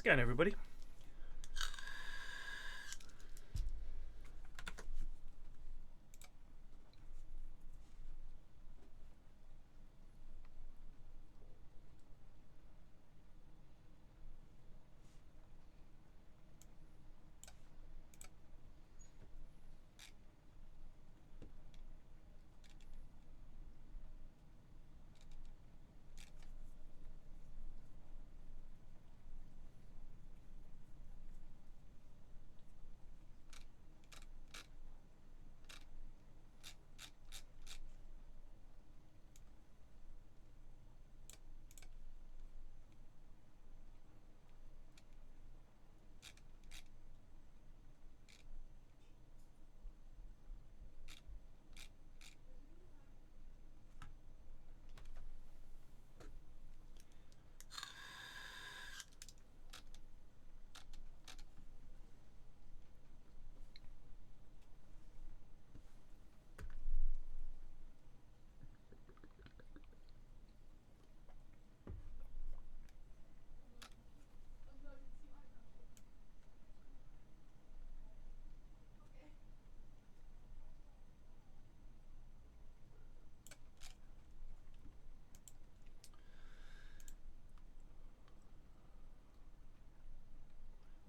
it going, everybody?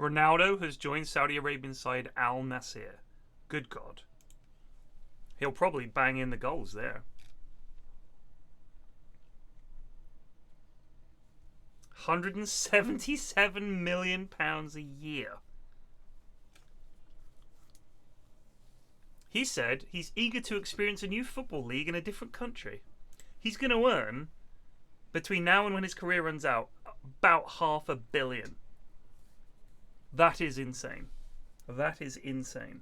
Ronaldo has joined Saudi Arabian side Al Nassr. Good God. He'll probably bang in the goals there. £177 million a year. He said he's eager to experience a new football league in a different country. He's going to earn, between now and when his career runs out, about $500 million. That is insane. That is insane.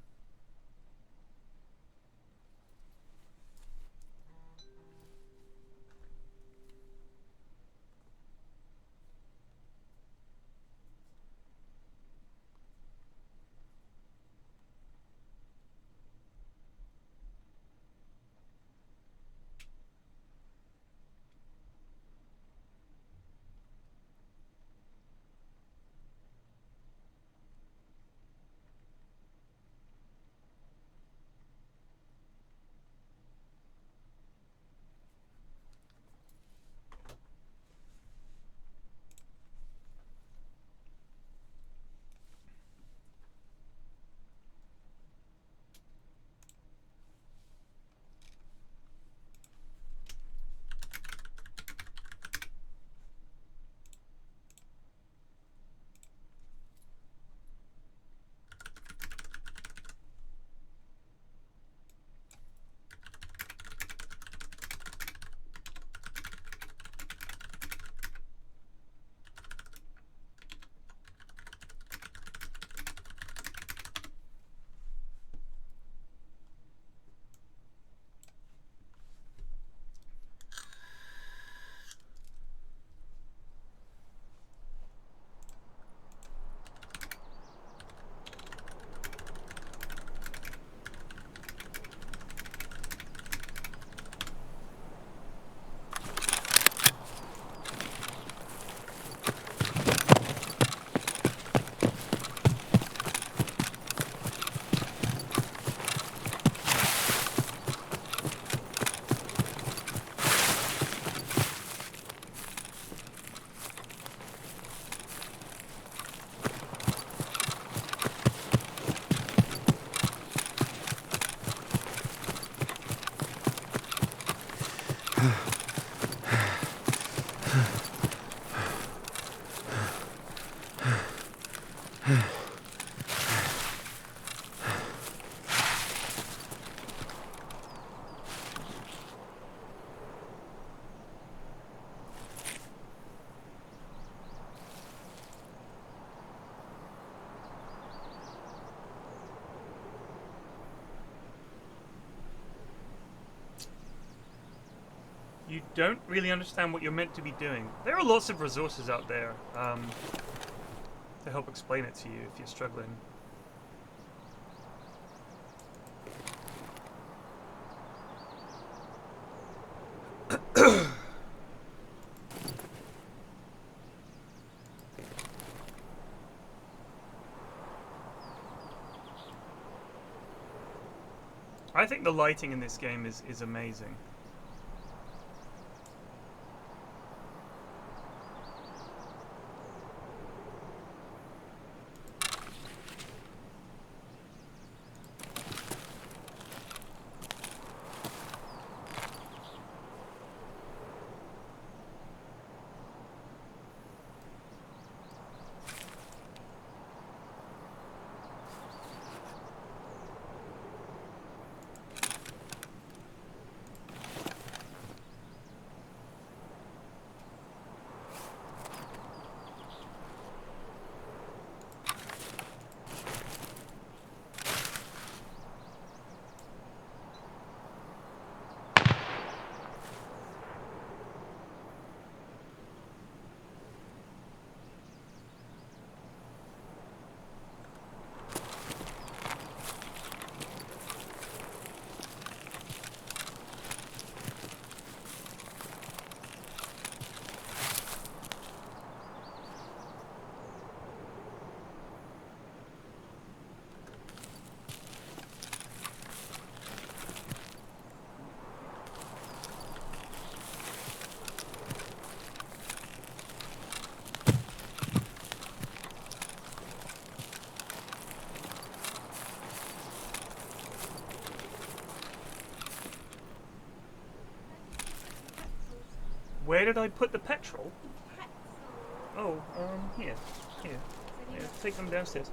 You don't really understand what you're meant to be doing. There are lots of resources out there to help explain it to you if you're struggling. I think the lighting in this game is amazing. Where did I put the petrol? Oh, here. Here. Yeah, take them downstairs.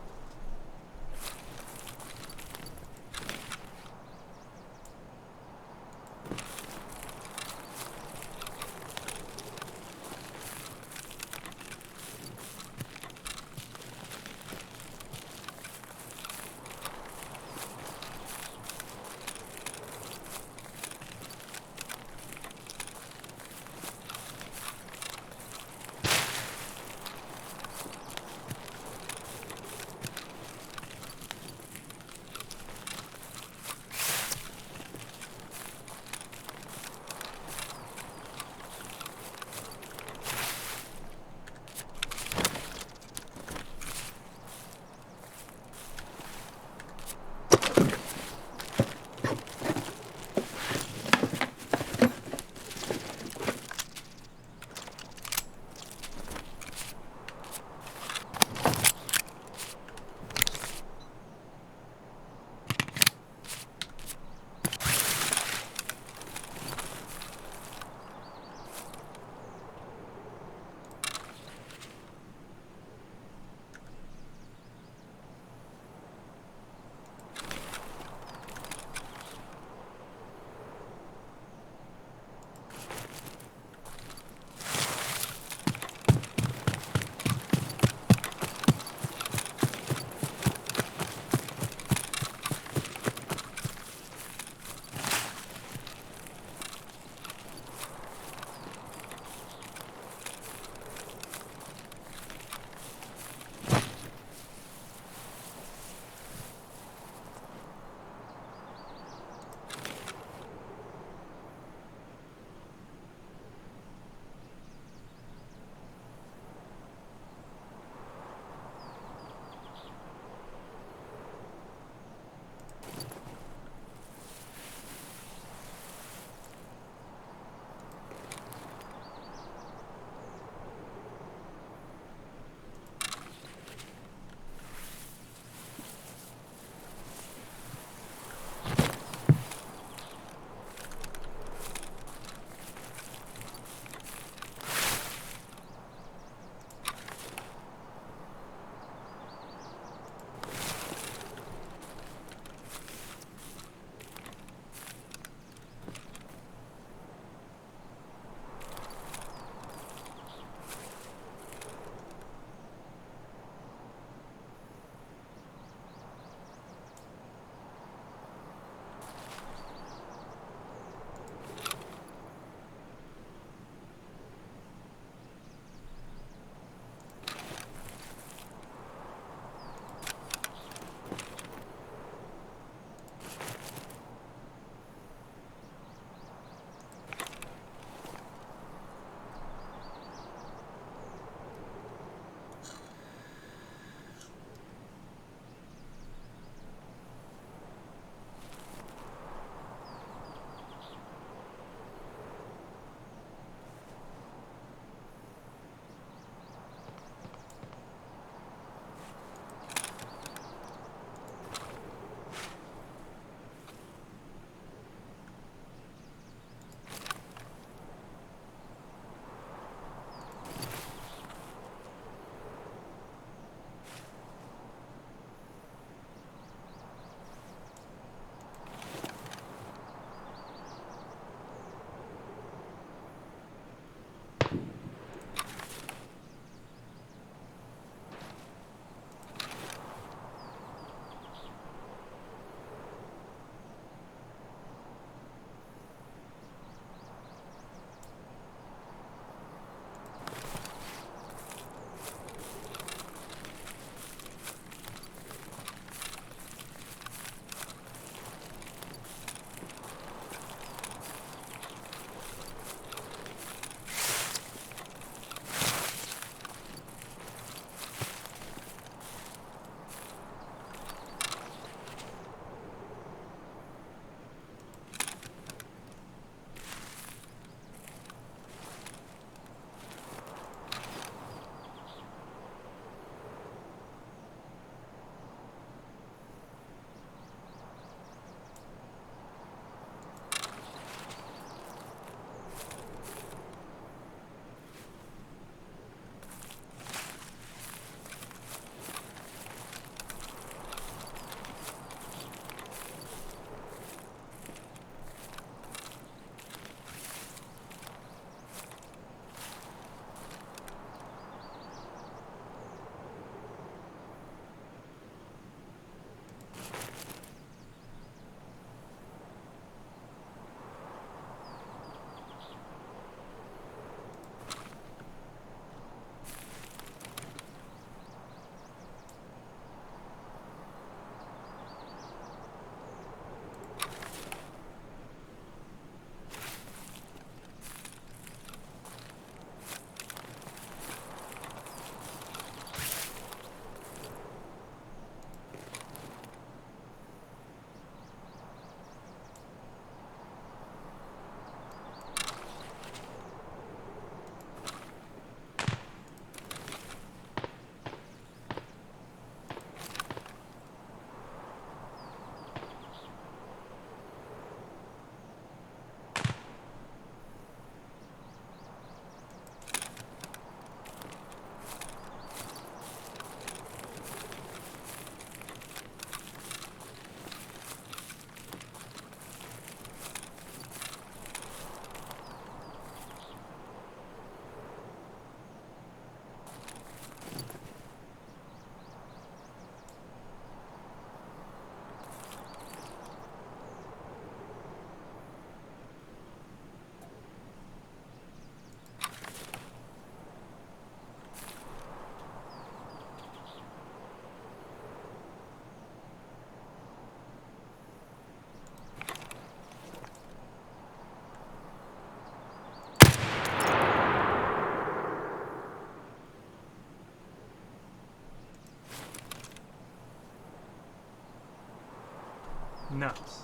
nuts.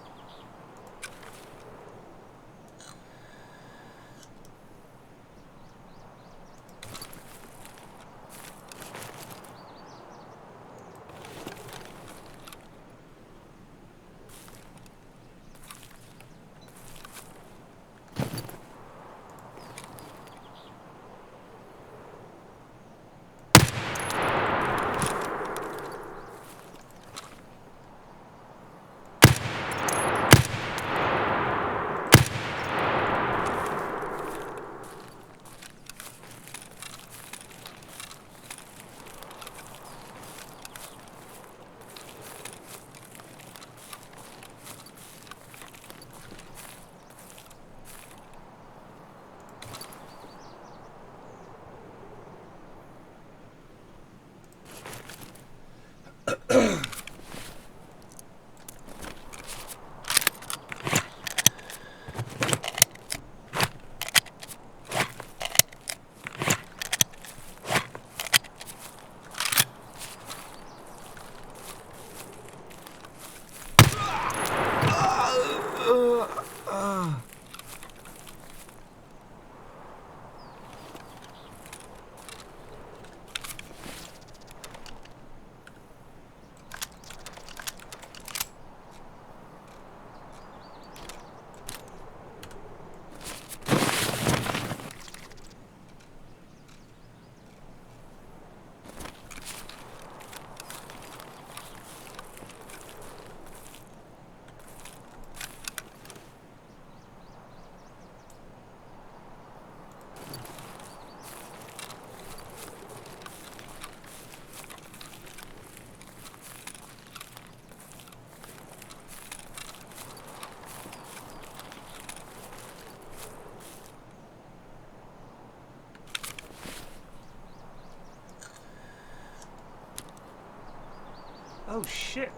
Oh shit.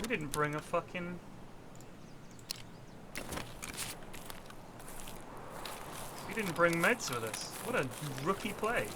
We didn't bring a fucking... We didn't bring meds with us. What a rookie play.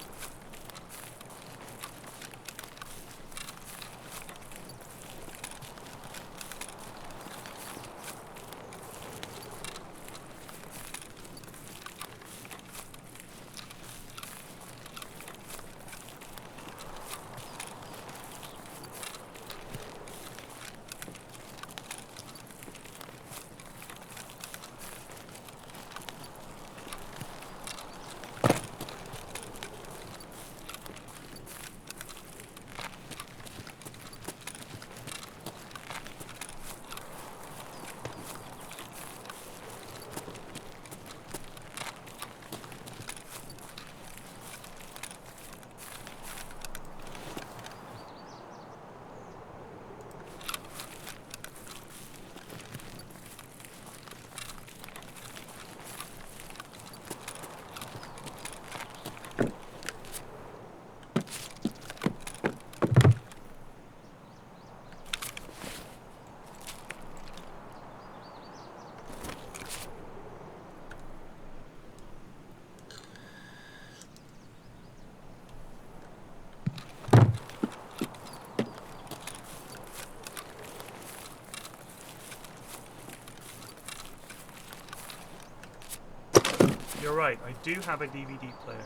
You're right, I do have a DVD player.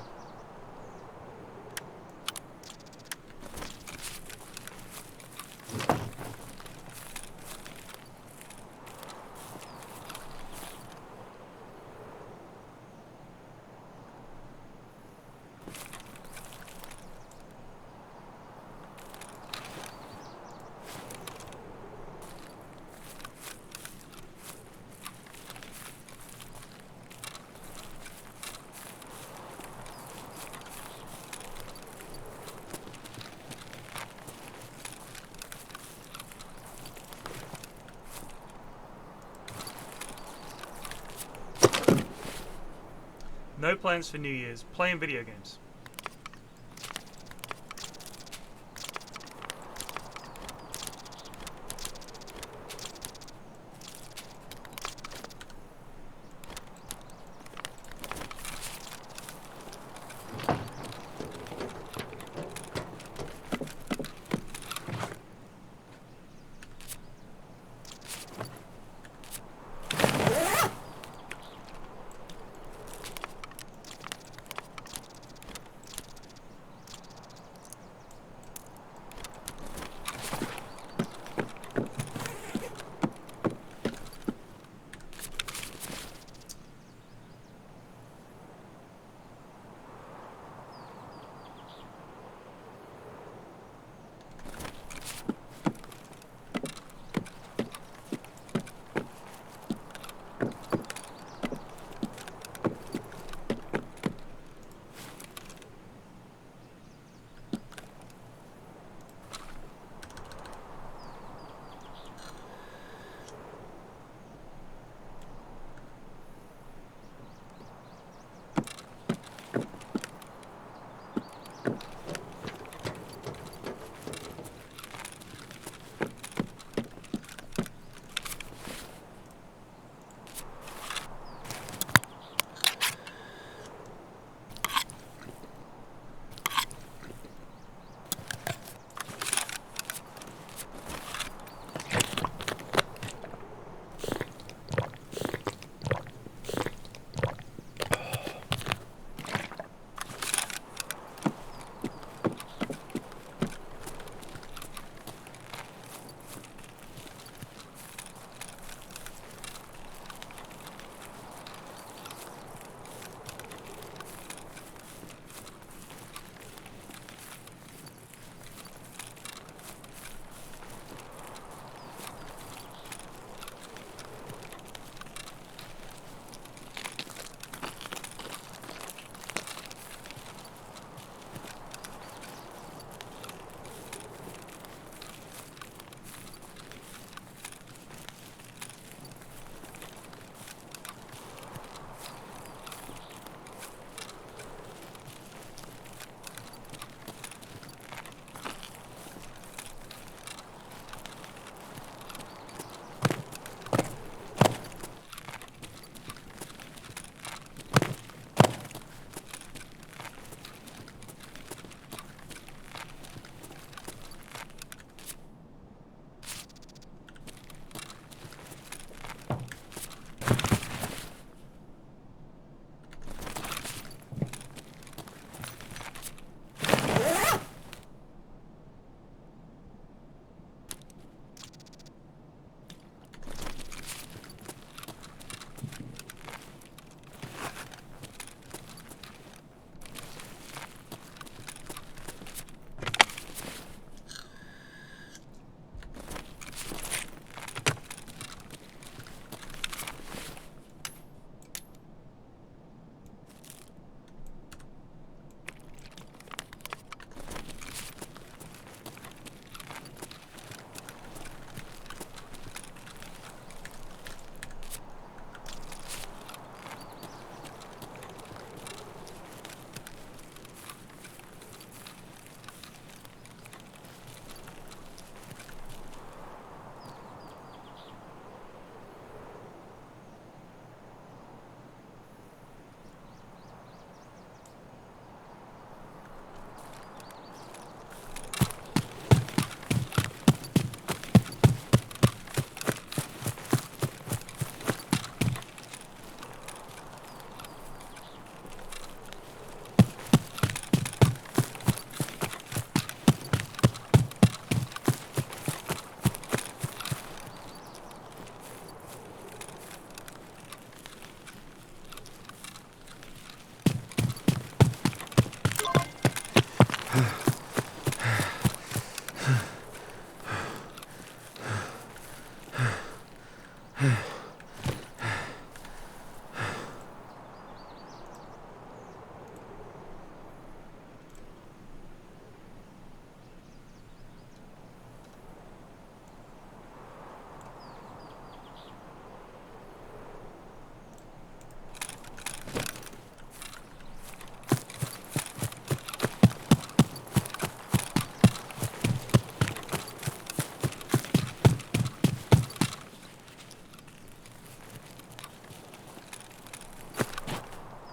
No plans for New Year's. Playing video games.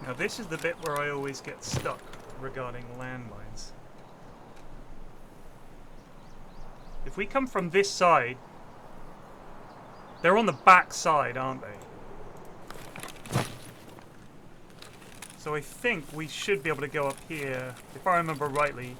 Now this is the bit where I always get stuck regarding landmines. If we come from this side, they're on the back side, aren't they? So I think we should be able to go up here, if I remember rightly.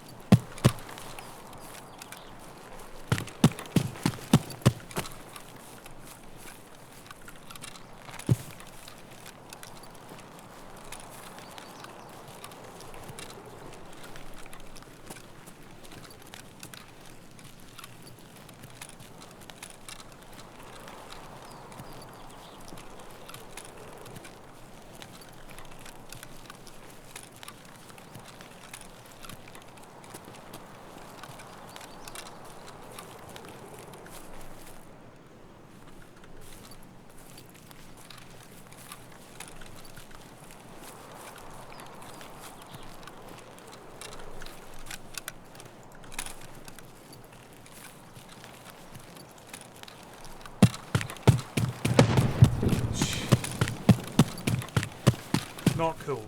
Not cool.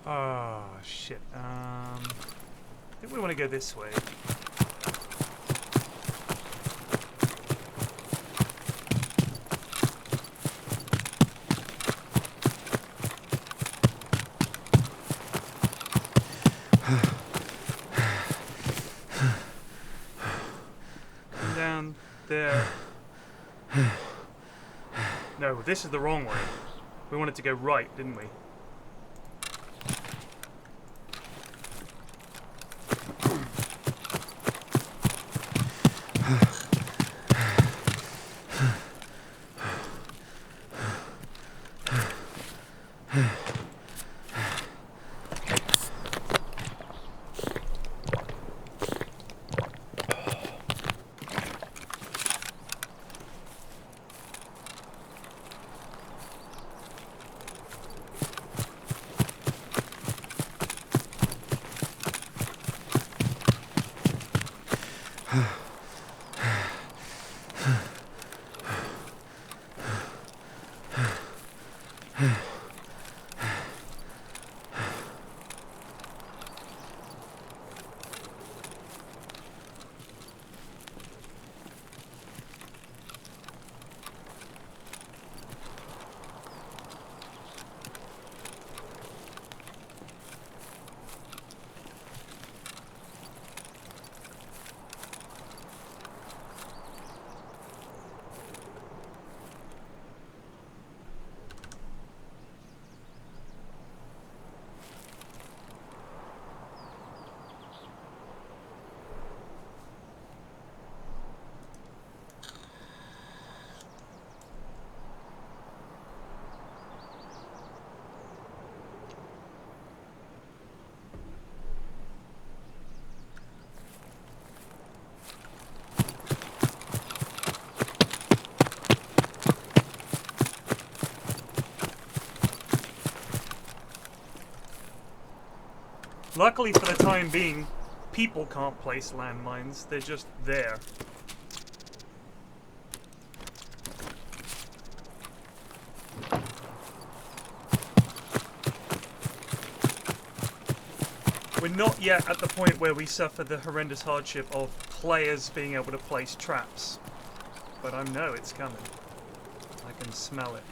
Oh, shit. I think we want to go this way. Down there. No, this is the wrong way. We wanted to go right, didn't we? Luckily for the time being, people can't place landmines, they're just there. We're not yet at the point where we suffer the horrendous hardship of players being able to place traps. But I know it's coming. I can smell it.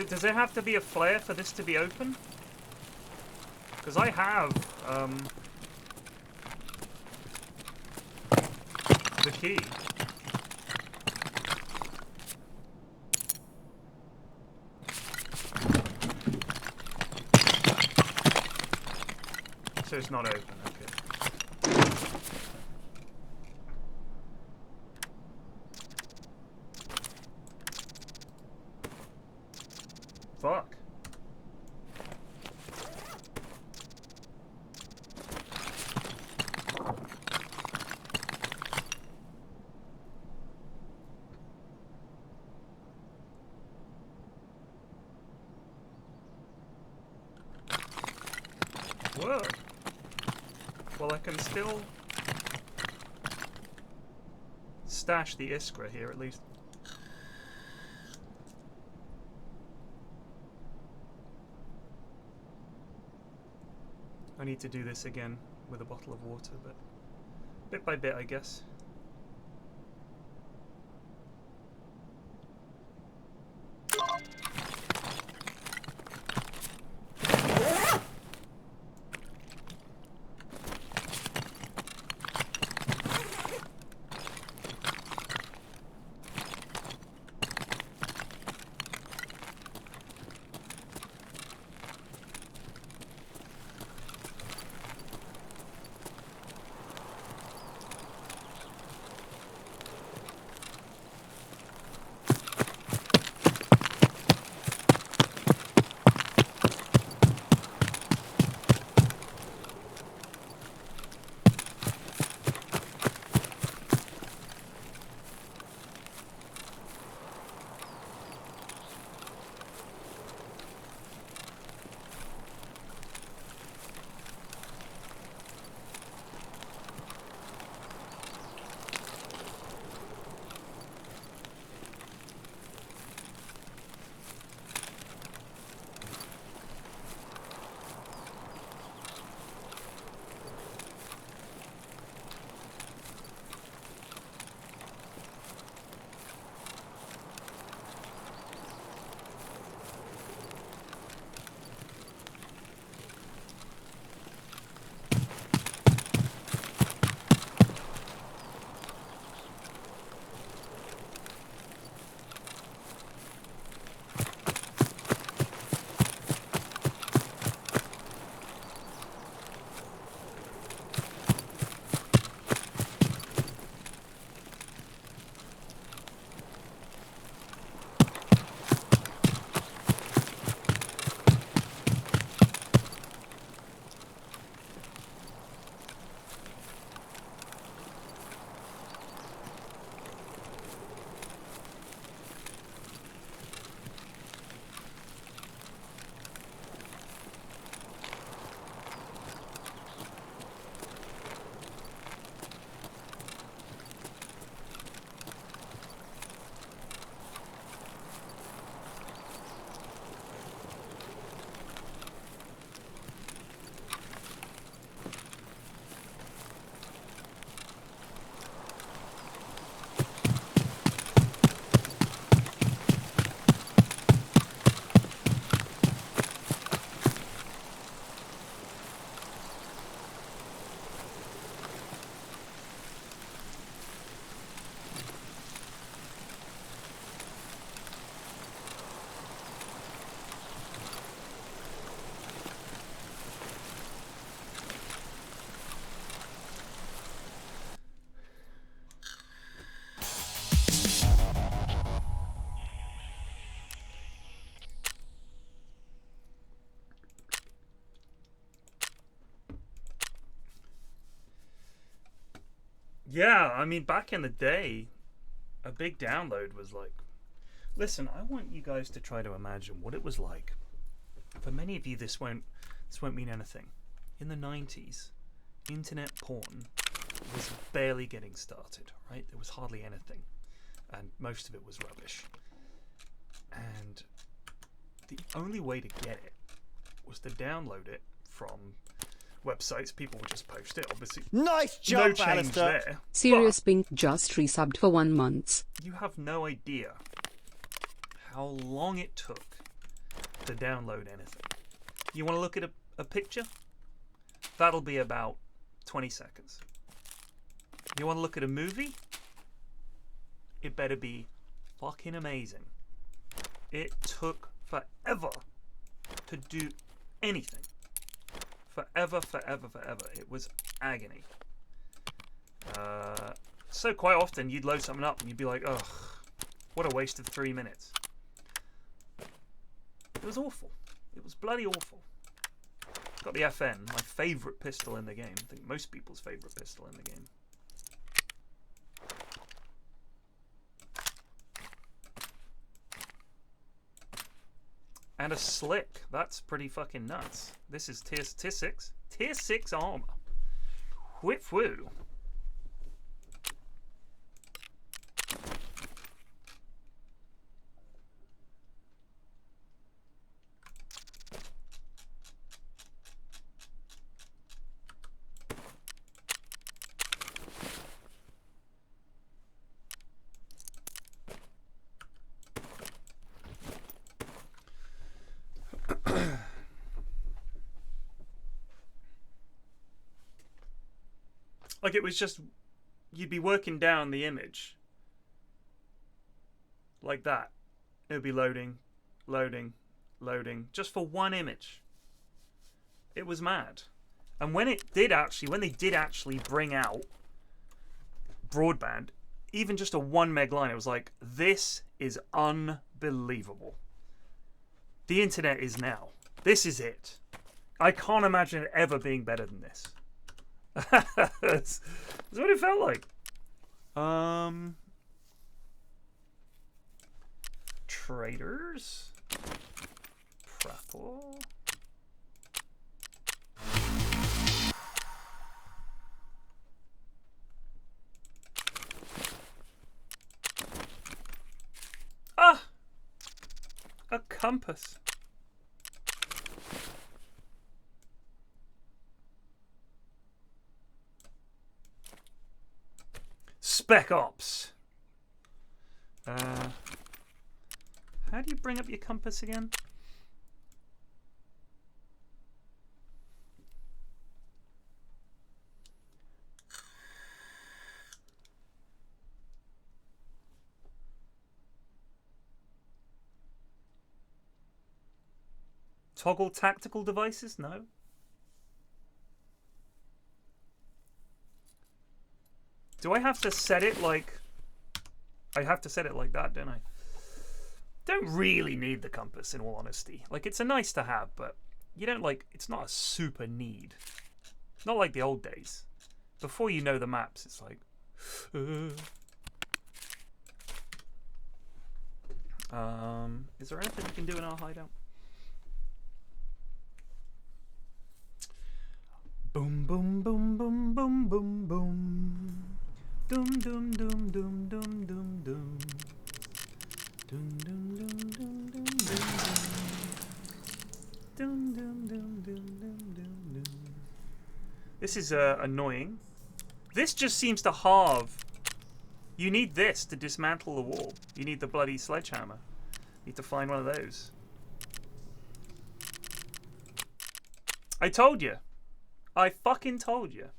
Does there have to be a flare for this to be open? Because I have the key. So it's not open, okay. Fuck. Whoa. Well, I can still stash the Iskra here at least. I need to do this again with a bottle of water, but bit by bit, I guess. Yeah, I mean, back in the day, a big download was like. Listen, I want you guys to try to imagine what it was like. For many of you, this won't mean anything. In the 90s, internet porn was barely getting started, right? There was hardly anything, and most of it was rubbish. And the only way to get it was to download it from websites. People would just post it, obviously. Nice job, no change Alistair. there. Serious Pink just resubbed for 1 month. You have no idea how long it took to download anything. You want to look at a picture? That'll be about 20 seconds. You want to look at a movie? It better be fucking amazing. It took forever to do anything. Forever. It was agony. So quite often you'd load something up and you'd be like, ugh, what a waste of 3 minutes. It was awful. It was bloody awful. Got the FN, my favourite pistol in the game. I think most people's favourite pistol in the game. And a slick. That's pretty fucking nuts. This is tier 6. Tier 6 armor. Whip woo. Like, it was just, you'd be working down the image like that. It would be loading, just for one image. It was mad. And when they did actually bring out broadband, even just a 1 meg line, it was like, this is unbelievable. The internet is now. This is it. I can't imagine it ever being better than this. That's what it felt like. Traders. Prapple. Ah! A compass. Spec Ops. How do you bring up your compass again? Toggle tactical devices? No. Do I have to set it like... I have to set it like that, don't I? Don't really need the compass, in all honesty. Like, it's a nice to have, but you don't like... It's not a super need. Not like the old days. Before you know the maps, it's like... Is there anything we can do in our hideout? Boom, boom, boom, boom, boom, boom, boom. Dum, dum, dum, dum, dum, dum, dum. Dum, dum, dum, dum, dum, dum, dum. Dum, dum, dum, dum, dum, dum, dum. This is annoying. This just seems to halve. You need this to dismantle the wall. You need the bloody sledgehammer. You need to find one of those. I told you. I fucking told you.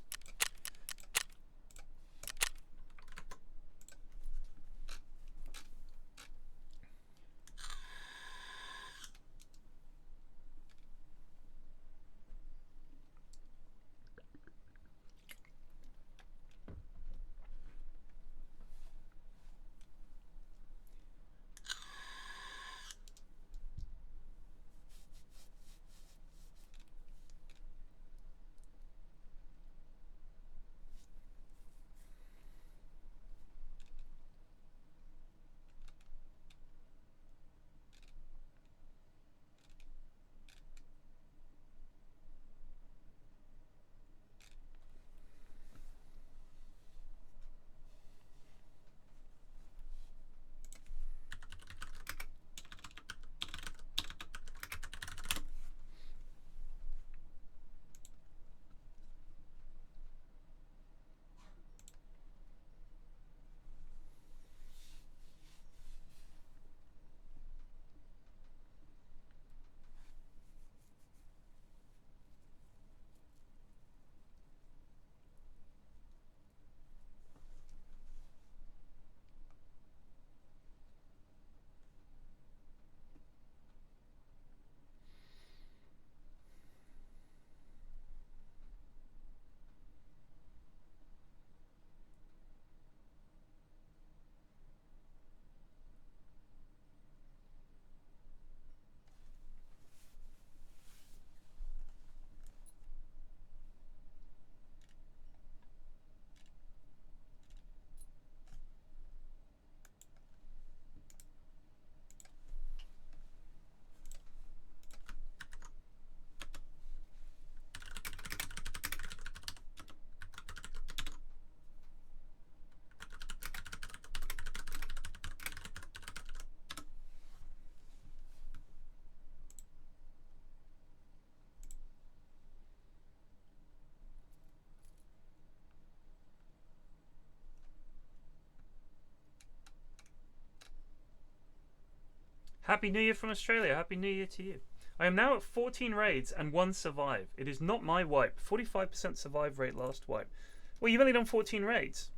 Happy New Year from Australia. Happy New Year to you. I am now at 14 raids and 1 survive. It is not my wipe. 45% survive rate last wipe. Well, you've only done 14 raids.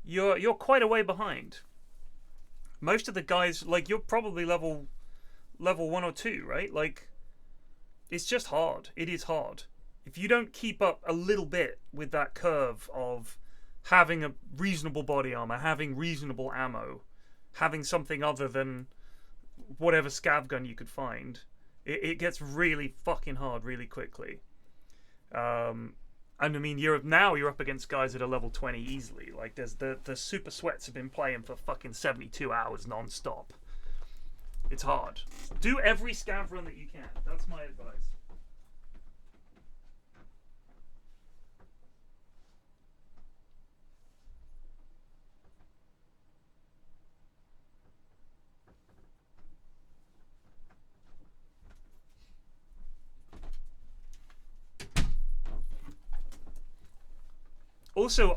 You're quite a way behind. Most of the guys, like, you're probably level 1 or 2, right? Like, it's just hard. It is hard. If you don't keep up a little bit with that curve of having a reasonable body armor, having reasonable ammo, having something other than whatever scav gun you could find, it gets really fucking hard really quickly. And I mean, you're up against guys that are level 20 easily. Like, there's the super sweats have been playing for fucking 72 hours non-stop. It's hard. Do every scav run that you can. That's my advice. Also,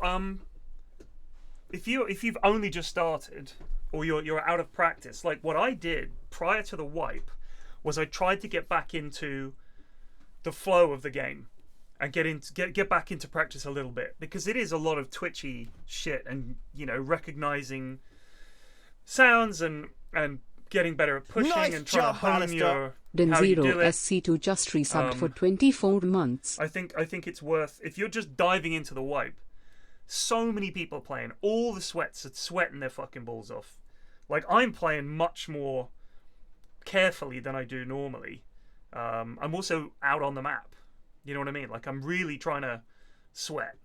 if you've only just started or you're out of practice, like what I did prior to the wipe was I tried to get back into the flow of the game and get back into practice a little bit, because it is a lot of twitchy shit and, you know, recognizing sounds and getting better at pushing and trying to hone your how you do it. SC2 just resubbed for 24 months. I think it's worth, if you're just diving into the wipe. So many people playing. All the sweats are sweating their fucking balls off. Like, I'm playing much more carefully than I do normally. I'm also out on the map. You know what I mean? Like, I'm really trying to sweat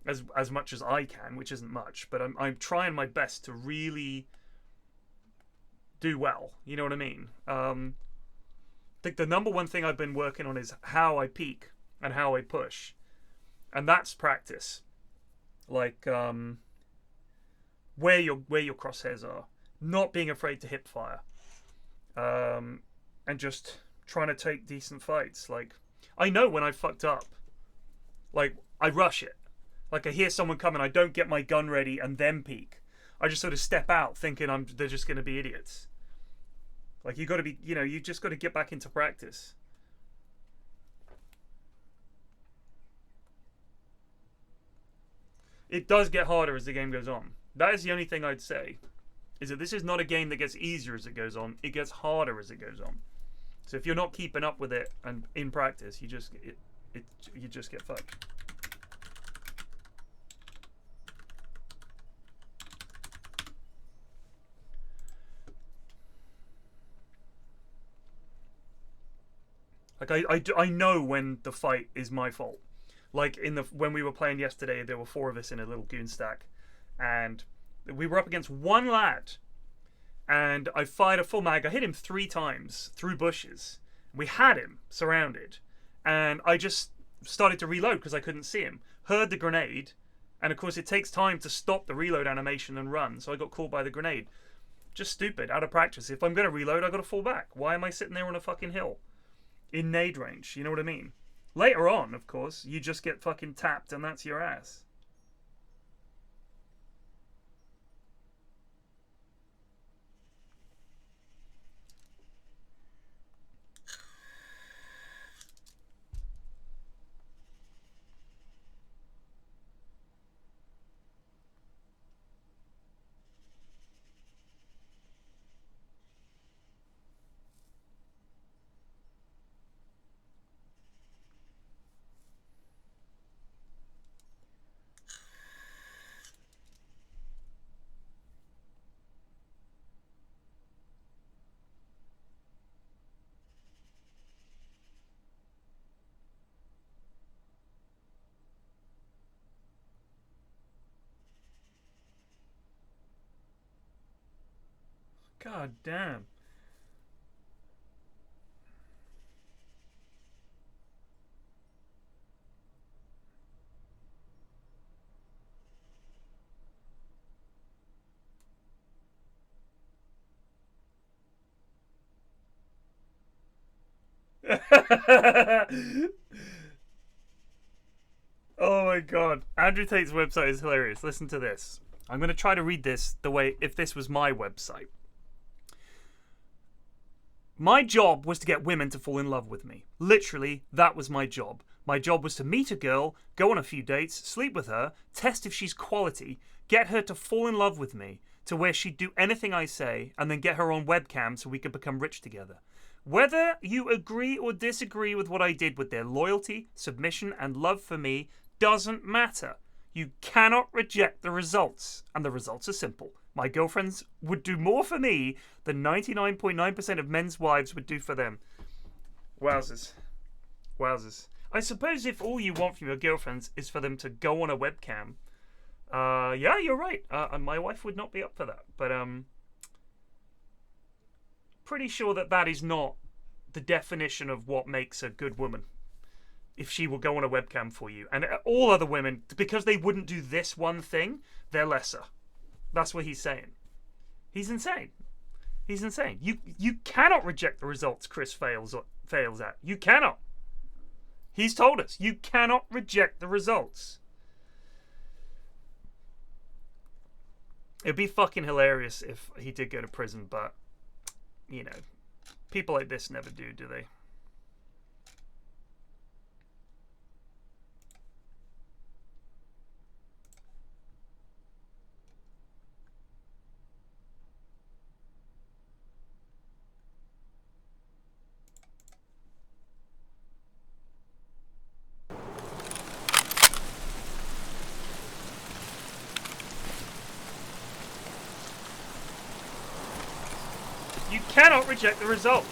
as much as I can, which isn't much. But I'm trying my best to really do well. You know what I mean? I think the number one thing I've been working on is how I peek and how I push. And that's practice. Like, where your crosshairs are, not being afraid to hip fire, and just trying to take decent fights. Like, I know when I fucked up, like, I rush it. Like, I hear someone coming, I don't get my gun ready and then peek. I just sort of step out thinking they're just going to be idiots. Like, you got to be, you know, you just got to get back into practice. It does get harder as the game goes on. That is the only thing I'd say. Is that this is not a game that gets easier as it goes on. It gets harder as it goes on. So if you're not keeping up with it and in practice, you just get fucked. Like, I know when the fight is my fault. Like, when we were playing yesterday, there were 4 of us in a little goon stack, and we were up against one lad, and I fired a full mag. I hit him 3 times through bushes. We had him surrounded, and I just started to reload because I couldn't see him. Heard the grenade, and of course it takes time to stop the reload animation and run, so I got caught by the grenade. Just stupid, out of practice. If I'm going to reload, I got to fall back. Why am I sitting there on a fucking hill in nade range? You know what I mean? Later on, of course, you just get fucking tapped and that's your ass. God damn. Oh my god. Andrew Tate's website is hilarious. Listen to this. I'm going to try to read this the way if this was my website. My job was to get women to fall in love with me. Literally, that was my job. My job was to meet a girl, go on a few dates, sleep with her, test if she's quality, get her to fall in love with me, to where she'd do anything I say, and then get her on webcam so we could become rich together. Whether you agree or disagree with what I did with their loyalty, submission, and love for me doesn't matter. You cannot reject the results, and the results are simple. My girlfriends would do more for me than 99.9% of men's wives would do for them. Wowzers. Wowzers. I suppose if all you want from your girlfriends is for them to go on a webcam, yeah, you're right. My wife would not be up for that. But pretty sure that that is not the definition of what makes a good woman. If she will go on a webcam for you. And all other women, because they wouldn't do this one thing, they're lesser. That's what he's saying. He's insane. He's insane. You cannot reject the results Chris fails at. You cannot. He's told us. You cannot reject the results. It'd be fucking hilarious if he did go to prison, but, you know, people like this never do they? You cannot reject the results.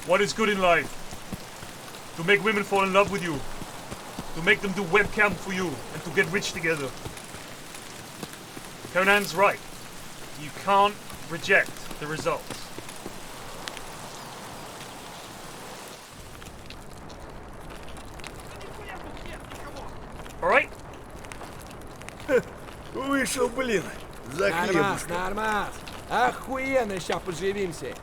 What is good in life? To make women fall in love with you. To make them do webcam for you. And to get rich together. Conan's right. You can't reject the results. Alright? Вышел, блин. За Нормас, хлебушком. нормас. Охуенно, сейчас поживимся.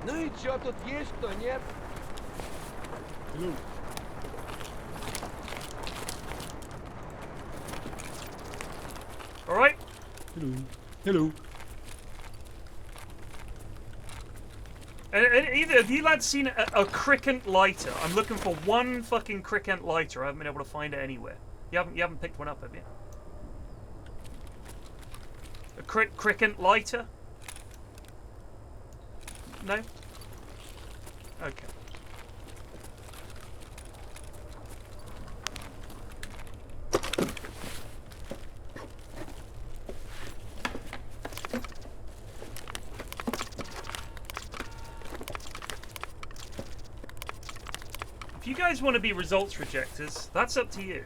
Ну и чё, тут есть кто, нет? Alright? Hello. Either of you lads seen a cricket lighter? I'm looking for one fucking cricket lighter. I haven't been able to find it anywhere. You haven't picked one up, have you? A cricket lighter? No? Okay. If you guys want to be results rejectors, that's up to you.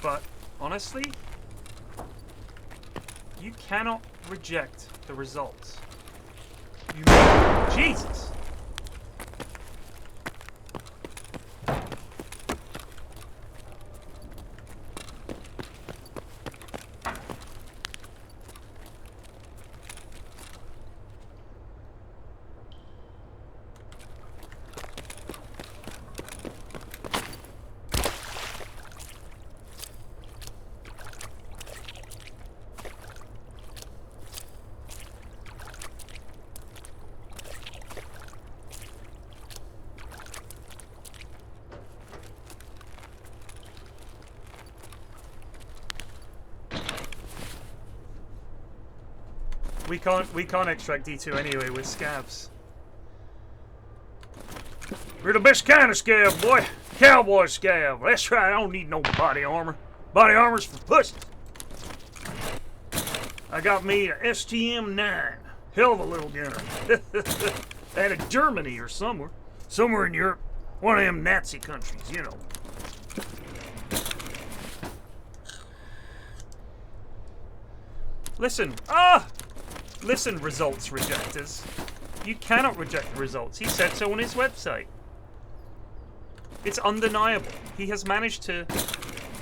But, honestly, you cannot reject the results. Jesus! We can't extract D2 anyway with scavs. We're the best kind of scav, boy. Cowboy scav. That's right, I don't need no body armor. Body armor's for pussies. I got me a STM-9. Hell of a little gunner. Out of Germany or somewhere. Somewhere in Europe. One of them Nazi countries, you know. Listen. Listen, results rejectors. You cannot reject the results. He said so on his website. It's undeniable. He has managed to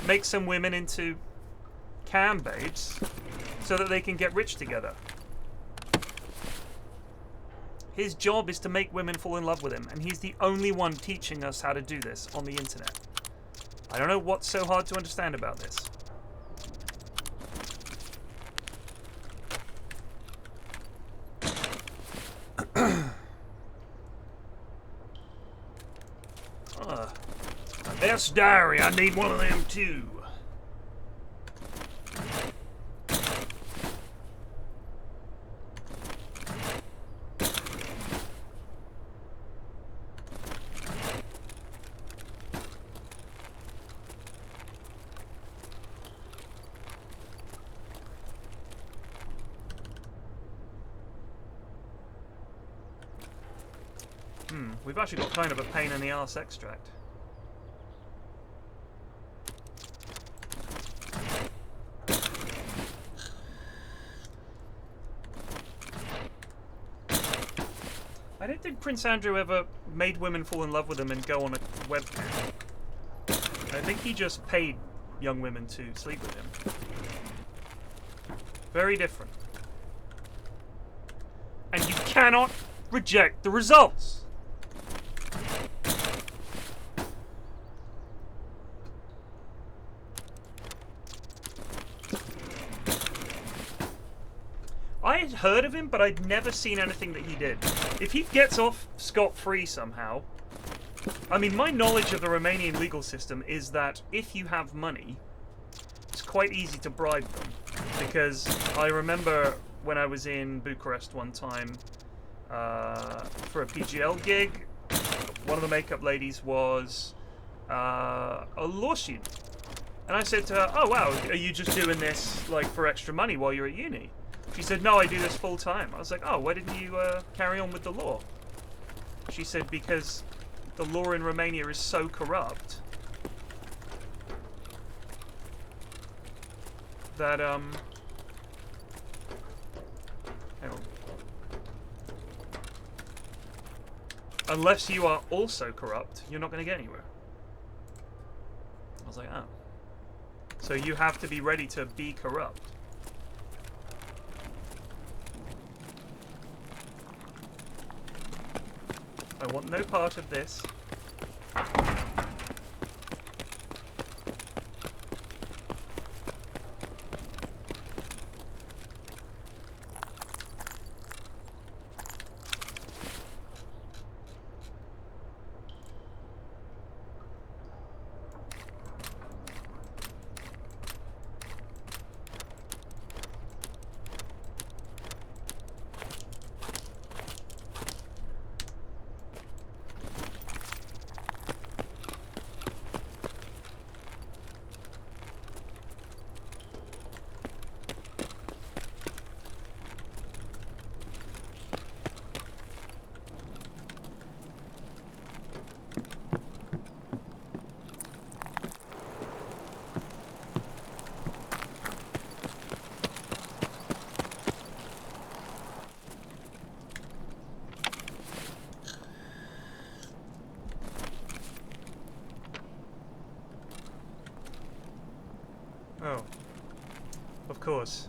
make some women into cam babes so that they can get rich together. His job is to make women fall in love with him, and he's the only one teaching us how to do this on the internet. I don't know what's so hard to understand about this. My best diary, I need one of them too. We've actually got kind of a pain in the arse extract. I don't think Prince Andrew ever made women fall in love with him and go on a webcam. I think he just paid young women to sleep with him. Very different. And you cannot reject the results. I had heard of him, but I'd never seen anything that he did. If he gets off scot-free somehow... I mean, my knowledge of the Romanian legal system is that if you have money, it's quite easy to bribe them. Because I remember when I was in Bucharest one time for a PGL gig, one of the makeup ladies was a law student. And I said to her, oh wow, are you just doing this like for extra money while you're at uni? She said, no, I do this full time. I was like, oh, why didn't you carry on with the law? She said, because the law in Romania is so corrupt that, hang on. Unless you are also corrupt, you're not going to get anywhere. I was like, oh. So you have to be ready to be corrupt. I want no part of this. Oh, of course.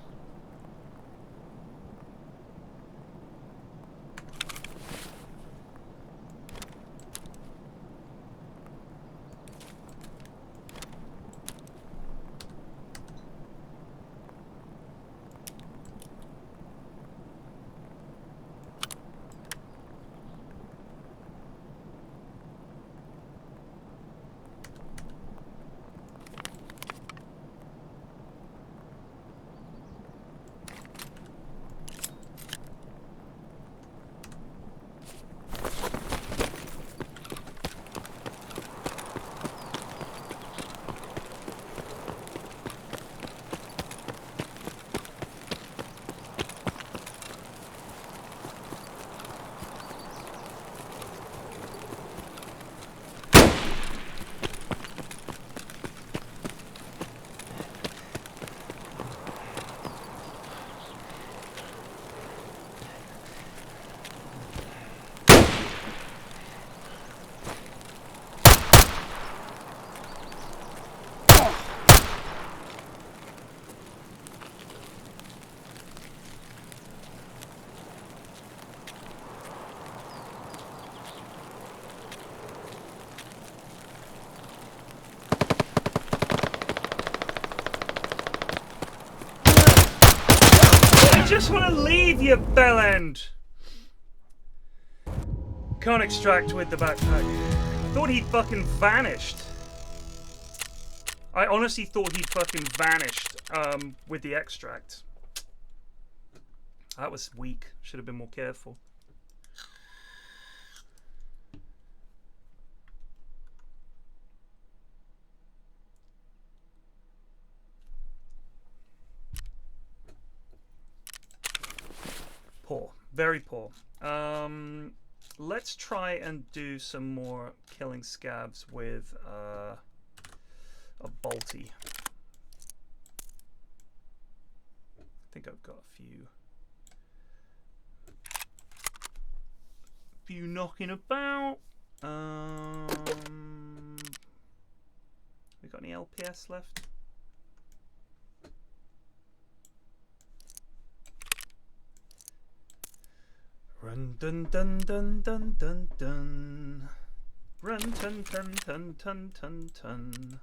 just want to leave, you bellend. Can't extract with the backpack. Thought he'd fucking vanished. I honestly thought he'd fucking vanished with the extract. That was weak. Should have been more careful. Poor. Very poor. Let's try and do some more killing scabs with a bolty. I think I've got a few knocking about. We got any LPS left? Run dun dun dun dun dun dun. Run dun dun dun dun dun dun.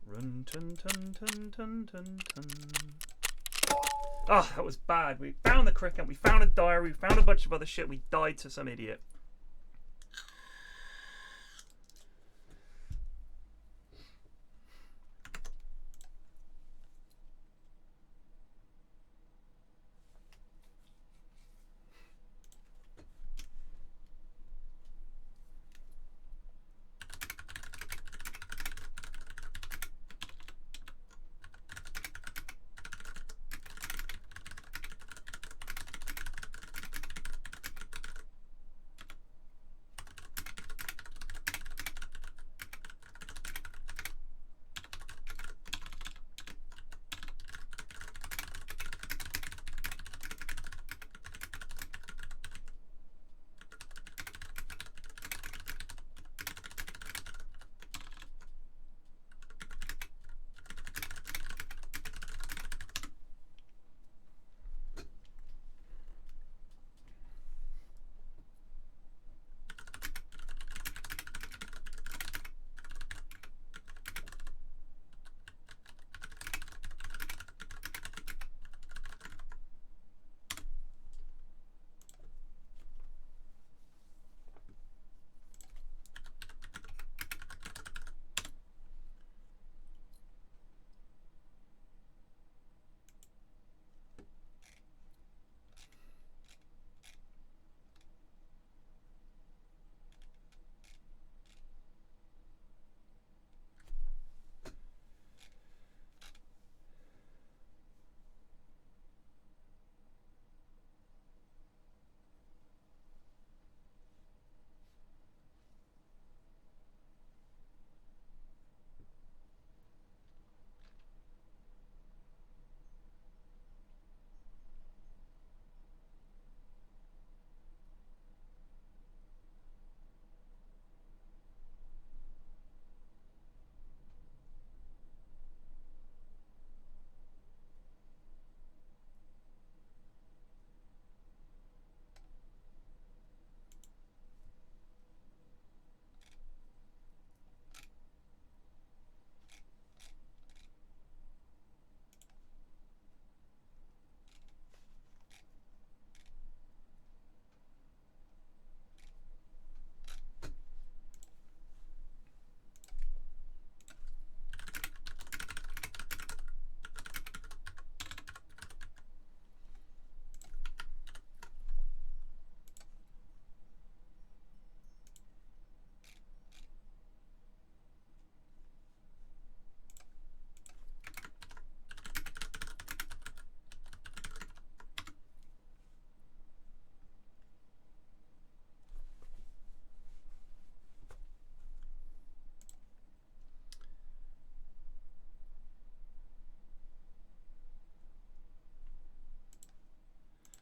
Run dun dun dun dun dun dun. Oh, that was bad. We found the cricket, we found a diary, we found a bunch of other shit, we died to some idiot.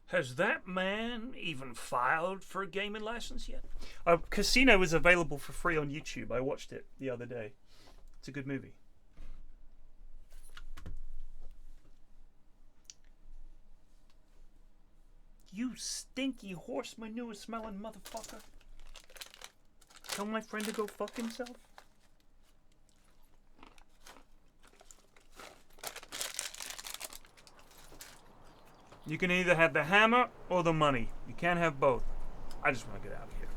Has that man even filed for a gaming license yet? Casino is available for free on YouTube. I watched it the other day. It's a good movie. You stinky horse manure smelling motherfucker. Tell my friend to go fuck himself. You can either have the hammer or the money. You can't have both. I just want to get out of here.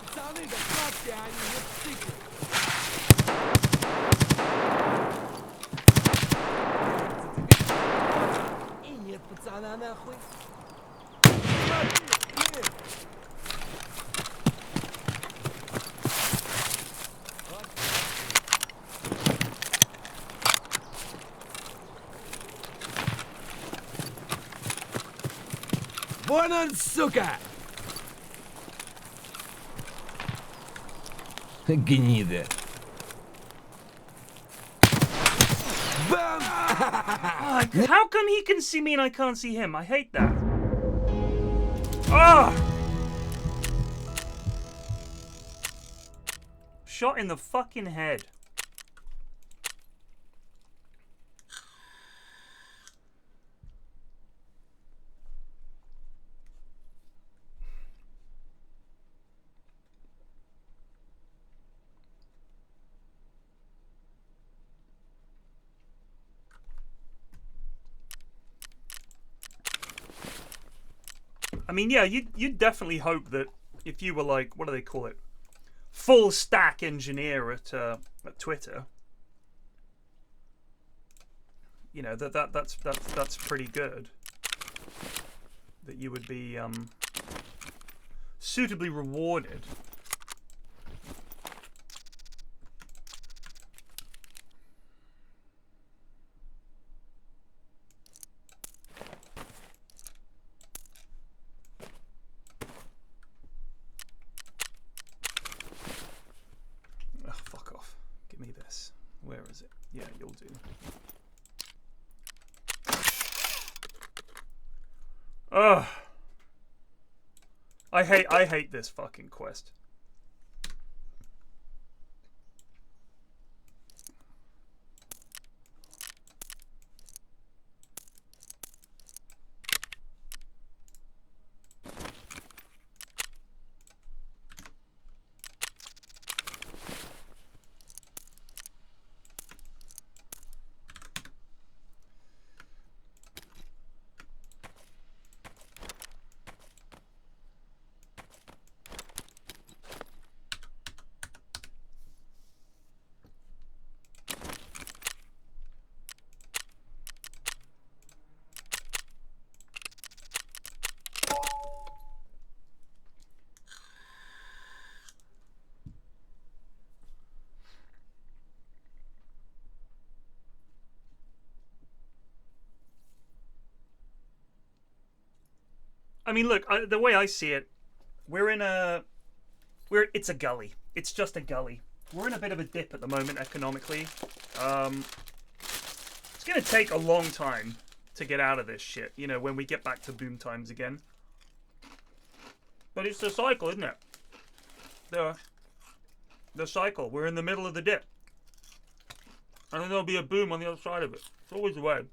Пацаны, да хватит, они не встыкли. И нет пацана нахуй. Вон он, сука! Гнида. Бам! How come he can see me and I can't see him? I hate that. Ah! Shot in the fucking head. I mean, yeah, you'd definitely hope that if you were like, what do they call it? Full stack engineer at Twitter. You know, that's pretty good. That you would be suitably rewarded. Fuck off. Give me this. Where is it? Yeah, you'll do. Ugh. I hate this fucking quest. I mean, look, the way I see it, it's a gully. It's just a gully. We're in a bit of a dip at the moment economically. It's going to take a long time to get out of this shit, you know, when we get back to boom times again. But it's the cycle, isn't it? The cycle. We're in the middle of the dip. And then there'll be a boom on the other side of it. It's always the way.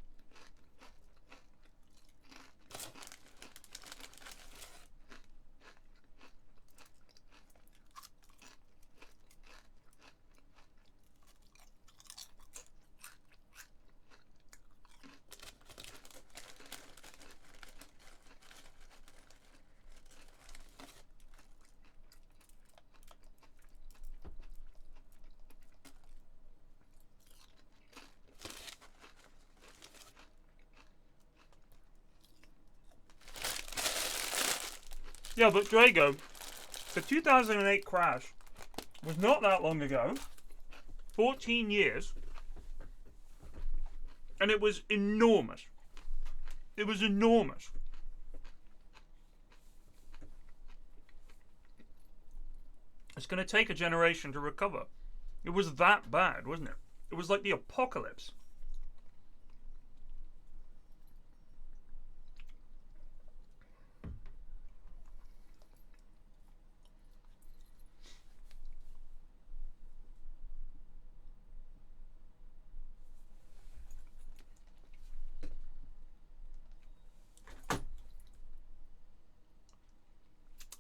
Yeah, but Drago, the 2008 crash was not that long ago. 14 years. And it was enormous. It was enormous. It's going to take a generation to recover. It was that bad, wasn't it? It was like the apocalypse.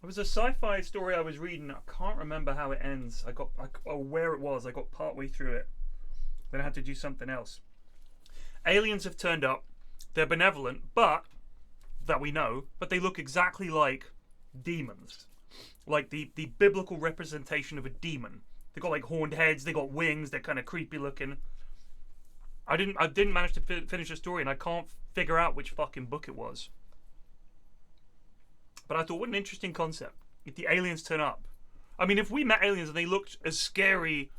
It was a sci-fi story I was reading. I can't remember how it ends. Or where it was. I got partway through it. Then I had to do something else. Aliens have turned up. They're benevolent, but that we know. But they look exactly like demons, like the biblical representation of a demon. They got like horned heads. They got wings. They're kind of creepy looking. I didn't manage to finish the story, and I can't figure out which fucking book it was. But I thought, what an interesting concept. If the aliens turn up. I mean, if we met aliens and they looked as scary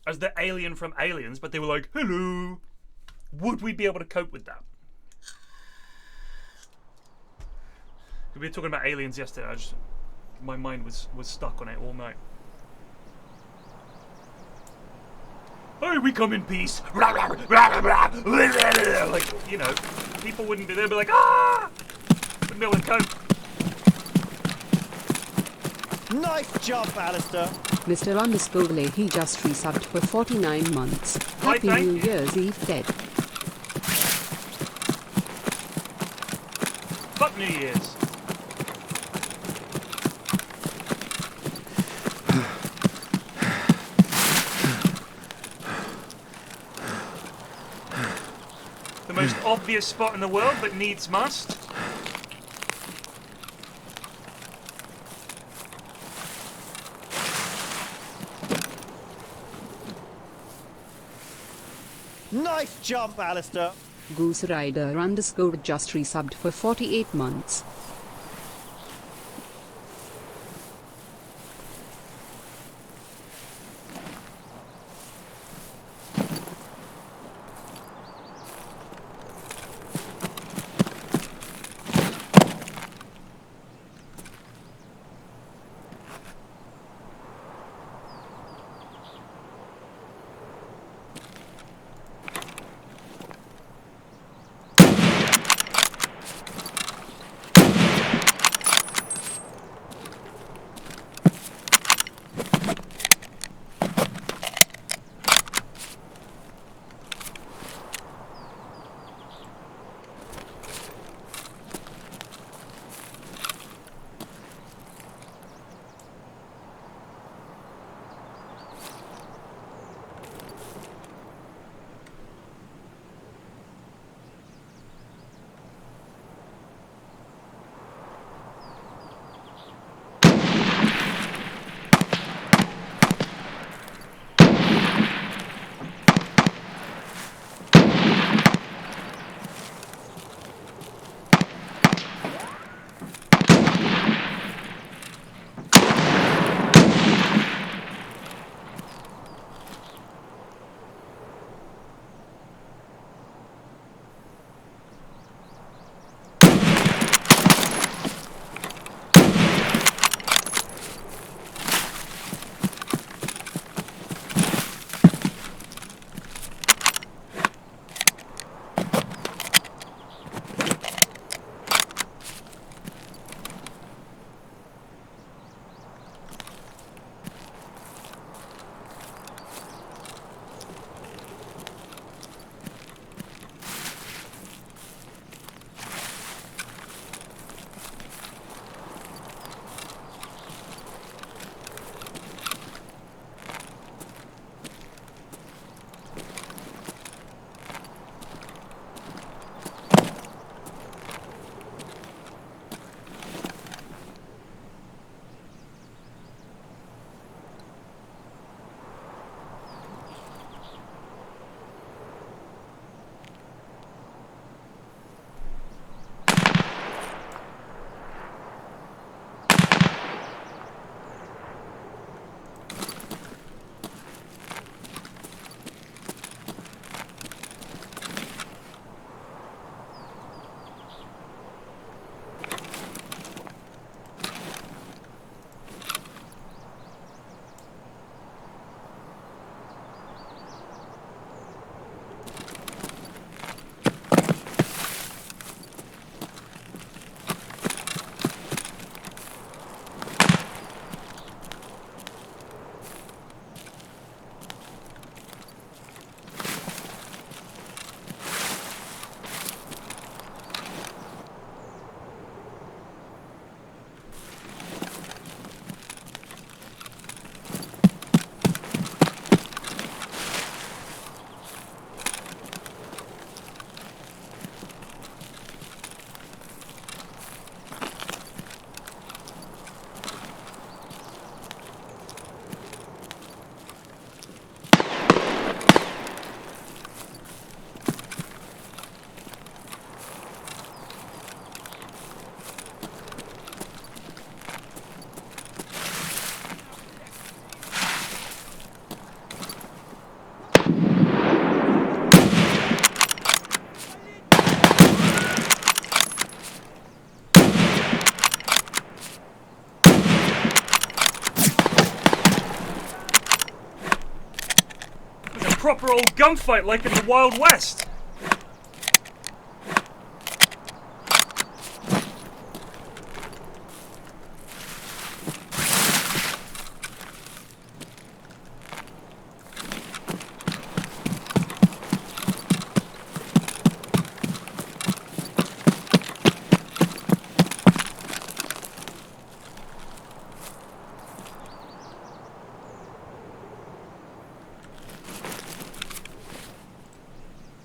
as the alien from Aliens, but they were like, hello, would we be able to cope with that? We were talking about aliens yesterday. My mind was stuck on it all night. Hey, we come in peace. Like, you know, people wouldn't be there, be like, ah! Wouldn't be able to cope. Nice jump, Alistair. Mr. _ he just resubbed for 49 months. Happy thank New you. Year's Eve, Ted. Fuck New Year's. The most obvious spot in the world, but needs must. Nice jump, Alistair. Goose Rider _ just resubbed for 48 months. proper old gunfight like in the Wild West.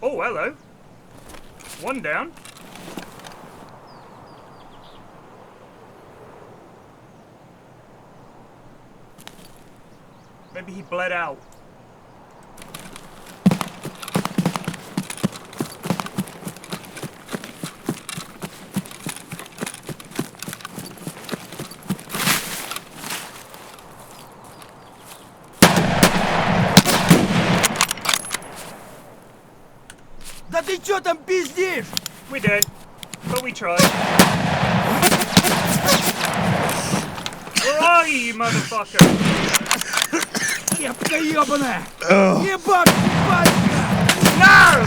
Oh, hello. One down. Maybe he bled out. Да ты чё там пиздишь? We did, but we tried. Where are you, you motherfucker? Кепка ёбаная! Ебать, ебать! No!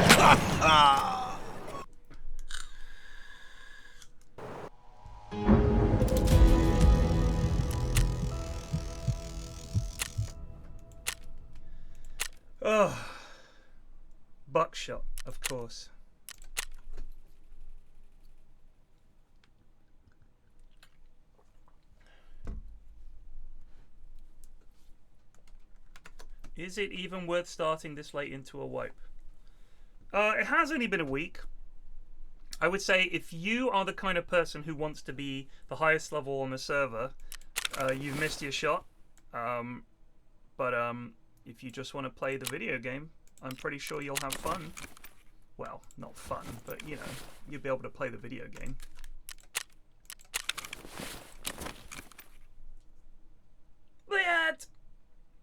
Oh, buckshot, of course. Is it even worth starting this late into a wipe? It has only been a week. I would say if you are the kind of person who wants to be the highest level on the server, you've missed your shot. But if you just want to play the video game, I'm pretty sure you'll have fun. Well, not fun, but you know, you'll be able to play the video game.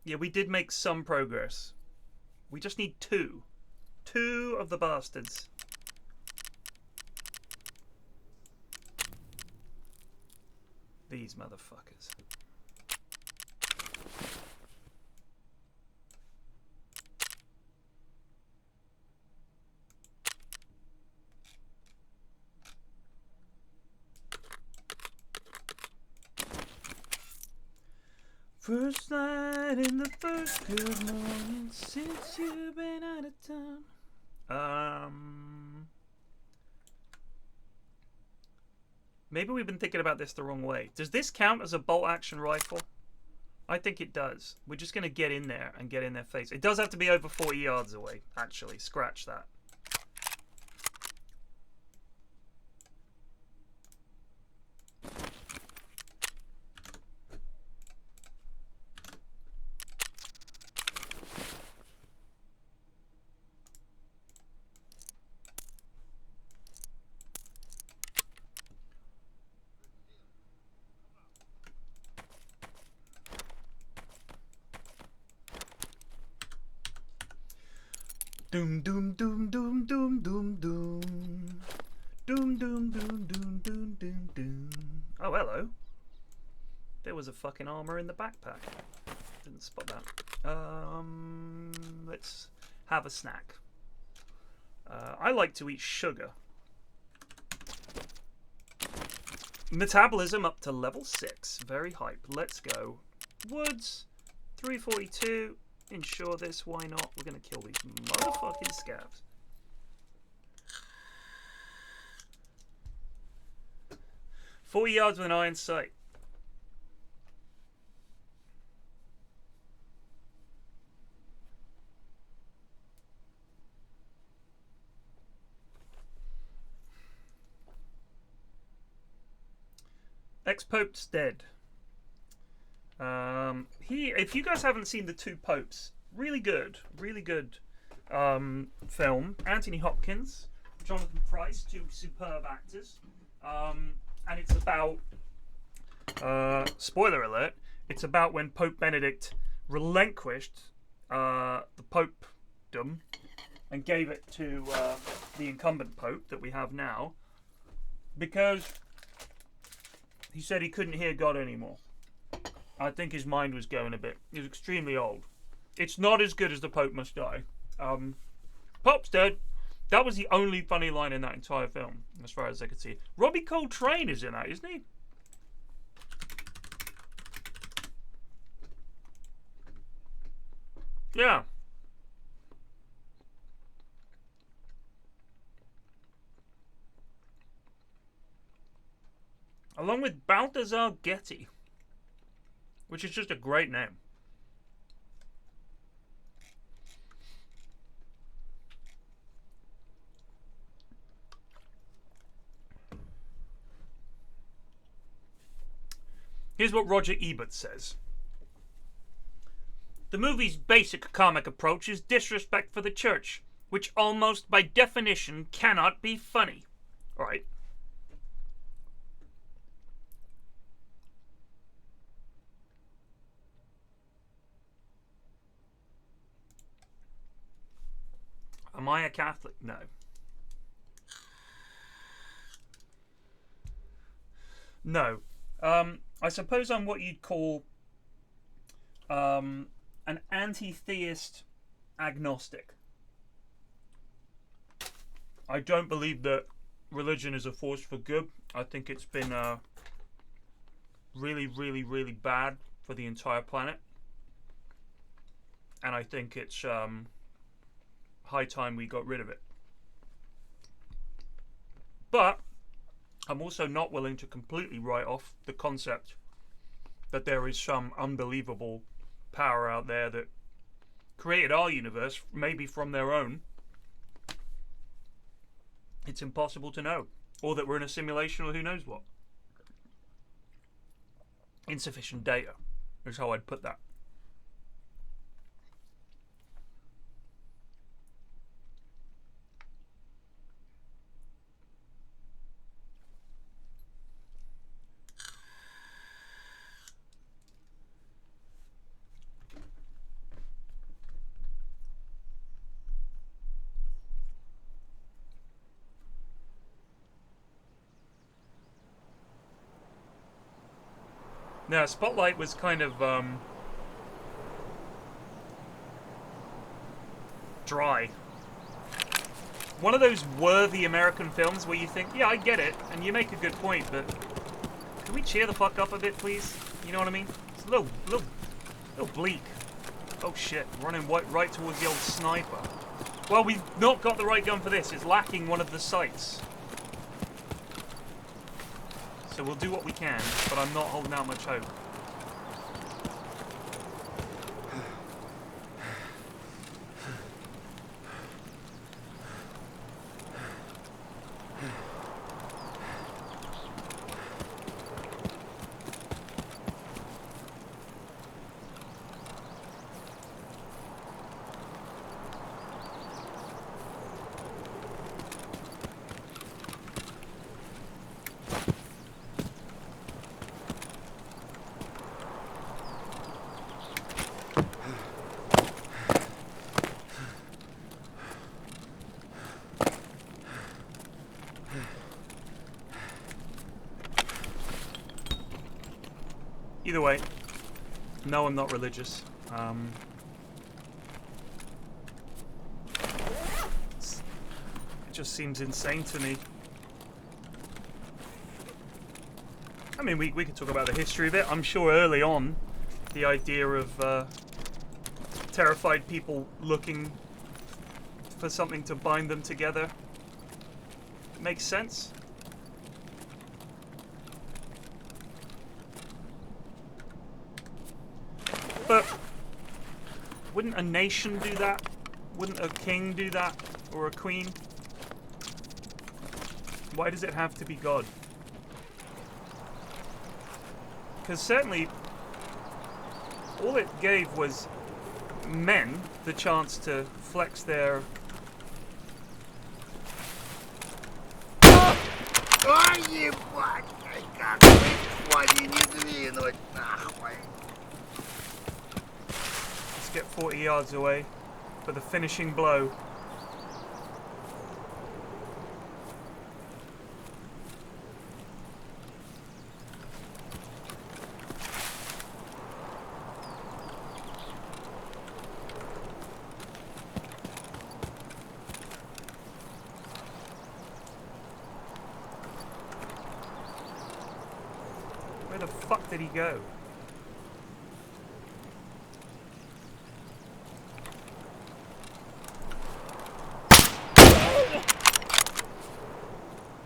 Yeah, we did make some progress. We just need two. Two of the bastards. These motherfuckers. First night in the first good morning since you've been out of town. Maybe we've been thinking about this the wrong way. Does this count as a bolt action rifle? I think it does. We're just going to get in there and get in their face. It does have to be over 40 yards away, actually. Scratch that. Doom doom doom doom doom doom doom. Doom doom doom doom doom doom doom. Oh, hello. There was a fucking armor in the backpack. Didn't spot that. Let's have a snack. I like to eat sugar. Metabolism up to level 6. Very hype. Let's go. Woods. 342. Ensure this, why not? We're gonna kill these motherfucking scabs. "40 yards with an iron sight." Ex-Pope's dead. If you guys haven't seen The Two Popes, really good film. Anthony Hopkins, Jonathan Pryce, two superb actors. And it's about, spoiler alert, it's about when Pope Benedict relinquished the popedom and gave it to the incumbent pope that we have now, because he said he couldn't hear God anymore. I think his mind was going a bit. He was extremely old. It's not as good as The Pope Must Die. Pop's dead. That was the only funny line in that entire film, as far as I could see. Robbie Coltrane is in that, isn't he? Yeah. Along with Balthazar Getty, which is just a great name. Here's what Roger Ebert says. The movie's basic comic approach is disrespect for the church, which almost by definition cannot be funny. All right. Am I a Catholic? No. No. I suppose I'm what you'd call an anti-theist agnostic. I don't believe that religion is a force for good. I think it's been really, really, really bad for the entire planet. And I think it's high time we got rid of it. But I'm also not willing to completely write off the concept that there is some unbelievable power out there that created our universe, maybe from their own. It's impossible to know. Or that we're in a simulation, or who knows what. Insufficient data is how I'd put that. Now, Spotlight was kind of dry. One of those worthy American films where you think, yeah, I get it, and you make a good point, but can we cheer the fuck up a bit, please? You know what I mean? It's a little bleak. Oh shit, running right towards the old sniper. Well, we've not got the right gun for this. It's lacking one of the sights. So we'll do what we can, but I'm not holding out much hope. Either way, no, I'm not religious. It just seems insane to me. I mean, we could talk about the history of it. I'm sure early on, the idea of terrified people looking for something to bind them together makes sense. But wouldn't a nation do that? Wouldn't a king do that? Or a queen? Why does it have to be God? Because certainly all it gave was men the chance to flex their... Ой, ебать, как ты твари не двинуть, нахуй. Let's get 40 yards away for the finishing blow. the fuck did he go?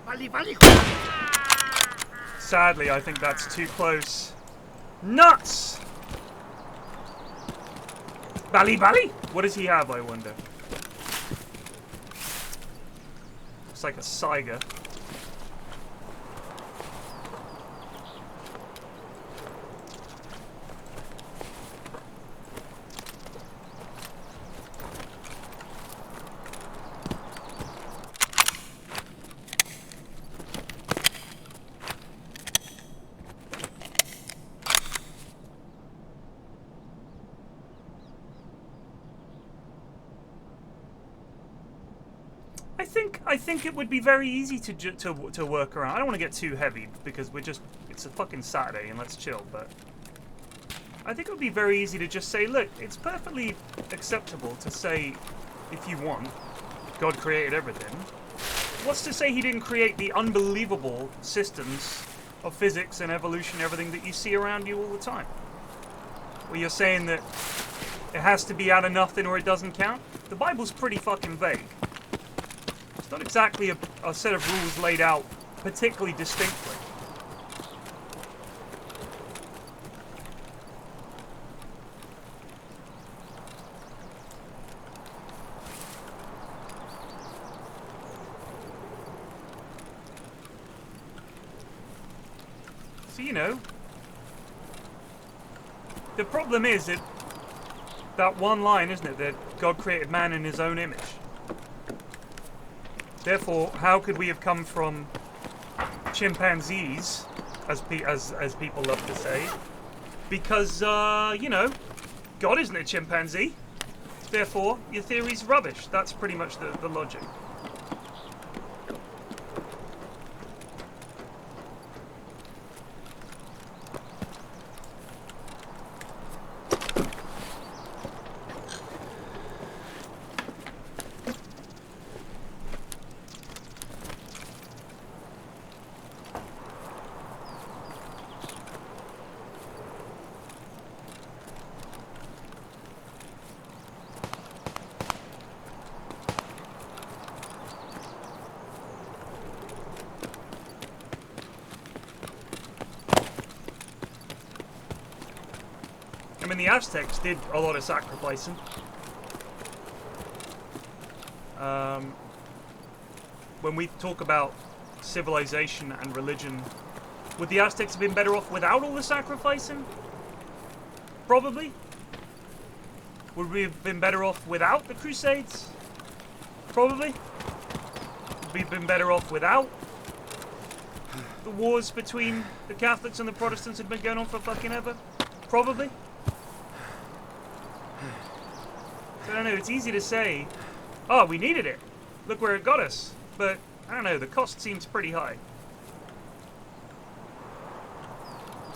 Vale, vale. Sadly, I think that's too close. Nuts! Bally Bally? What does he have, I wonder? Looks like a Saiga. I think it would be very easy to work around. I don't want to get too heavy because it's a fucking Saturday and let's chill, but I think it would be very easy to just say, look, it's perfectly acceptable to say, if you want, God created everything. What's to say he didn't create the unbelievable systems of physics and evolution and everything that you see around you all the time? Where you're saying that it has to be out of nothing or it doesn't count? The Bible's pretty fucking vague. It's not exactly a set of rules laid out particularly distinctly. So, you know, the problem is that one line, isn't it, that God created man in his own image. Therefore, how could we have come from chimpanzees, as people love to say? Because, you know, God isn't a chimpanzee. Therefore, your theory's rubbish. That's pretty much the logic. I mean, the Aztecs did a lot of sacrificing. When we talk about civilization and religion, would the Aztecs have been better off without all the sacrificing? Probably. Would we have been better off without the Crusades? Probably. Would we have been better off without the wars between the Catholics and the Protestants had been going on for fucking ever? Probably. I don't know, it's easy to say, oh, we needed it. Look where it got us. But, I don't know, the cost seems pretty high.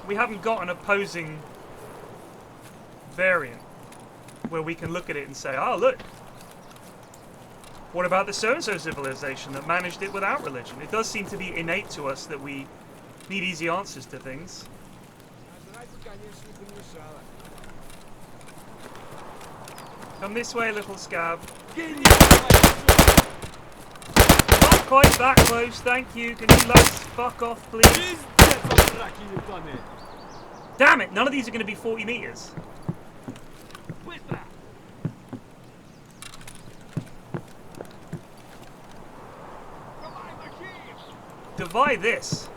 We haven't got an opposing variant where we can look at it and say, oh, look. What about the so-and-so civilization that managed it without religion? It does seem to be innate to us that we need easy answers to things. Come this way, little scab. Not quite that close, thank you. Can you lads fuck off, please? Damn it, none of these are going to be 40 meters. Divide this.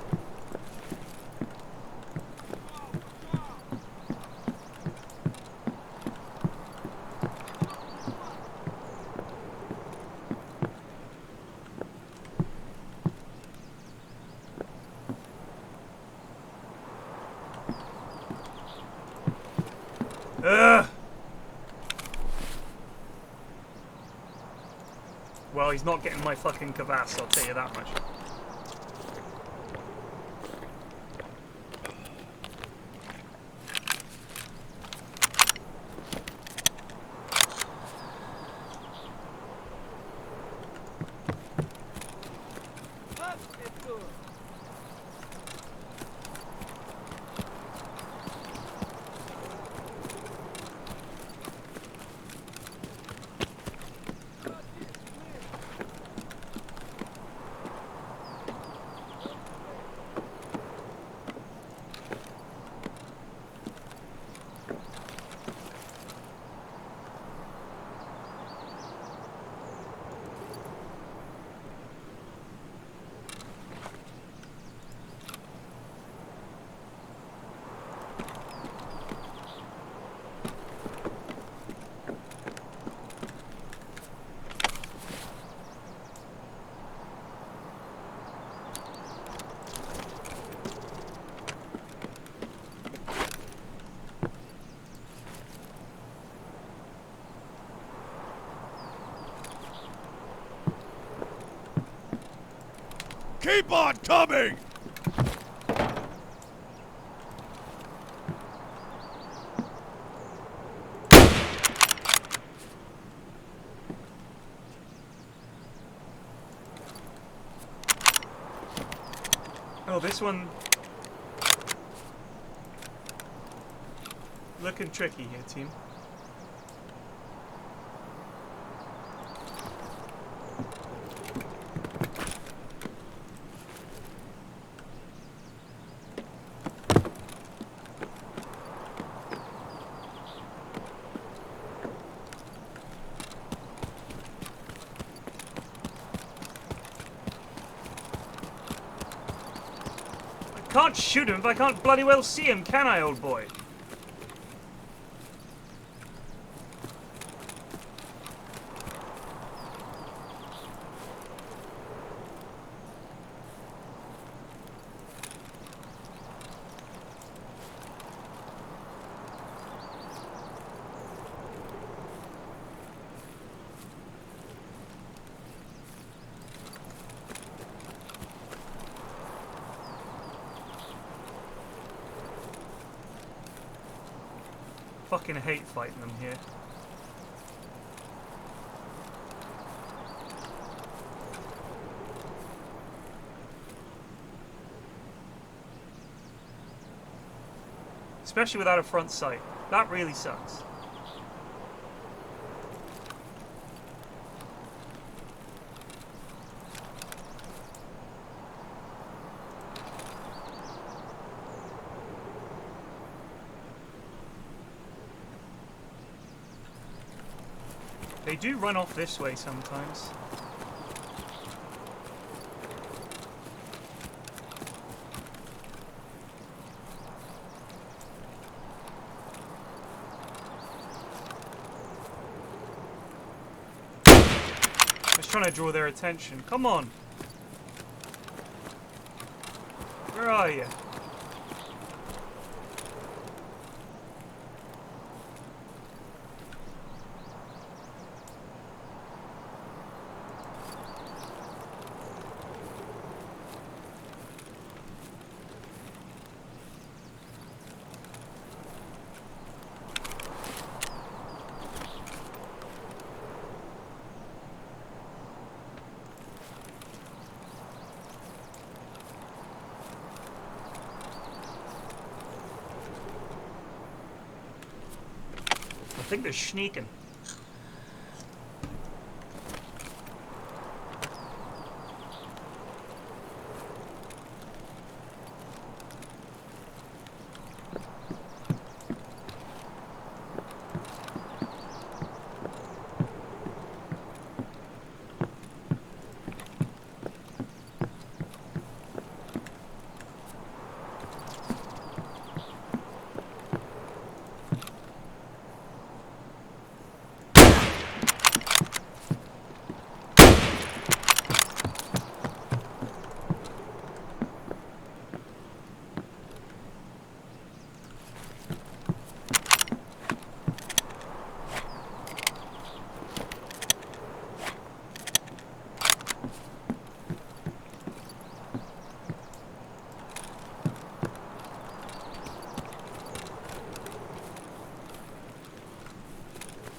Well, he's not getting my fucking kvass, I'll tell you that much. Keep on coming! Oh, this one looking tricky here, team. Can't shoot him if I can't bloody well see him, can I, old boy? Fucking hate fighting them here. Especially without a front sight. That really sucks. They do run off this way sometimes. Just trying to draw their attention. Come on. Where are you? I think they're sneaking.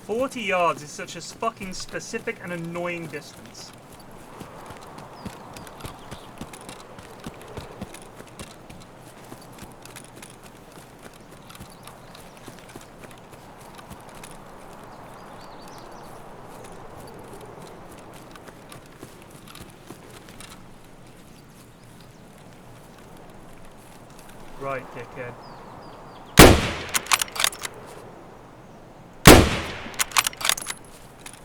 "40 yards is such a fucking specific and annoying distance." Right, dickhead.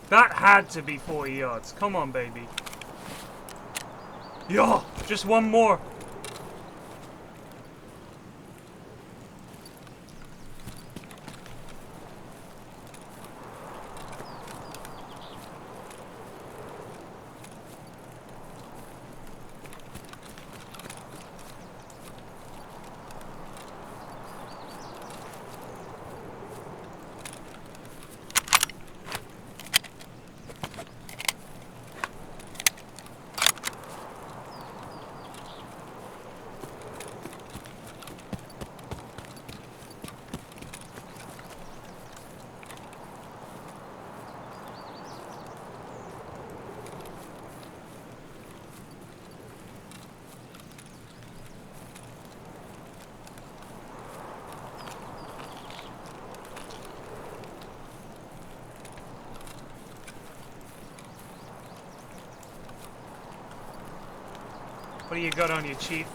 That had to be 40 yards. Come on, baby. Yo, just one more. What do you got on you, Chief?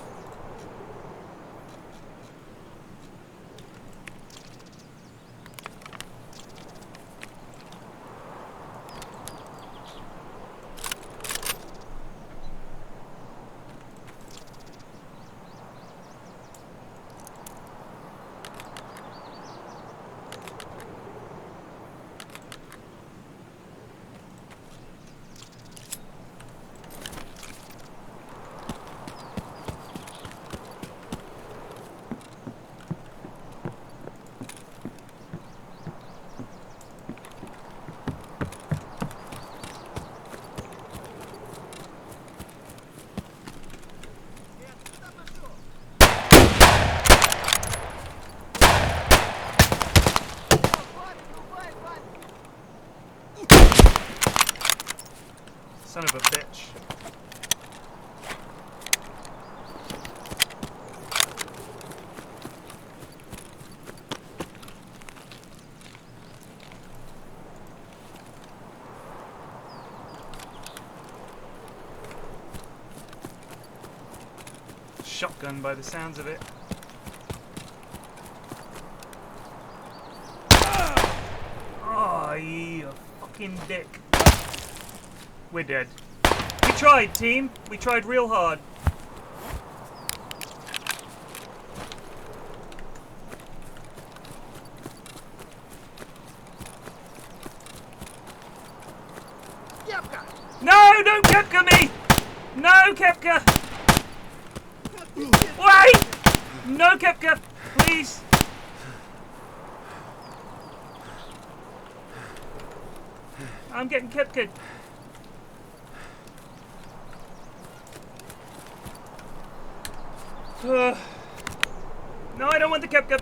Son of a bitch. Shotgun by the sounds of it. Oh, you fucking dick. We're dead. We tried, team. We tried real hard. No, don't Kepka me! No, Kepka! Wait! No, Kepka! Please! I'm getting Kepka. No, I don't want the Kepka.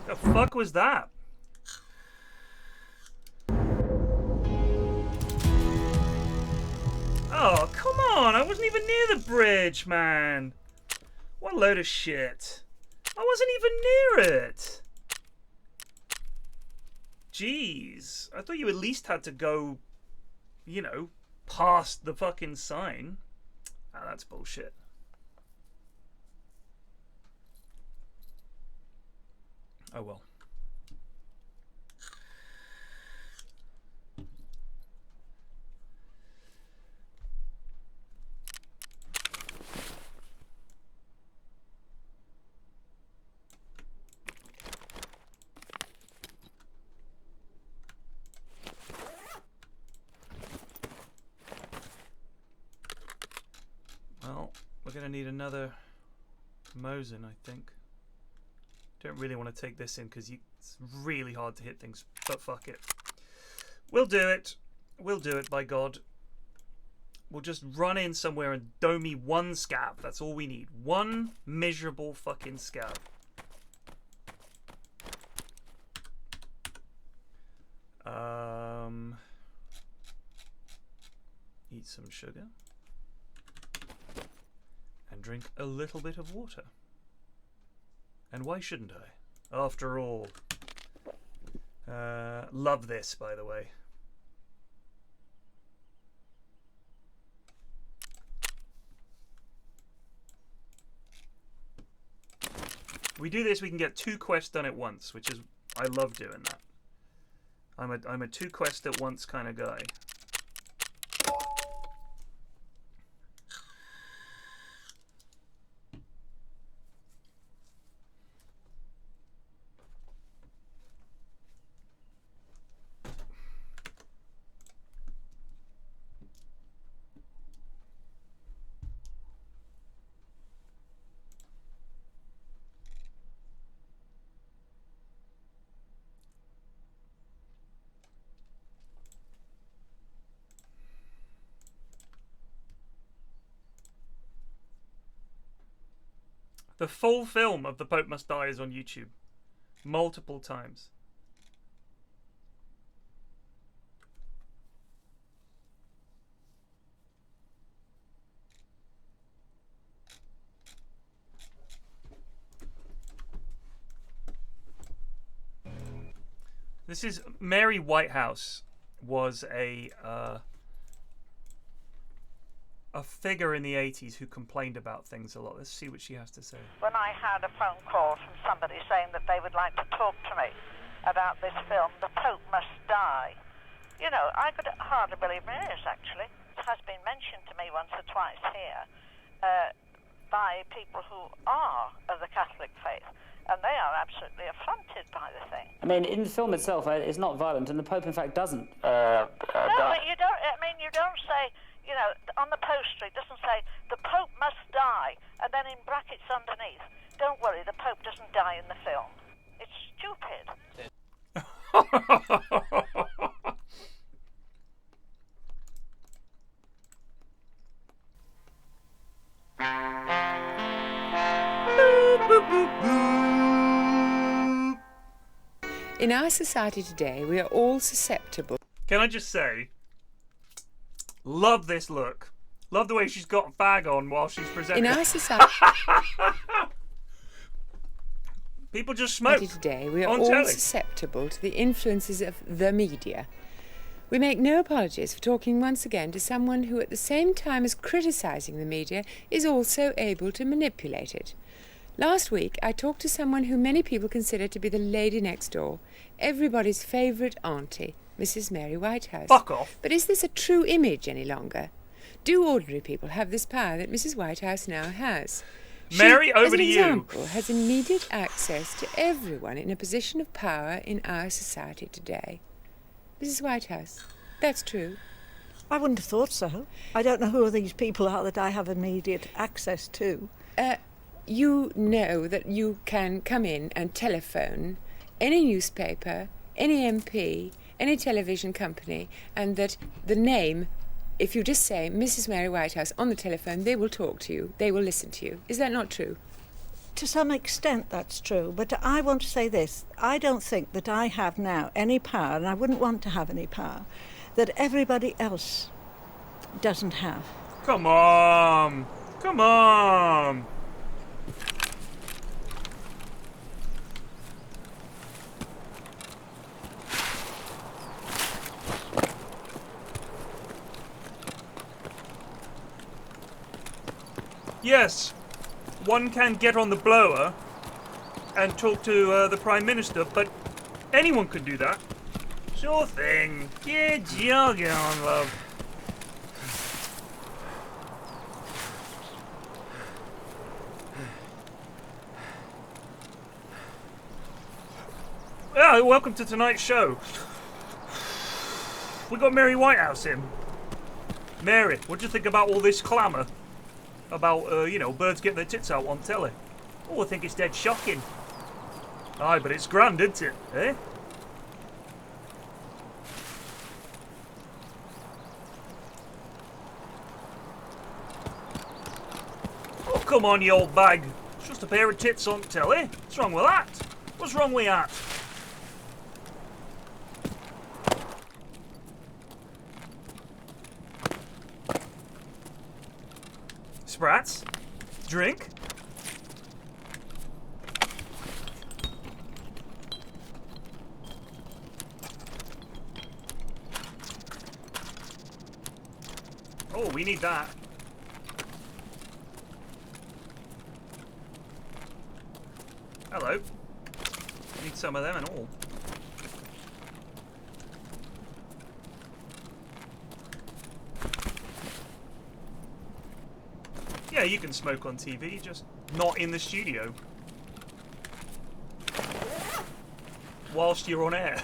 The fuck was that? Oh, come on. I wasn't even near the bridge, man. What a load of shit. I wasn't even near it. Jeez. I thought you at least had to go, you know, past the fucking sign. Ah, that's bullshit. Oh well. Well, we're gonna need another Mosin, I think. Don't really want to take this in because it's really hard to hit things, but fuck it. We'll do it. We'll do it, by God. We'll just run in somewhere and dome me one scab. That's all we need. One miserable fucking scab. Eat some sugar. And drink a little bit of water. And why shouldn't I? After all. Love this, by the way. We do this, we can get 2 quests done at once, which is, I love doing that. I'm a 2 quest at once kind of guy. The full film of The Pope Must Die is on YouTube. Multiple times. This is Mary Whitehouse was a figure in the 80s who complained about things a lot. Let's see what she has to say. When I had a phone call from somebody saying that they would like to talk to me about this film, The Pope Must Die. You know, I could hardly believe it is, actually. It has been mentioned to me once or twice here by people who are of the Catholic faith, and they are absolutely affronted by the thing. I mean, in the film itself, it's not violent, and the Pope, in fact, doesn't. No, but you don't, I mean, you don't say, you know, on the poster, it doesn't say, the Pope must die, and then in brackets underneath, don't worry, the Pope doesn't die in the film. It's stupid. In our society today, we are all susceptible. Can I just say, love this look. Love the way she's got a bag on while she's presenting. In our society people just smoke today, we are on all telly. susceptible to the influences of the media. We make no apologies for talking once again to someone who, at the same time as criticising the media, is also able to manipulate it. Last week, I talked to someone who many people consider to be the lady next door, everybody's favourite auntie, Mrs. Mary Whitehouse. Fuck off. But is this a true image any longer? Do ordinary people have this power that Mrs. Whitehouse now has? Mary, over as an to you. example, has immediate access to everyone in a position of power in our society today. Mrs. Whitehouse, that's true. I wouldn't have thought so. I don't know who these people are that I have immediate access to. You know that you can come in and telephone any newspaper, any MP, any television company, and that the name, if you just say Mrs. Mary Whitehouse on the telephone, they will talk to you, they will listen to you. Is that not true? To some extent that's true, but I want to say this. I don't think that I have now any power, and I wouldn't want to have any power, that everybody else doesn't have. Come on. Come on. Yes, one can get on the blower and talk to the Prime Minister, but anyone could do that. Sure thing. Get jogging on, love. Yeah, welcome to tonight's show. We got Mary Whitehouse in. Mary, what do you think about all this clamour? About, you know, birds getting their tits out on telly. Oh, I think it's dead shocking. Aye, but it's grand, isn't it? Eh? Oh, come on, you old bag. It's just a pair of tits on telly. What's wrong with that? What's wrong with that? Sprats? Drink? Oh, we need that. Hello. Need some of them and all. Yeah, you can smoke on TV, just not in the studio. Whilst you're on air.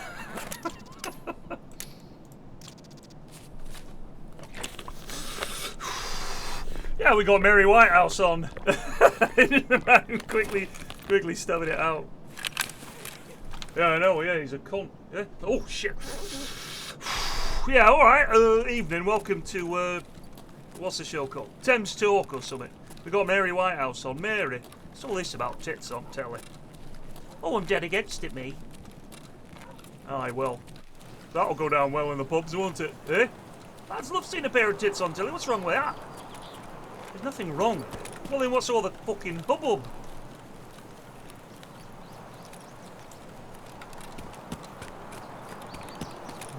Yeah, we got Mary Whitehouse on. The man quickly stubbing it out. Yeah, I know, yeah, he's a cunt. Yeah. Oh, shit. Yeah, alright, evening, welcome to, what's the show called? Thames Talk or something. We got Mary Whitehouse on. Mary, what's all this about tits on telly? Oh, I'm dead against it, me. Aye, well, that'll go down well in the pubs, won't it? Eh? I'd love seeing a pair of tits on telly. What's wrong with that? There's nothing wrong. Well, then what's all the fucking hubbub?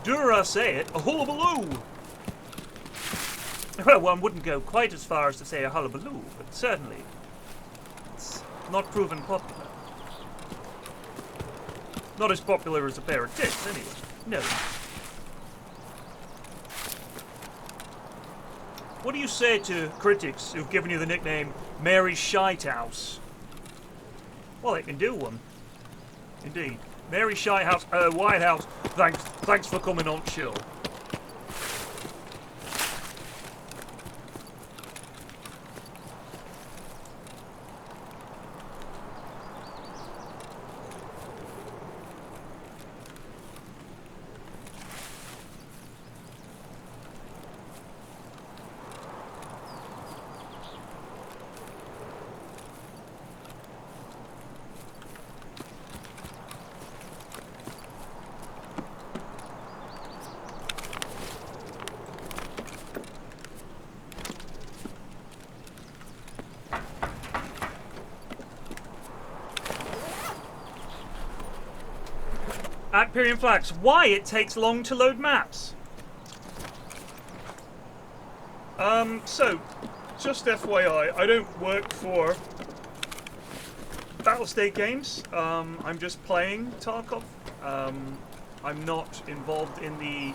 Dare I say it, a hullabaloo! Well, one wouldn't go quite as far as to say a hullabaloo, but certainly it's not proven popular. Not as popular as a pair of tits, anyway. No. What do you say to critics who've given you the nickname Mary Shitehouse? Well, they can do one. Indeed. Mary Shitehouse, Whitehouse, thanks for coming on show. At PFlax, why it takes long to load maps? So, just FYI, I don't work for Battlestate Games. I'm just playing Tarkov. I'm not involved in the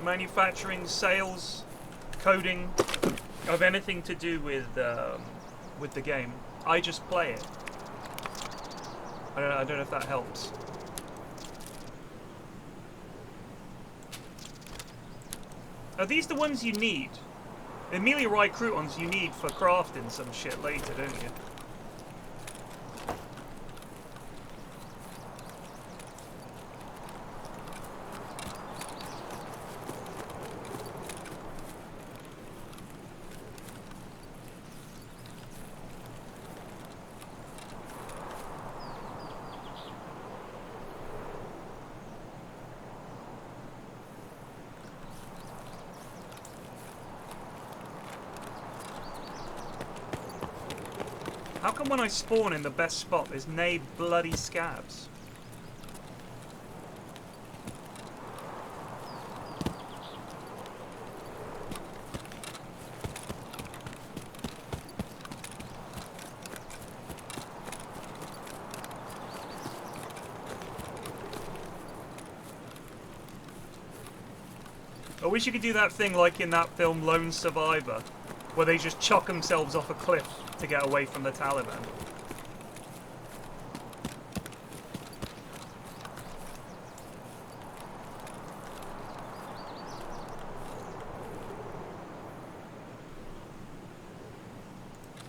manufacturing, sales, coding of anything to do with the game. I just play it. I don't know if that helps. Are these the ones you need? Amelia-Rye croutons you need for crafting some shit later, don't you? How come when I spawn in the best spot there's nae bloody scabs? I wish you could do that thing like in that film Lone Survivor, where they just chuck themselves off a cliff to get away from the Taliban.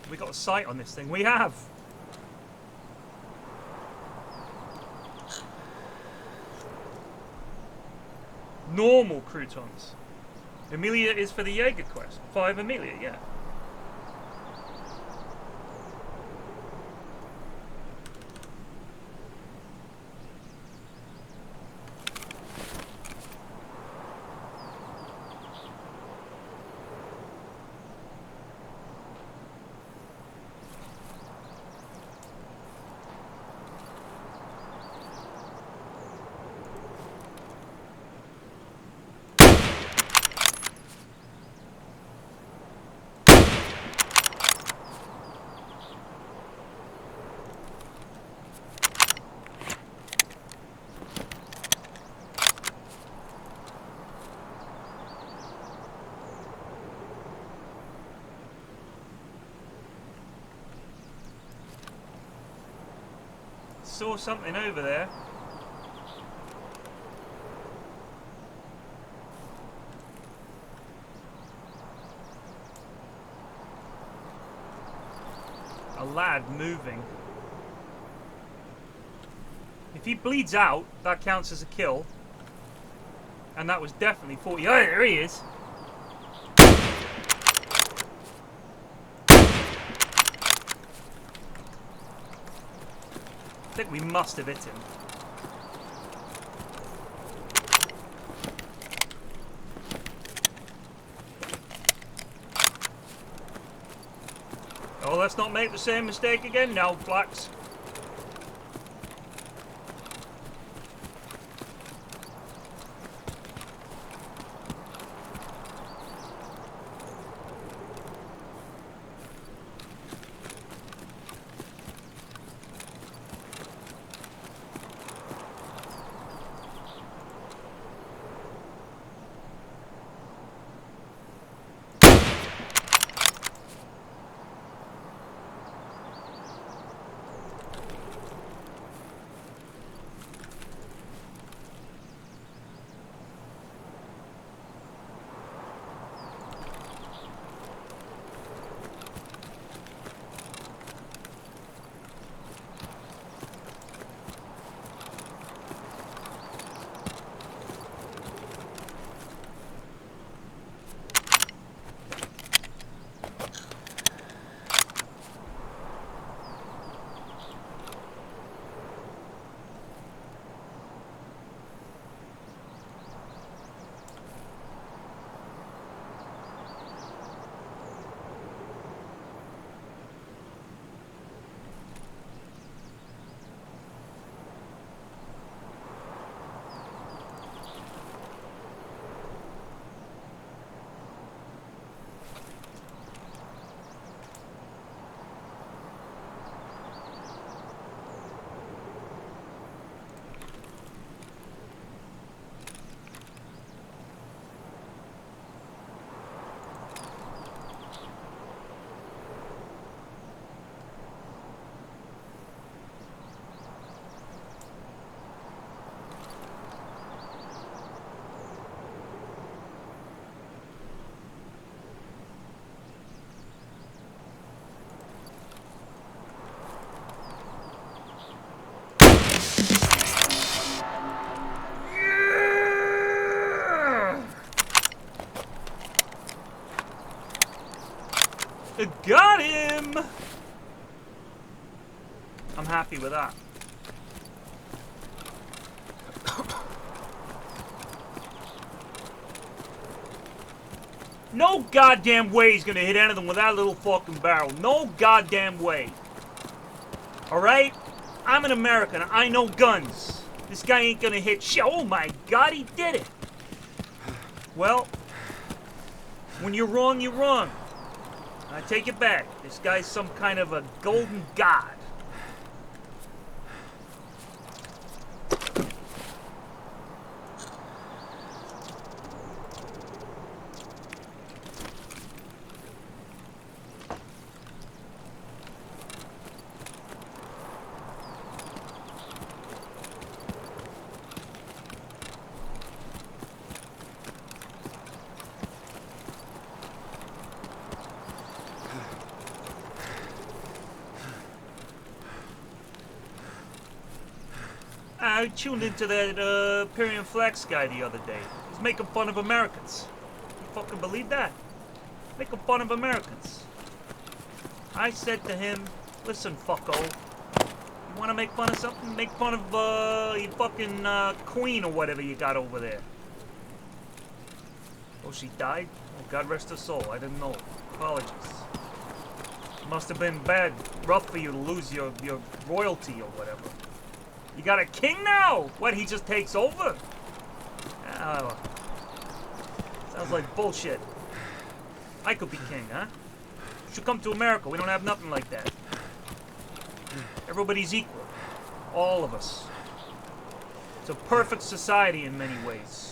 We got a sight on this thing. We have! Normal croutons. Amelia is for the Jaeger quest. 5 Amelia, yeah. Saw something over there. A lad moving. If he bleeds out, that counts as a kill. And that was definitely 40. Oh, there he is. I think we must have hit him. Oh, let's not make the same mistake again now, Flax. Got him! I'm happy with that. No goddamn way he's gonna hit anything with that little fucking barrel. No goddamn way. Alright? I'm an American. I know guns. This guy ain't gonna hit shit. Oh my god, he did it! Well, when you're wrong, you're wrong. I take it back. This guy's some kind of a golden god. I tuned into that PFlax guy the other day. He's making fun of Americans. You fucking believe that? Making fun of Americans. I said to him, listen, fucko. You want to make fun of something? Make fun of your fucking queen or whatever you got over there. Oh, she died? Oh, God rest her soul. I didn't know. Apologies. Must have been bad, rough for you to lose your royalty or whatever. You got a king now? What, he just takes over? Oh, sounds like bullshit. I could be king, huh? You should come to America. We don't have nothing like that. Everybody's equal. All of us. It's a perfect society in many ways.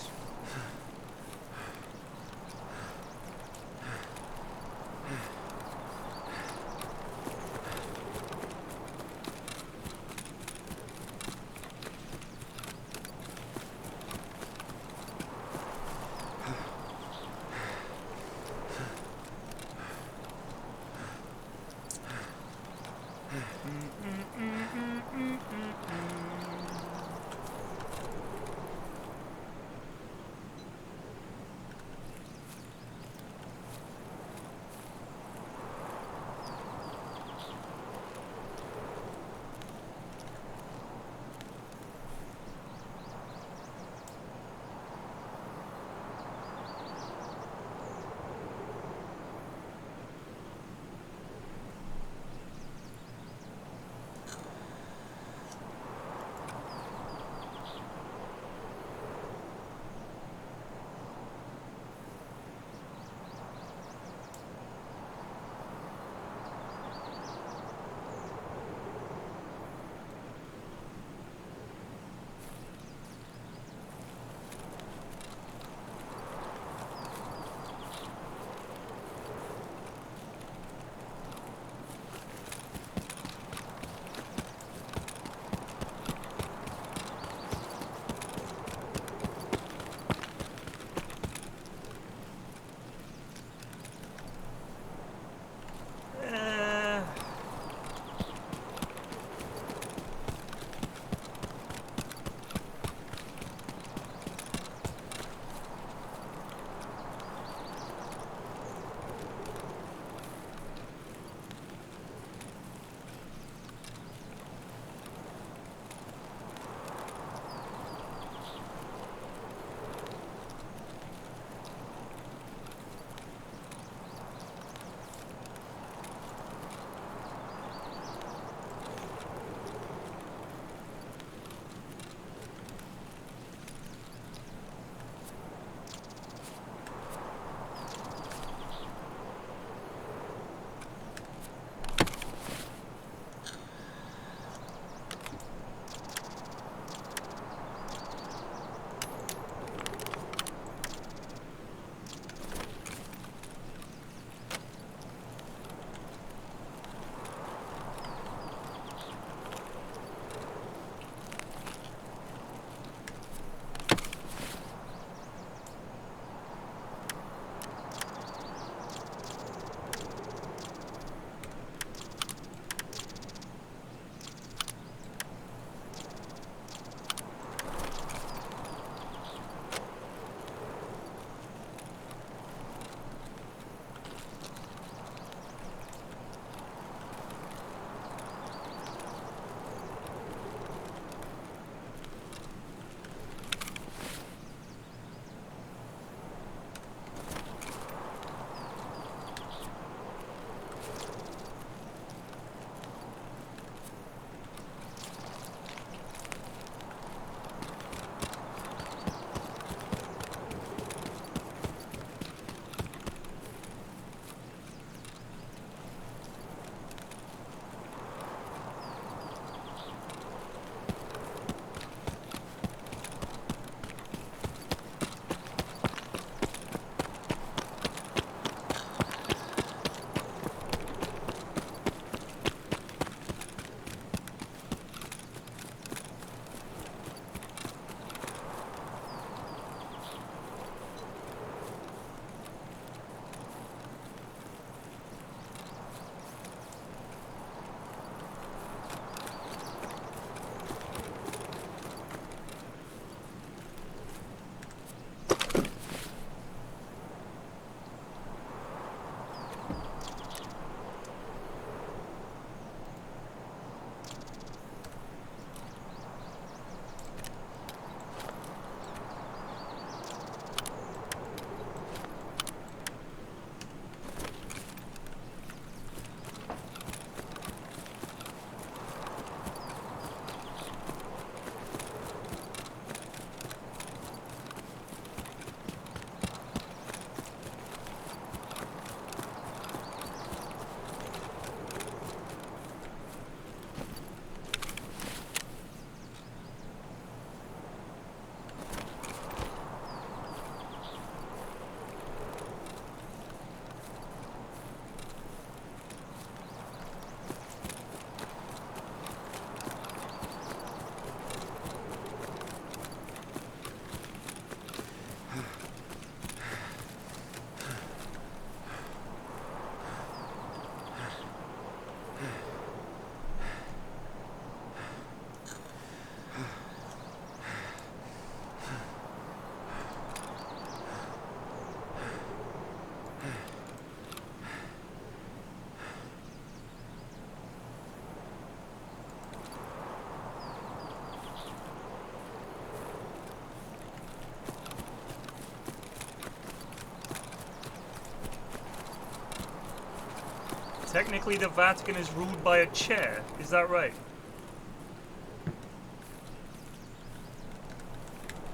Technically, the Vatican is ruled by a chair. Is that right?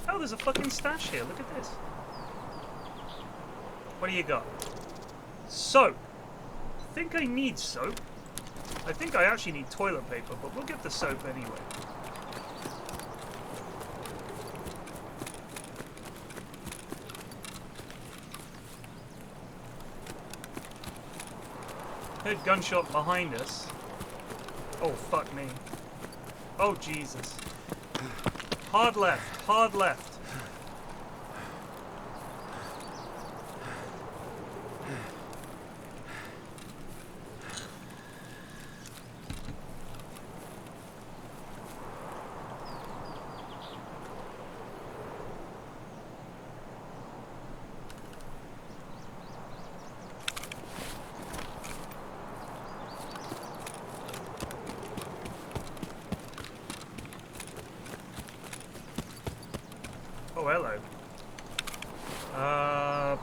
Oh, there's a fucking stash here. Look at this. What do you got? Soap. I think I need soap. I think I actually need toilet paper, but we'll get the soap anyway. Heard gunshot behind us. Oh, fuck me. Oh, Jesus. Hard left, hard left. Oh, hello.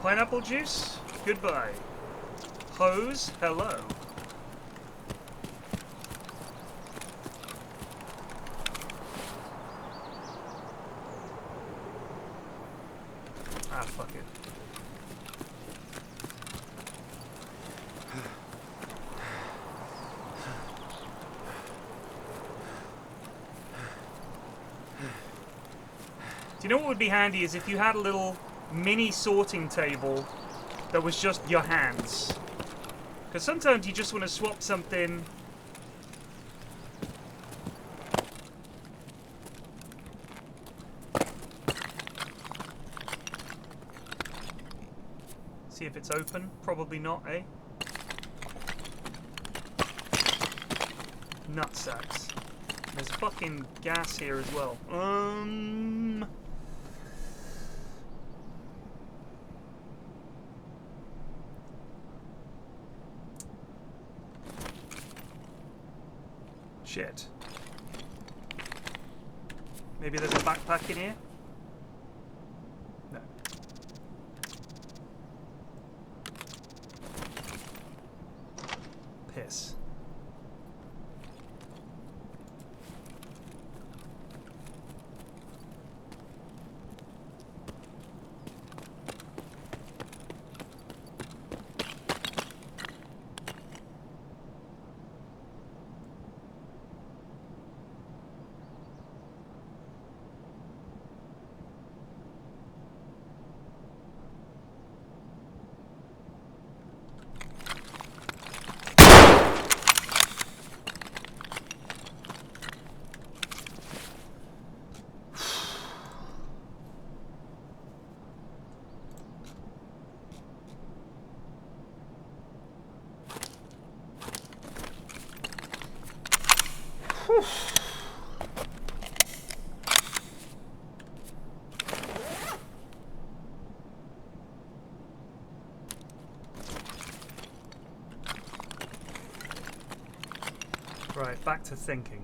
Pineapple juice? Goodbye. Hose? Hello. Ah, fuck it. Do you know what would be handy is if you had a little mini sorting table that was just your hands. Because sometimes you just want to swap something. See if it's open. Probably not, eh? Nutsacks. There's fucking gas here as well. Shit. Maybe there's a backpack in here? No. Piss. Right, back to thinking.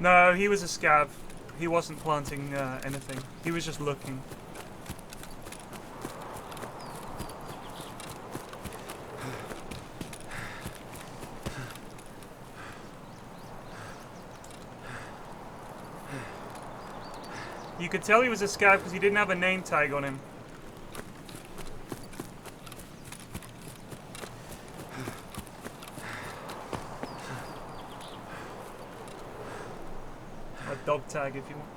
No, he was a scav. He wasn't planting anything. He was just looking. You could tell he was a scav because he didn't have a name tag on him. A dog tag if you want.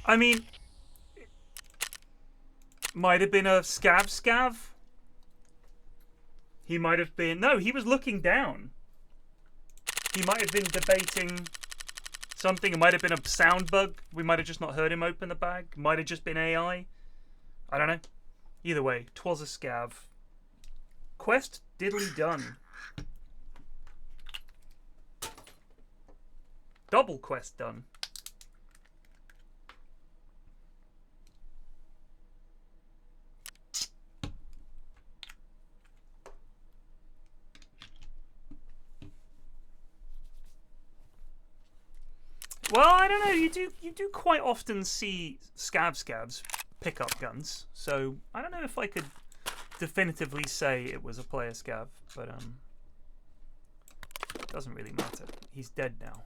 I mean, might have been a scav. He might have been... No, he was looking down. He might have been debating something. It might have been a sound bug. We might have just not heard him open the bag. Might have just been AI. I don't know. Either way, 'twas a scav. Quest diddly done. Double quest done. Well, I don't know. You do quite often see scavs pick up guns, so I don't know if I could definitively say it was a player scav, but it doesn't really matter. He's dead now.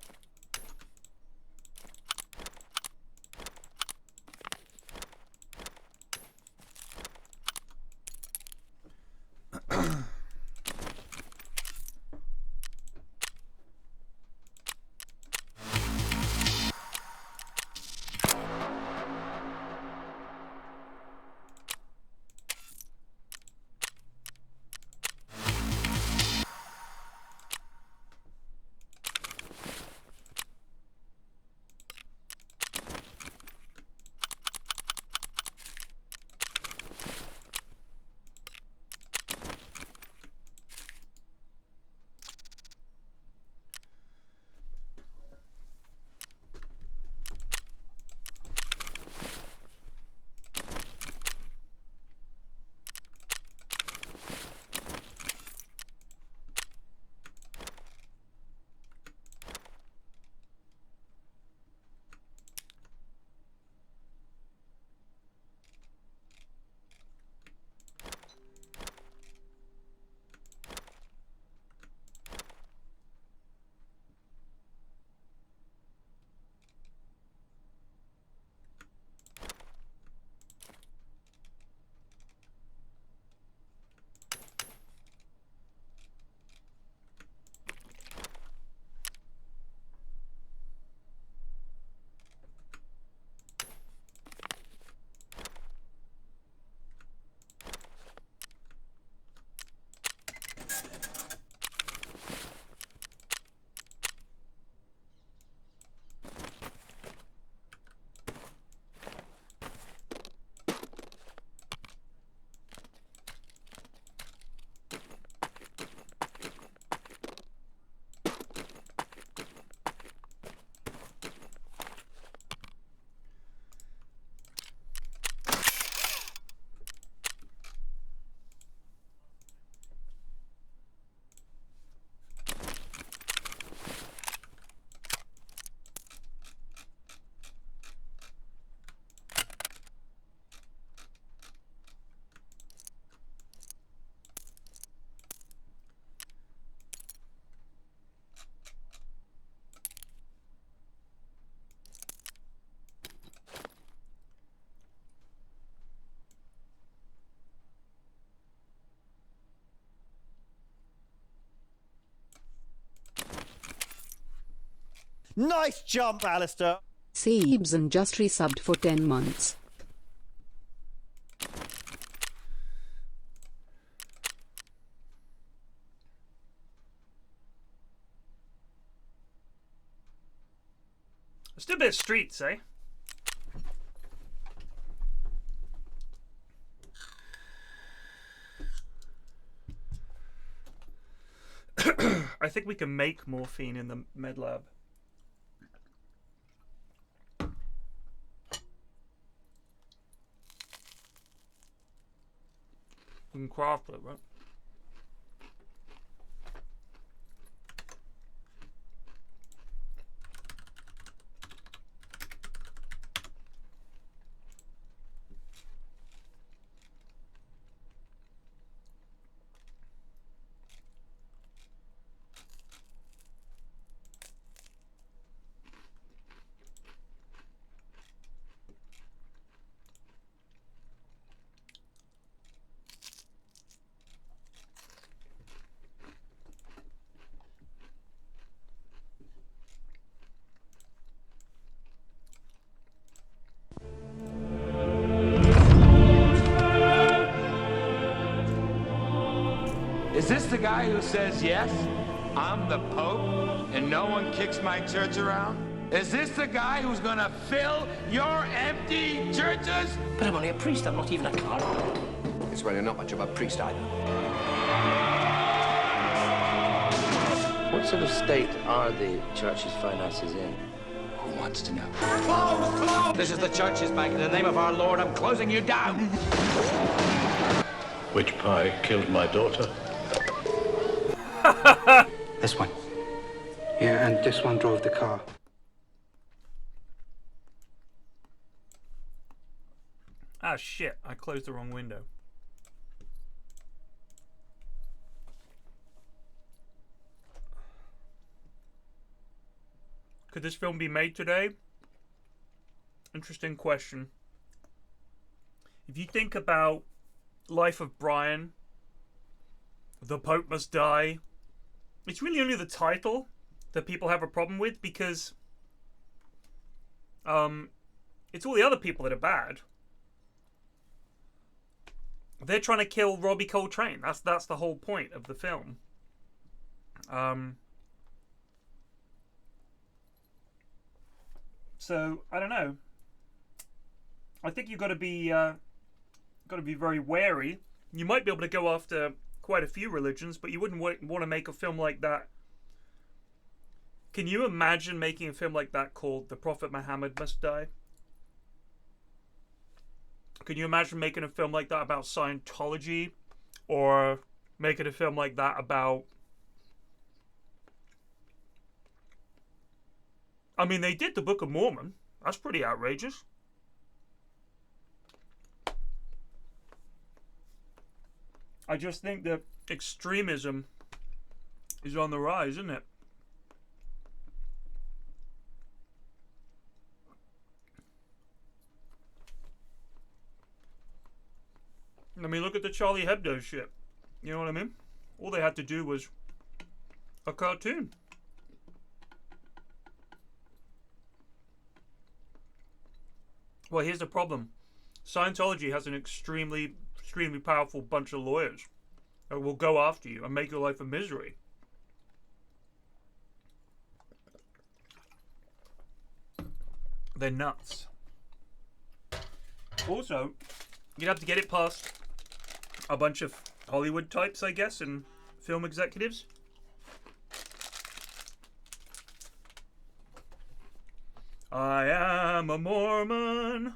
Nice jump, Alistair. Seebs just resubbed for 10 months. Still a bit of streets, eh? I think we can make morphine in the med lab. We can craft it, right? Is this the guy who says yes? I'm the Pope and no one kicks my church around? Is this the guy who's gonna fill your empty churches? But I'm only a priest, I'm not even a cardinal. It's really not much of a priest either. What sort of state are the church's finances in? Who wants to know? Close, close! This is the church's bank. In the name of our Lord, I'm closing you down. Which pie killed my daughter? This one. Yeah, and this one drove the car. Ah, shit. I closed the wrong window. Could this film be made today? Interesting question. If you think about Life of Brian, The Pope Must Die, it's really only the title that people have a problem with, because it's all the other people that are bad. They're trying to kill Robbie Coltrane. That's the whole point of the film. So I don't know. I think you've got to be very wary. You might be able to go after quite a few religions, but you wouldn't want to make a film like that. Can you imagine making a film like that called The Prophet Muhammad Must Die? Can you imagine making a film like that about Scientology? Or making a film like that about... I mean, they did the Book of Mormon. That's pretty outrageous. I just think that extremism is on the rise, isn't it? I mean, look at the Charlie Hebdo shit. You know what I mean? All they had to do was a cartoon. Well, here's the problem. Scientology has an extremely powerful bunch of lawyers that will go after you and make your life a misery. They're nuts. Also, you'd have to get it past a bunch of Hollywood types, I guess, and film executives. I am a Mormon.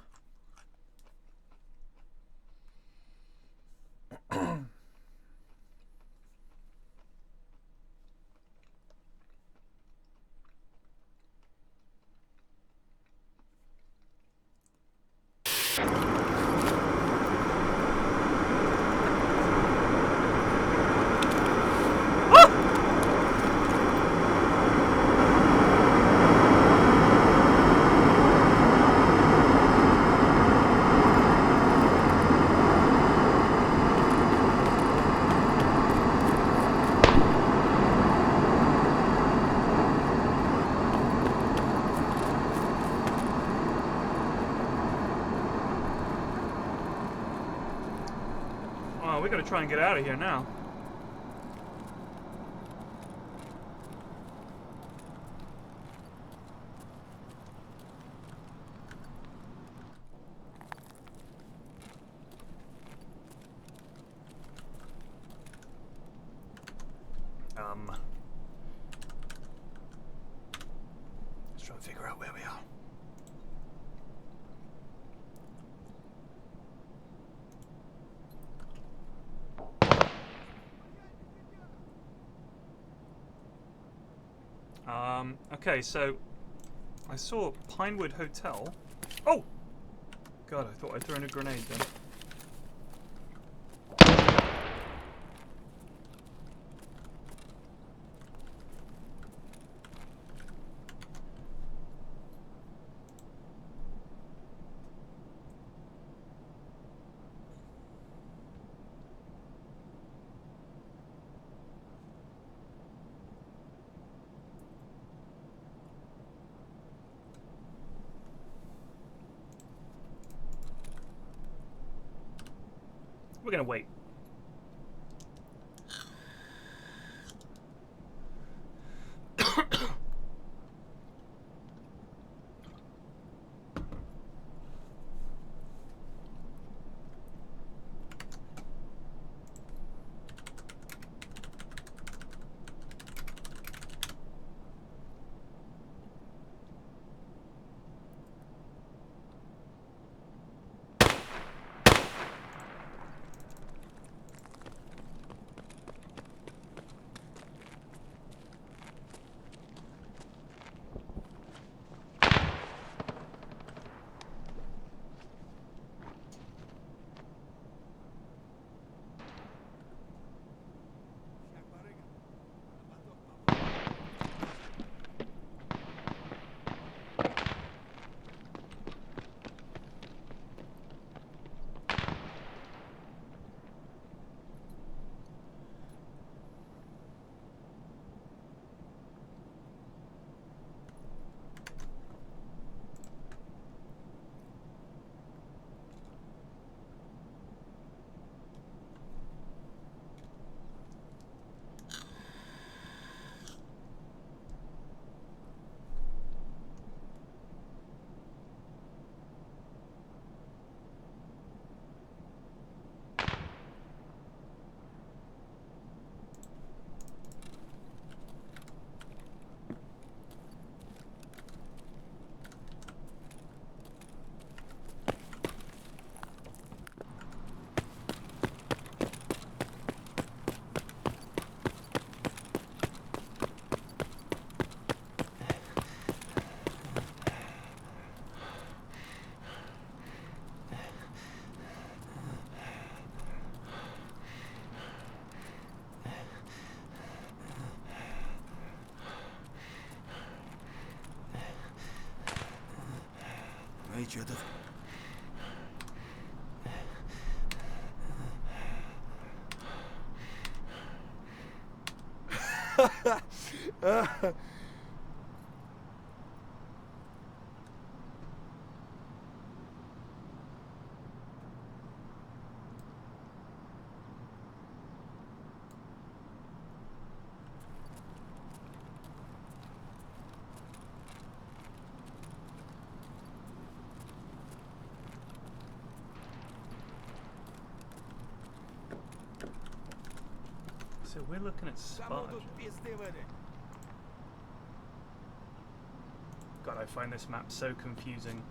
Oh, we gotta try and get out of here now. Let's try and figure out where we are. Okay, so I saw Pinewood Hotel. Oh! God, I thought I'd thrown a grenade then. We're gonna wait. Эй, чё тут? So we're looking at Sparta. God, I find this map so confusing.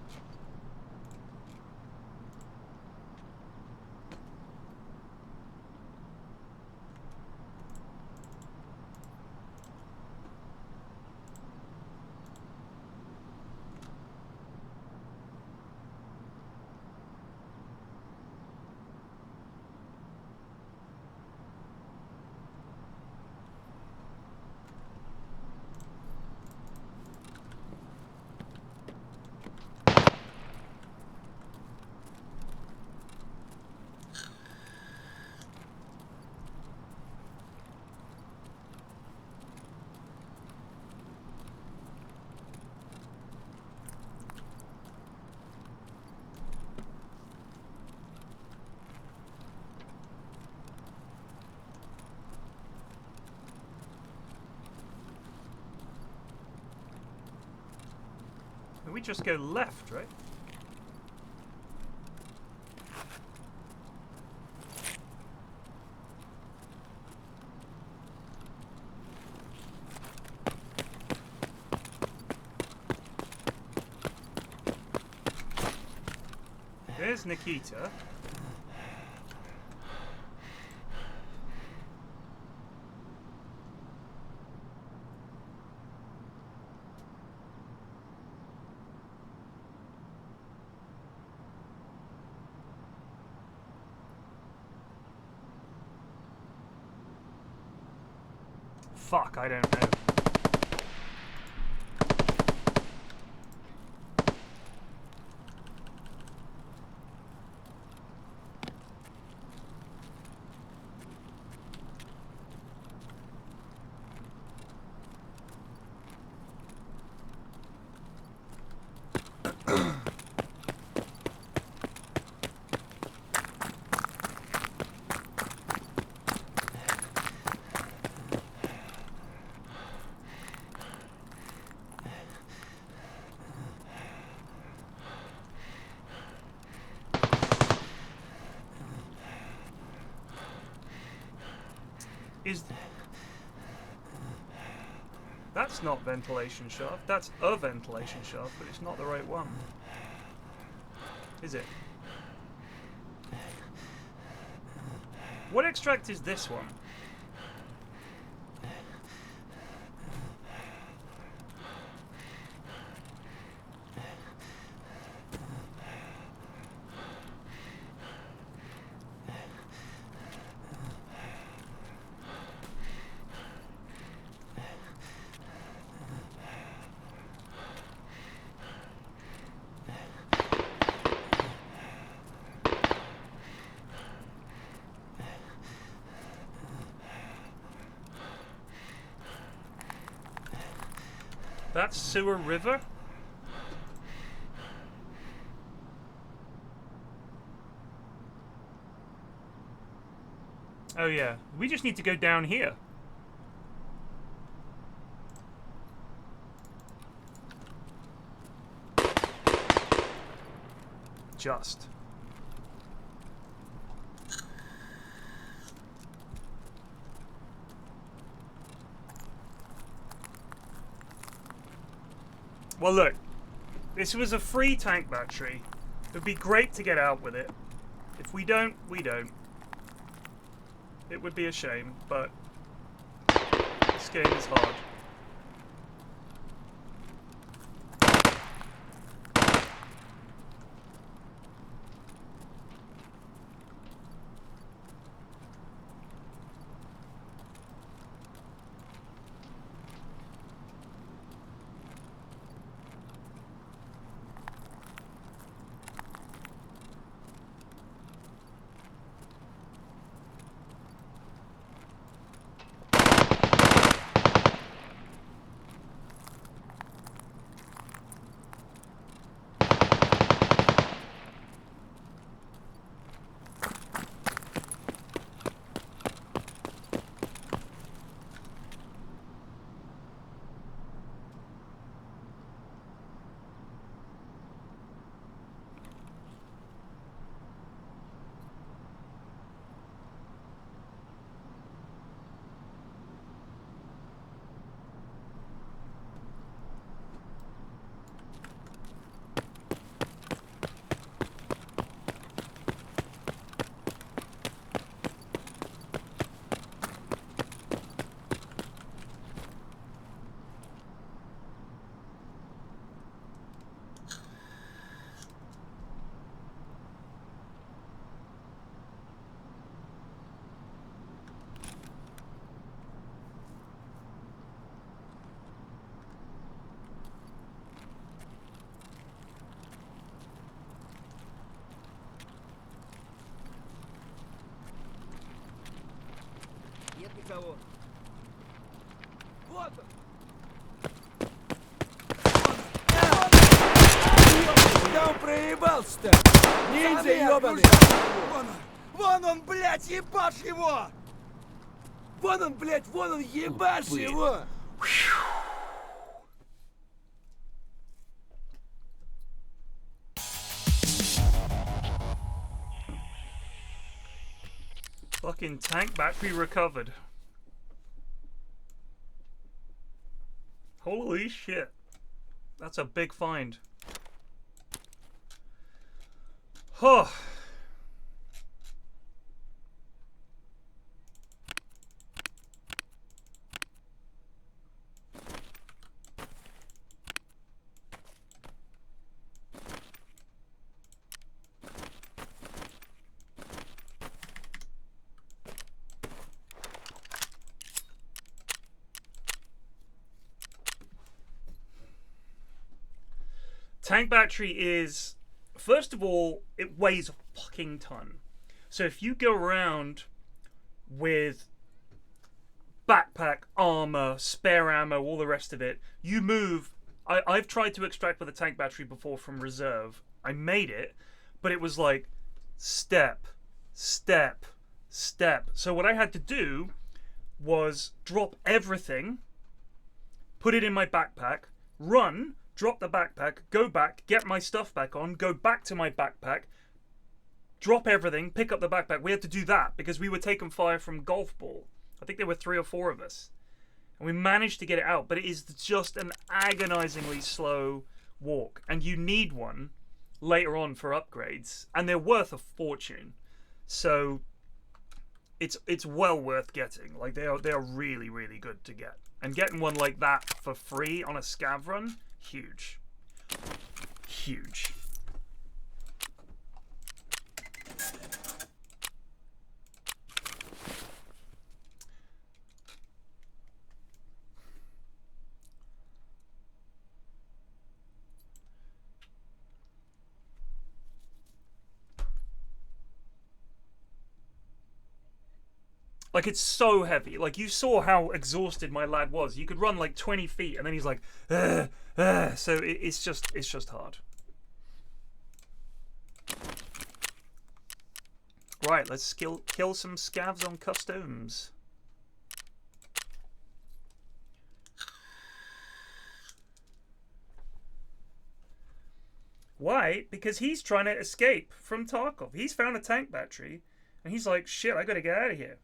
we just go left, right? There's Nikita. Fuck, I don't know. That's not ventilation shaft. That's a ventilation shaft, but it's not the right one. Is it? What extract is this one? That's Sewer River? Oh yeah, we just need to go down here. Just. Well look, this was a free tank battery. It would be great to get out with it. If we don't, we don't. It would be a shame, but this game is hard. Нет никого. Вот он! Куда он проебался-то? Ниндзя ёбаный! Вон он, блядь, ебашь его! Вон он, блядь, вон он, ебашь его! Fucking tank battery recovered. Holy shit. That's a big find. Huh. Tank battery is, first of all, it weighs a fucking ton. So if you go around with backpack, armor, spare ammo, all the rest of it, you move. I've tried to extract with a tank battery before from reserve. I made it, but it was like step, step, step. So what I had to do was drop everything, put it in my backpack, run, drop the backpack, go back, get my stuff back on, go back to my backpack, drop everything, pick up the backpack. We had to do that because we were taking fire from golf ball. I think there were 3 or 4 of us. And we managed to get it out, but it is just an agonizingly slow walk. And you need one later on for upgrades. And they're worth a fortune. So it's well worth getting. Like they are really, really good to get. And getting one like that for free on a scav run, huge. Huge. Like, it's so heavy. Like, you saw how exhausted my lad was. You could run like 20 feet and then he's like, ugh, ugh. So it's just hard. Right, let's kill some scavs on customs. Why? Because he's trying to escape from Tarkov. He's found a tank battery and he's like, shit, I gotta get out of here.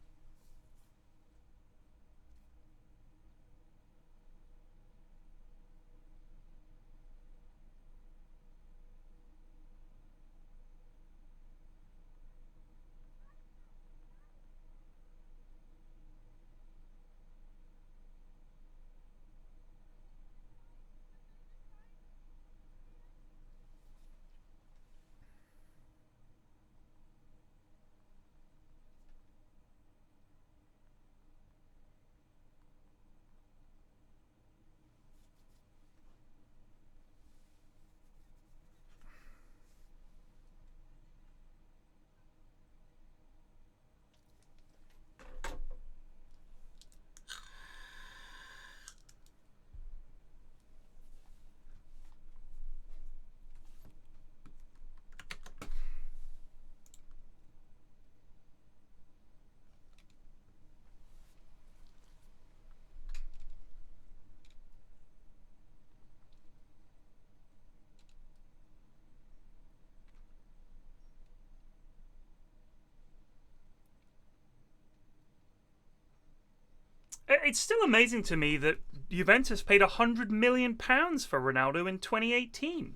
It's still amazing to me that Juventus paid £100 million for Ronaldo in 2018.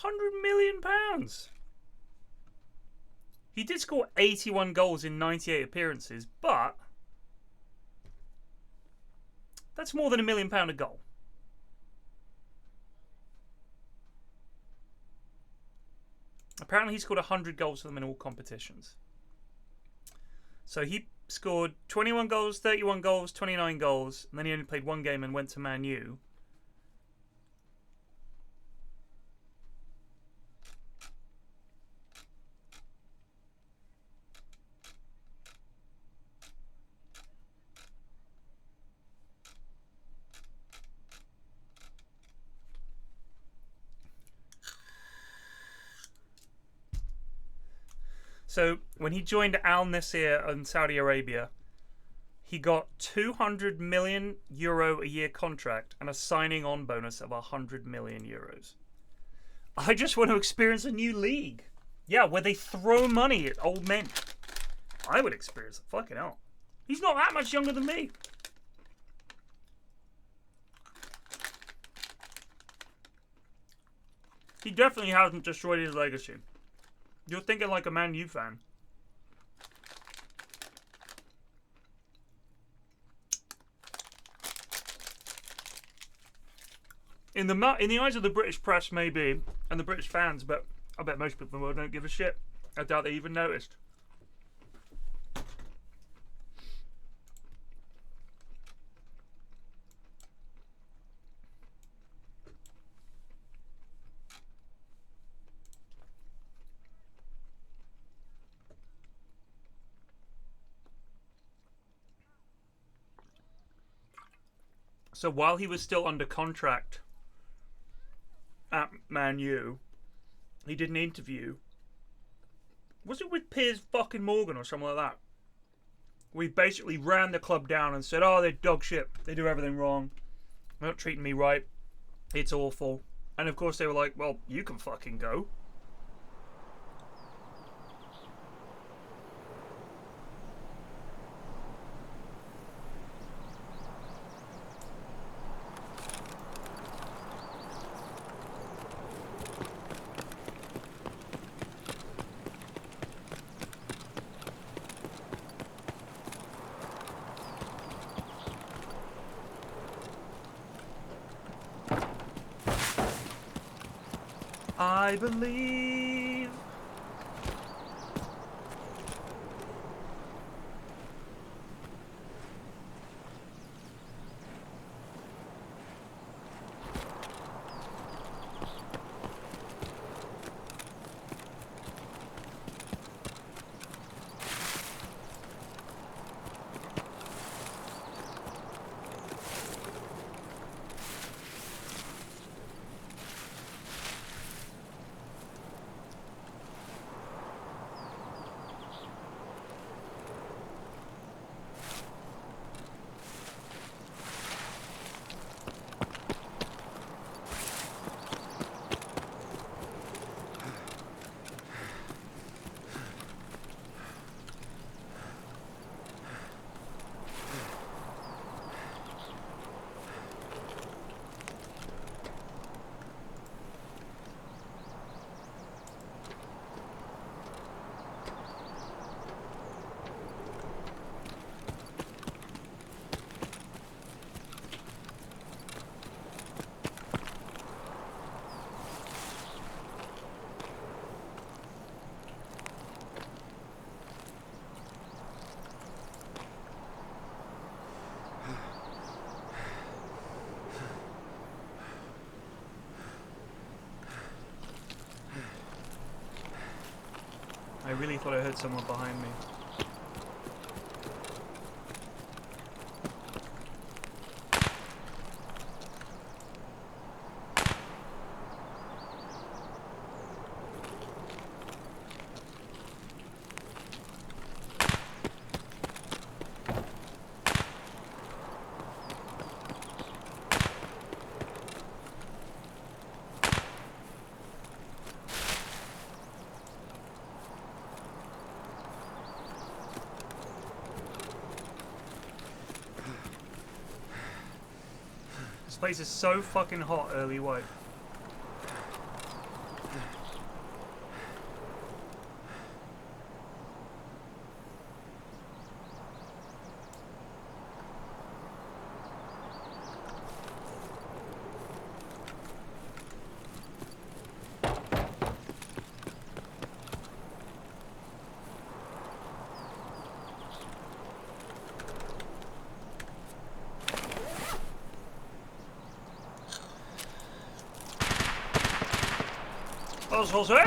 £100 million. He did score 81 goals in 98 appearances, but that's more than £1 million a goal. Apparently he scored 100 goals for them in all competitions. So he scored 21 goals, 31 goals, 29 goals, and then he only played one game and went to Man U. So when he joined Al Nasser in Saudi Arabia, he got €200 million a year contract and a signing on bonus of €100 million. I just want to experience a new league. Yeah, where they throw money at old men. I would experience it. Fucking hell. He's not that much younger than me. He definitely hasn't destroyed his legacy. You're thinking like a Man U fan. In the eyes of the British press, maybe, and the British fans, but I bet most people in the world don't give a shit. I doubt they even noticed. So while he was still under contract at Man U, he did an interview. Was it with Piers fucking Morgan or something like that? We basically ran the club down and said, oh, they're dog shit. They do everything wrong. They're not treating me right. It's awful. And of course they were like, well, you can fucking go. I believe. I really thought I heard someone behind me. This place is so fucking hot, early white. Sausage!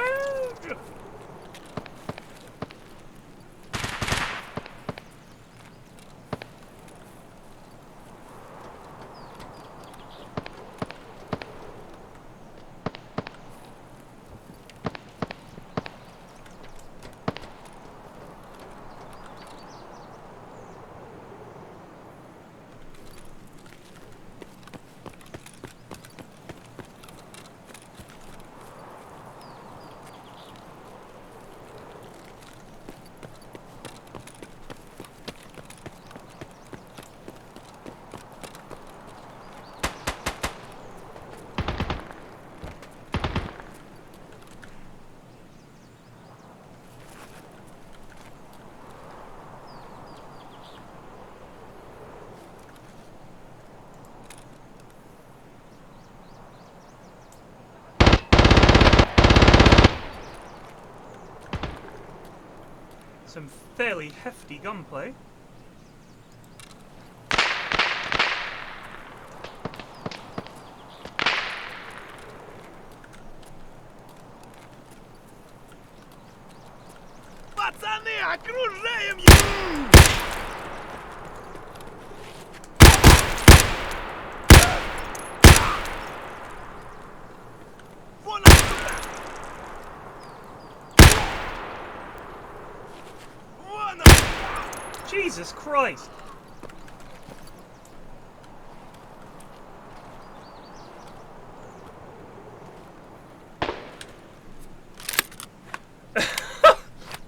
Some fairly hefty gunplay. Пацаны, окружаем его! Вон отсюда! Вон он! Jesus Christ!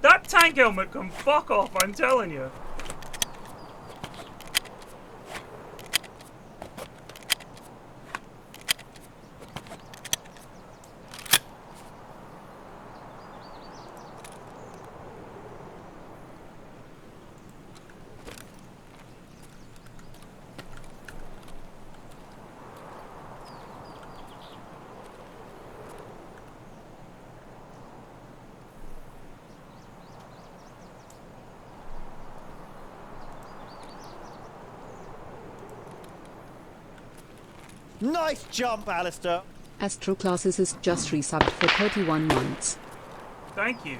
That tank helmet can fuck off, I'm telling you. Nice jump, Alistair. Astroclasses is just resubbed for 31 months. Thank you.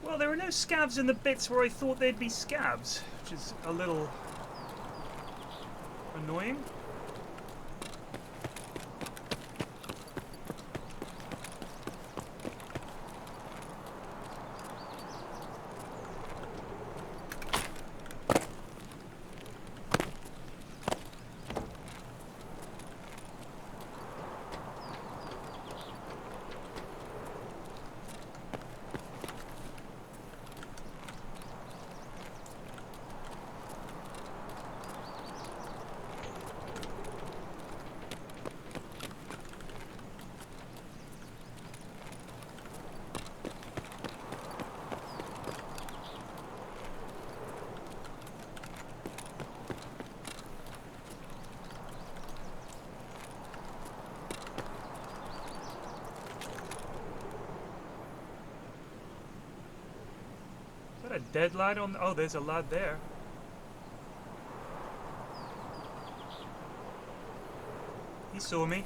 Well, there are no scabs in the bits where I thought there'd be scabs, which is a little annoying. Dead lad on... Oh, there's a lad there. He saw me.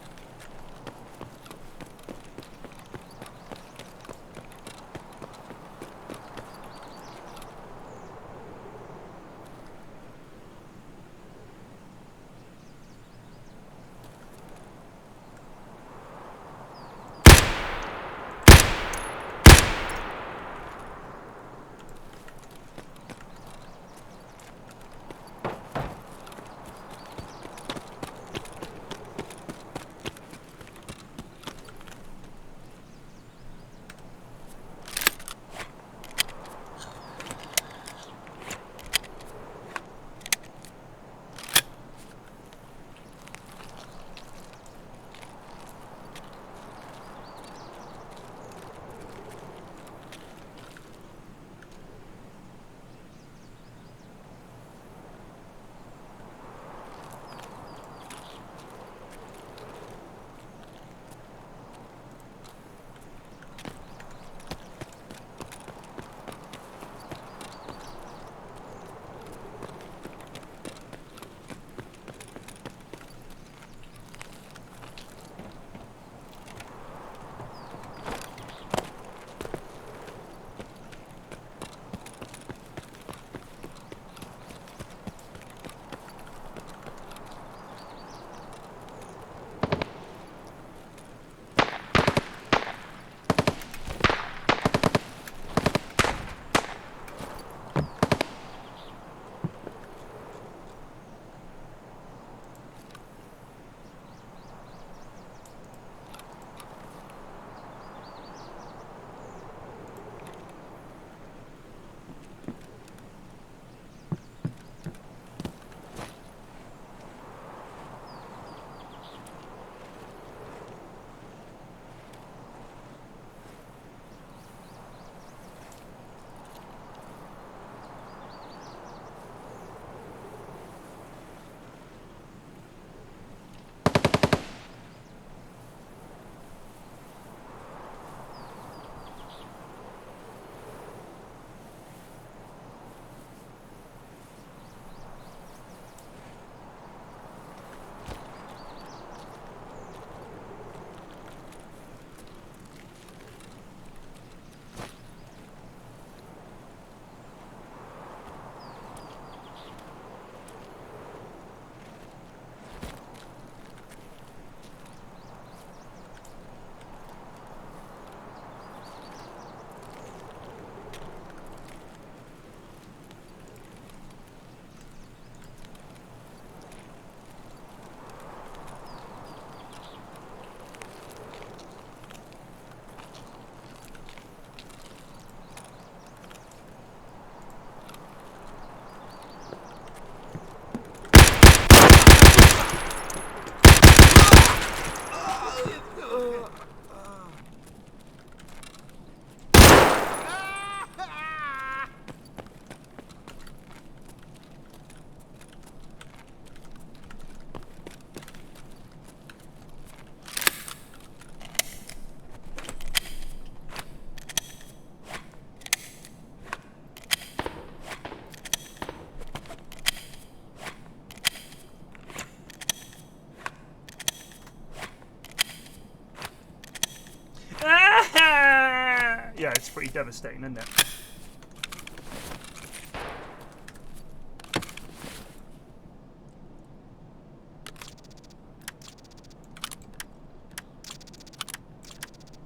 Yeah, it's pretty devastating, isn't it?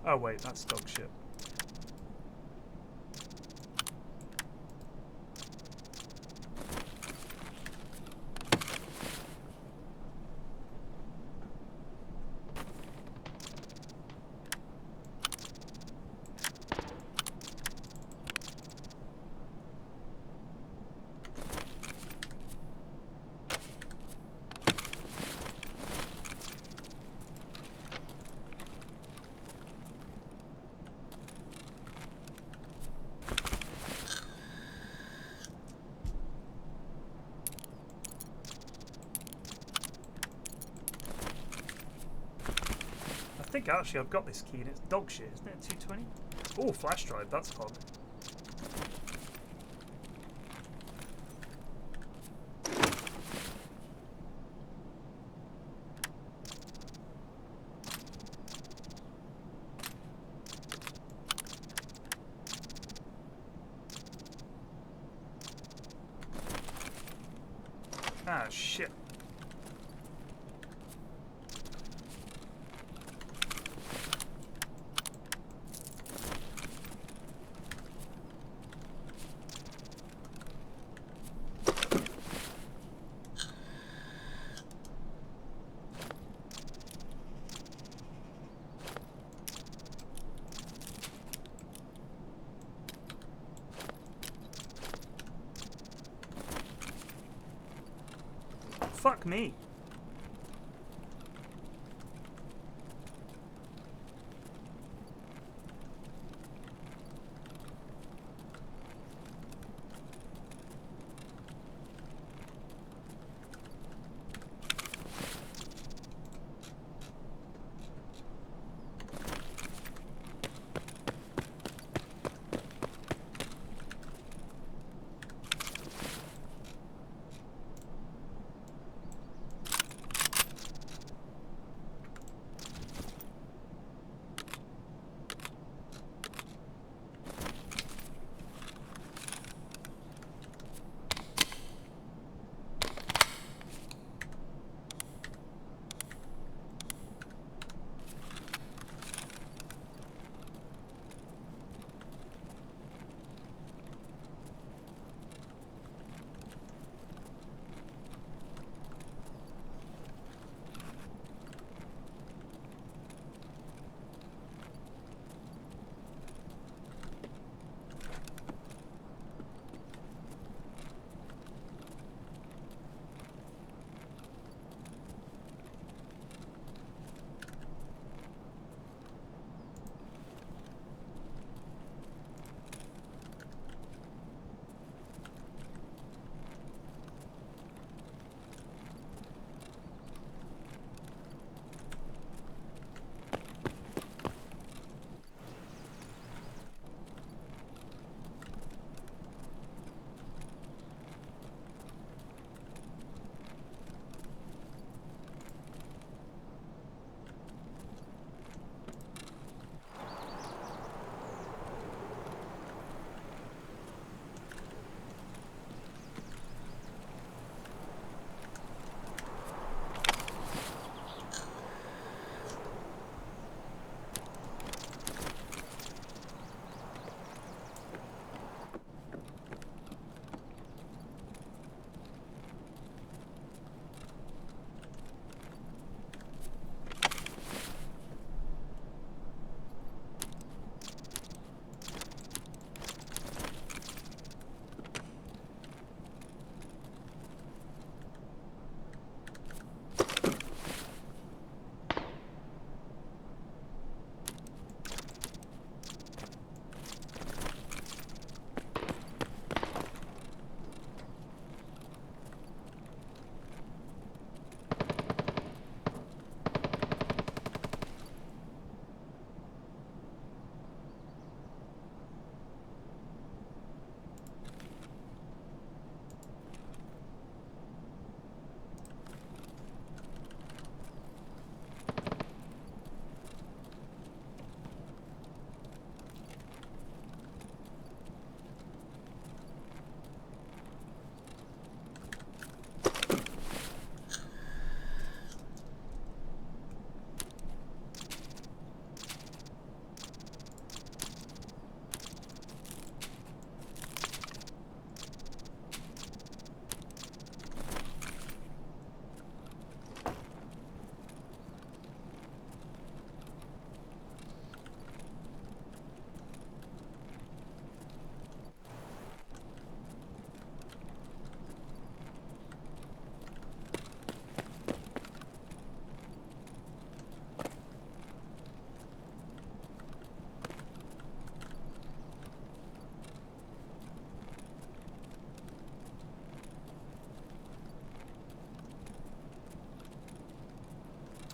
Oh wait, that's dog shit. I think actually I've got this key and it's dog shit, isn't it? 220? Oh, flash drive, that's fun. Ah, shit. Fuck me.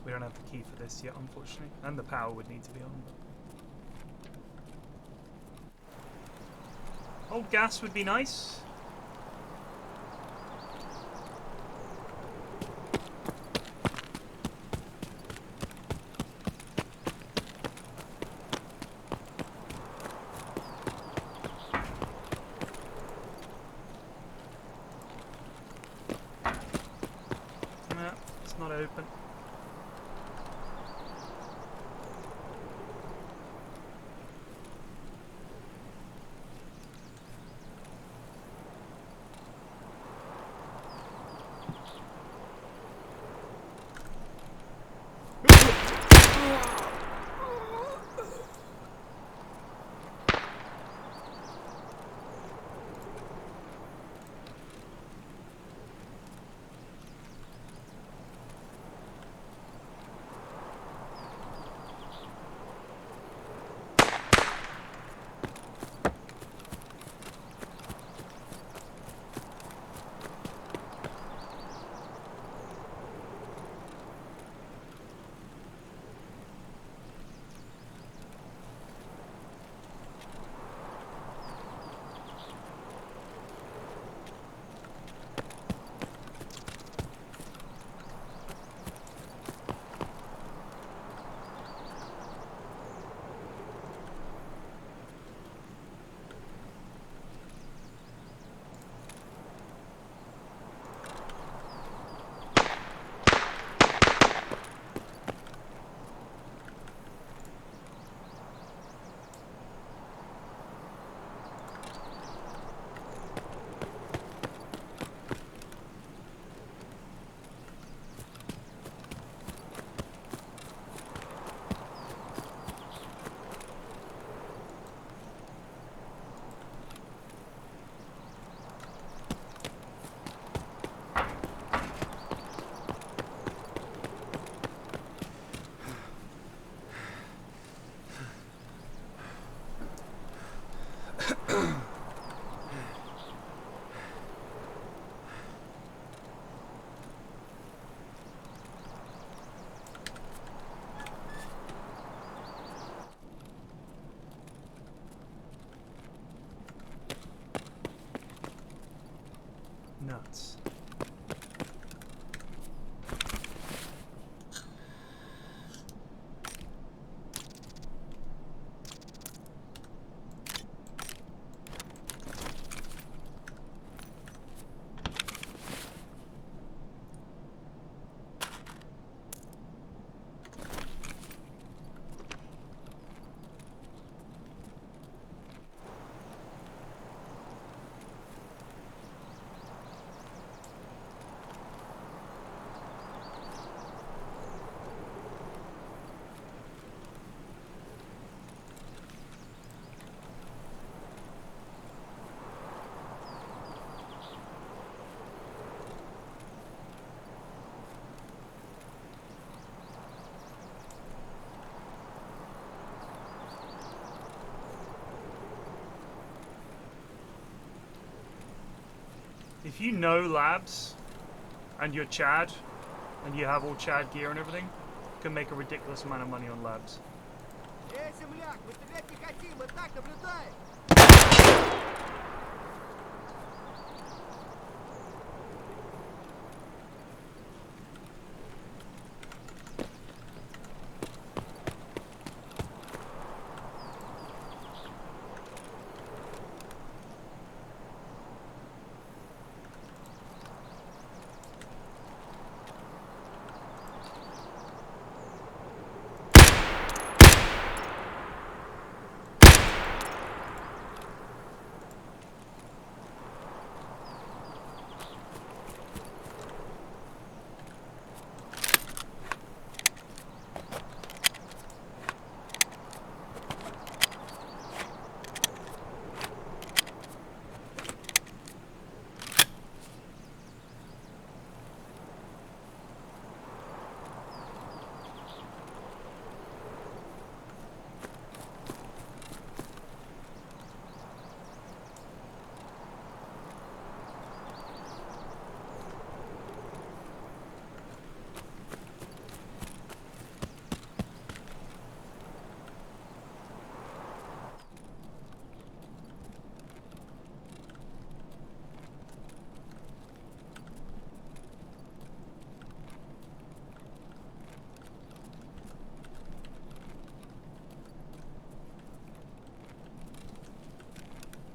We don't have the key for this yet, unfortunately. And the power would need to be on. But... old gas would be nice. It's not open. Nuts. If you know labs, and you're Chad, and you have all Chad gear and everything, you can make a ridiculous amount of money on labs. Земляк, мы стрелять не хотим, мы так наблюдаем.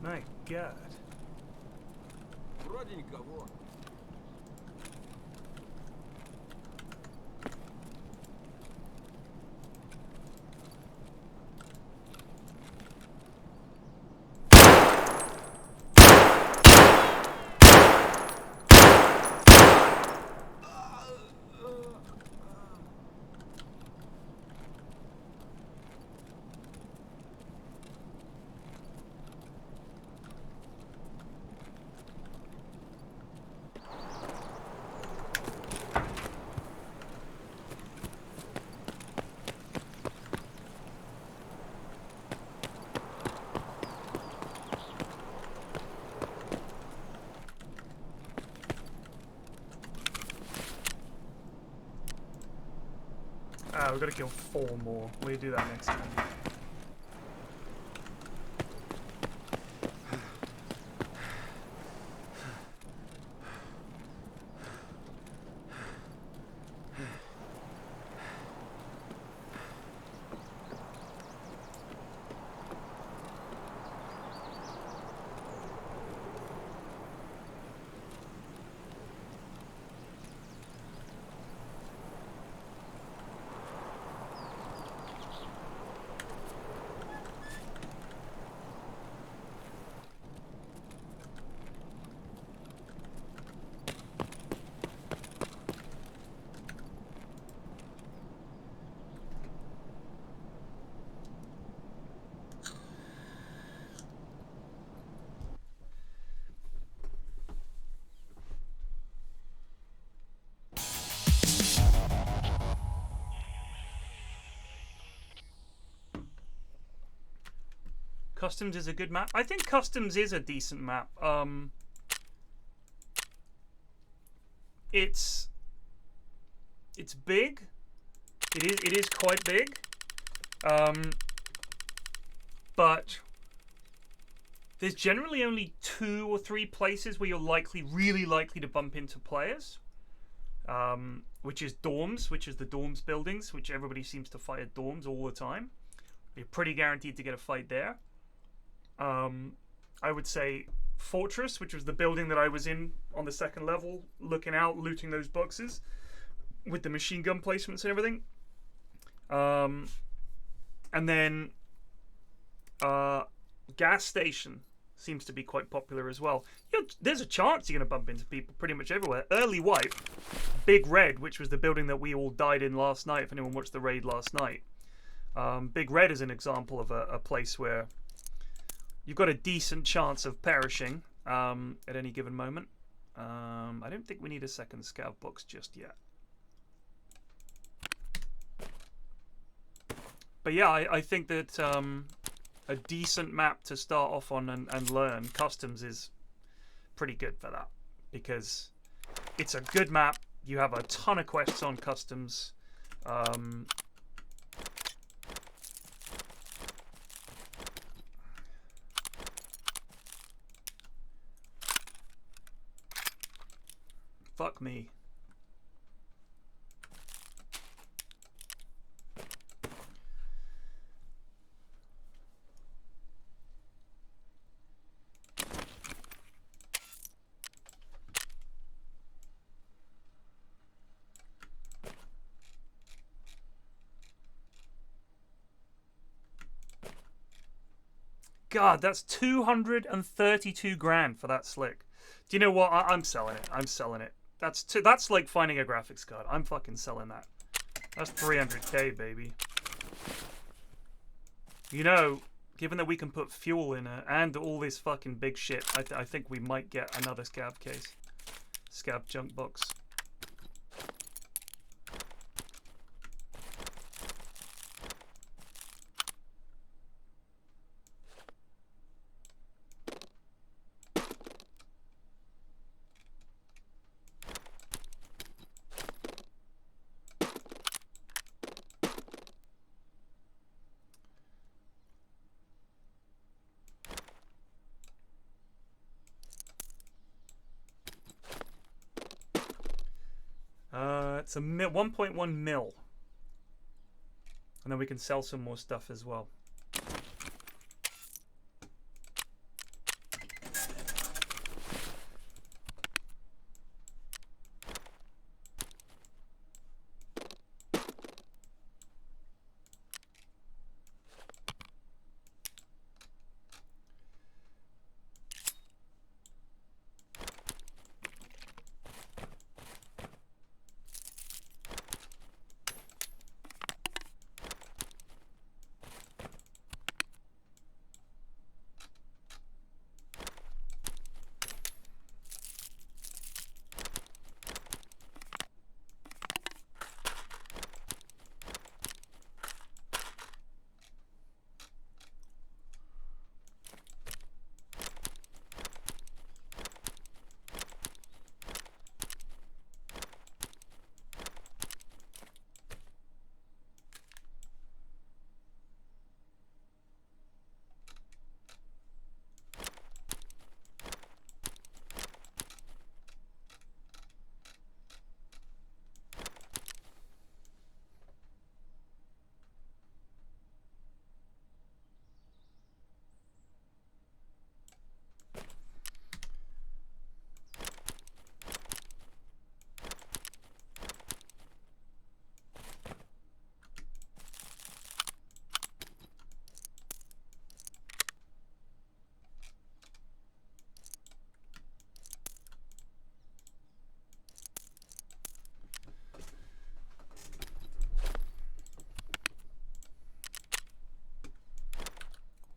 My God. Вроде никого. Oh, we've got to kill 4 more. We'll do that next time. Customs is a good map. I think Customs is a decent map. It's big. It is quite big. But there's generally only 2 or 3 places where you're really likely to bump into players. Which is dorms, which is the dorms buildings, which everybody seems to fight at dorms all the time. You're pretty guaranteed to get a fight there. I would say Fortress, which was the building that I was in on the 2nd level, looking out, looting those boxes with the machine gun placements and everything. And then Gas Station seems to be quite popular as well. There's a chance you're going to bump into people pretty much everywhere. Early Wipe, Big Red, which was the building that we all died in last night, if anyone watched the raid last night. Big Red is an example of a place where you've got a decent chance of perishing at any given moment. I don't think we need a second scout box just yet. But yeah, I think that a decent map to start off on and learn, Customs, is pretty good for that. Because it's a good map. You have a ton of quests on Customs. Fuck me. God, that's 232 grand for that slick. Do you know what? I'm selling it. I'm selling it. That's like finding a graphics card. I'm fucking selling that. That's 300k, baby. You know, given that we can put fuel in it and all this fucking big shit, I think we might get another scab case. Scab junk box. It's a 1.1 mil. And then we can sell some more stuff as well.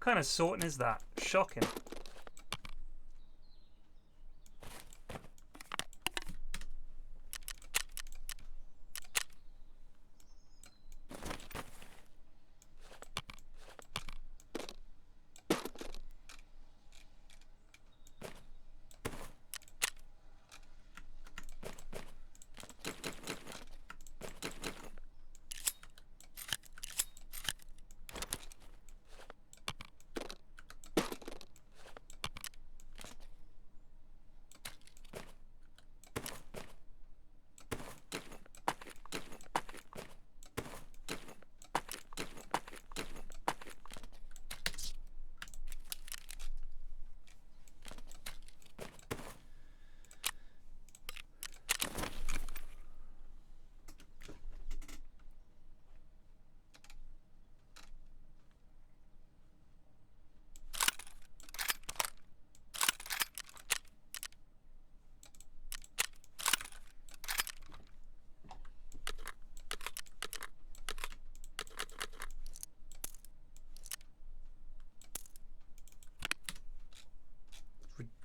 kind of sorting is that? Shocking.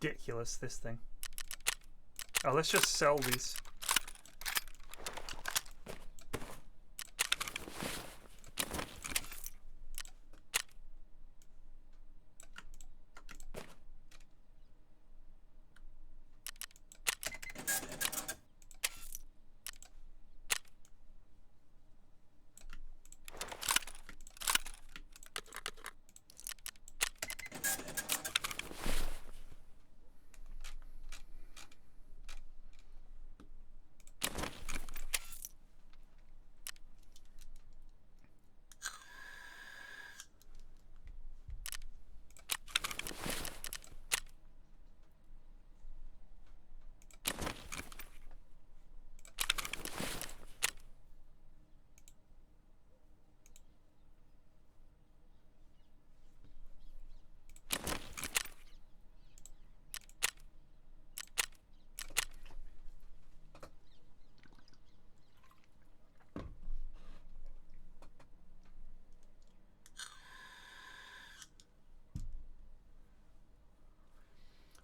Ridiculous, this thing. Oh, let's just sell these.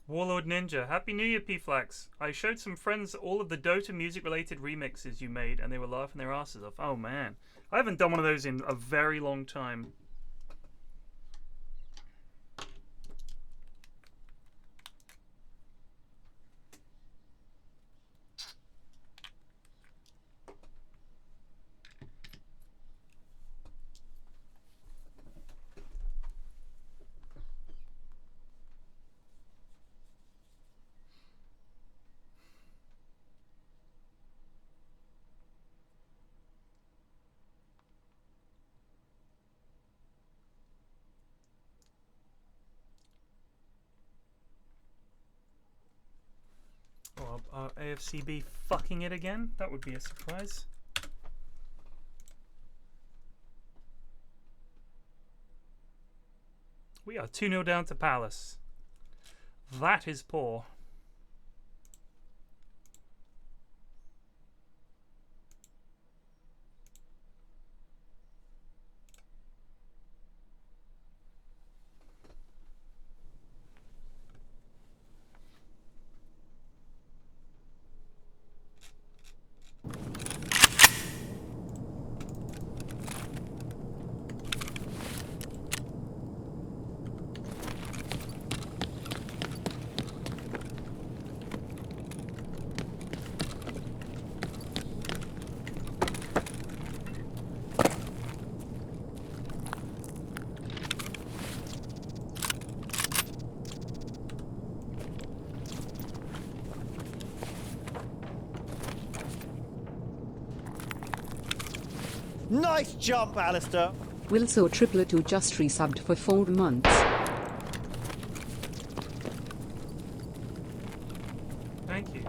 Warlord Ninja, Happy New Year, PFlax. I showed some friends all of the Dota music-related remixes you made, and they were laughing their asses off. Oh man, I haven't done one of those in a very long time. Are AFCB fucking it again? That would be a surprise. We are 2-0 down to Palace. That is poor. Nice jump, Alistair. Wilso Triplet who just resubbed for 4 months. Thank you.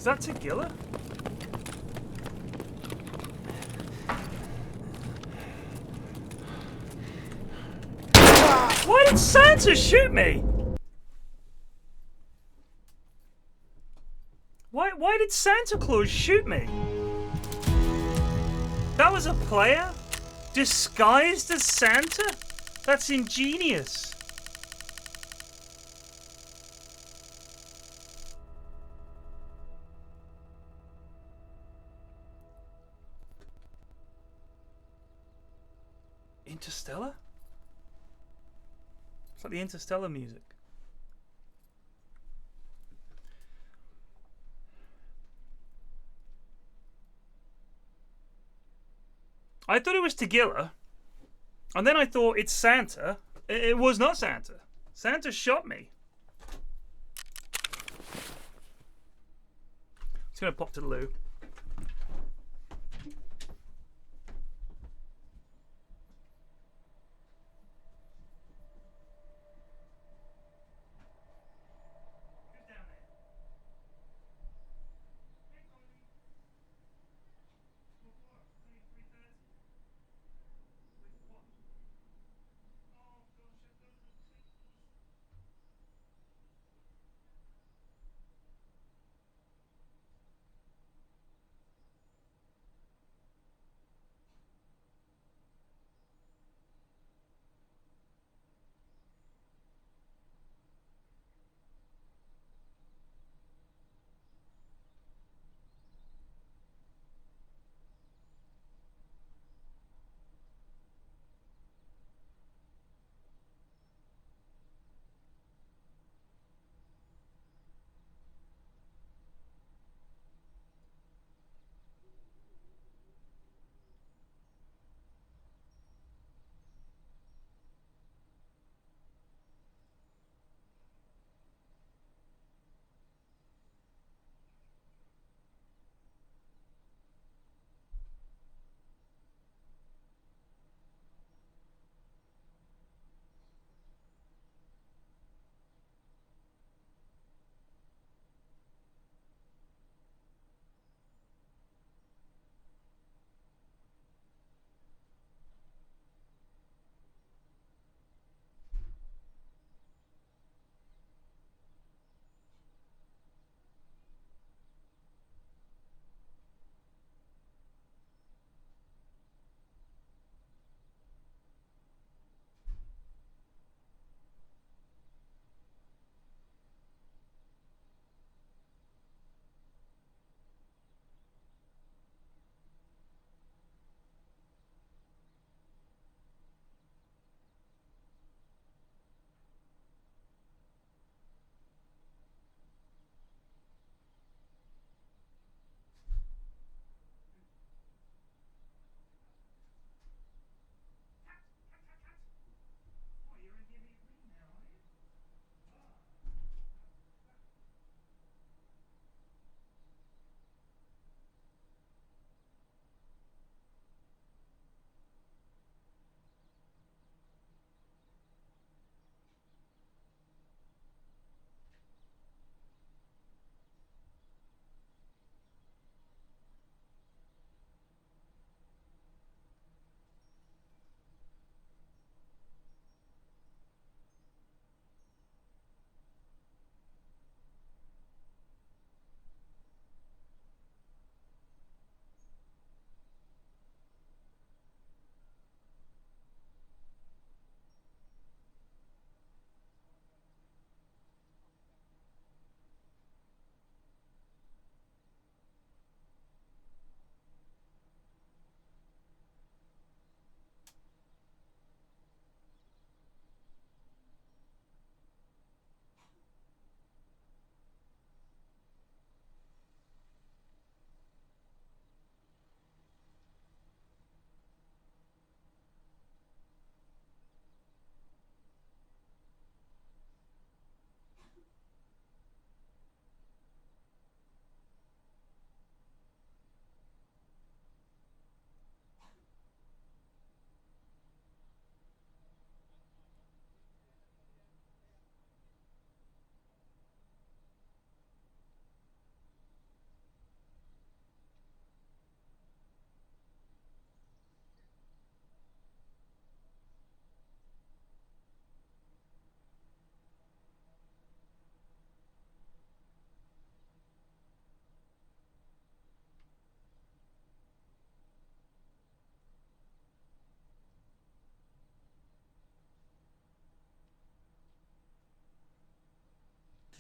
that Tagilla? Why did Santa shoot me? Why did Santa Claus shoot me? That was a player? Disguised as Santa? That's ingenious. Interstellar? It's like the Interstellar music. I thought it was Tagilla, and then I thought it's Santa. It was not Santa. Santa shot me. It's gonna pop to the loo.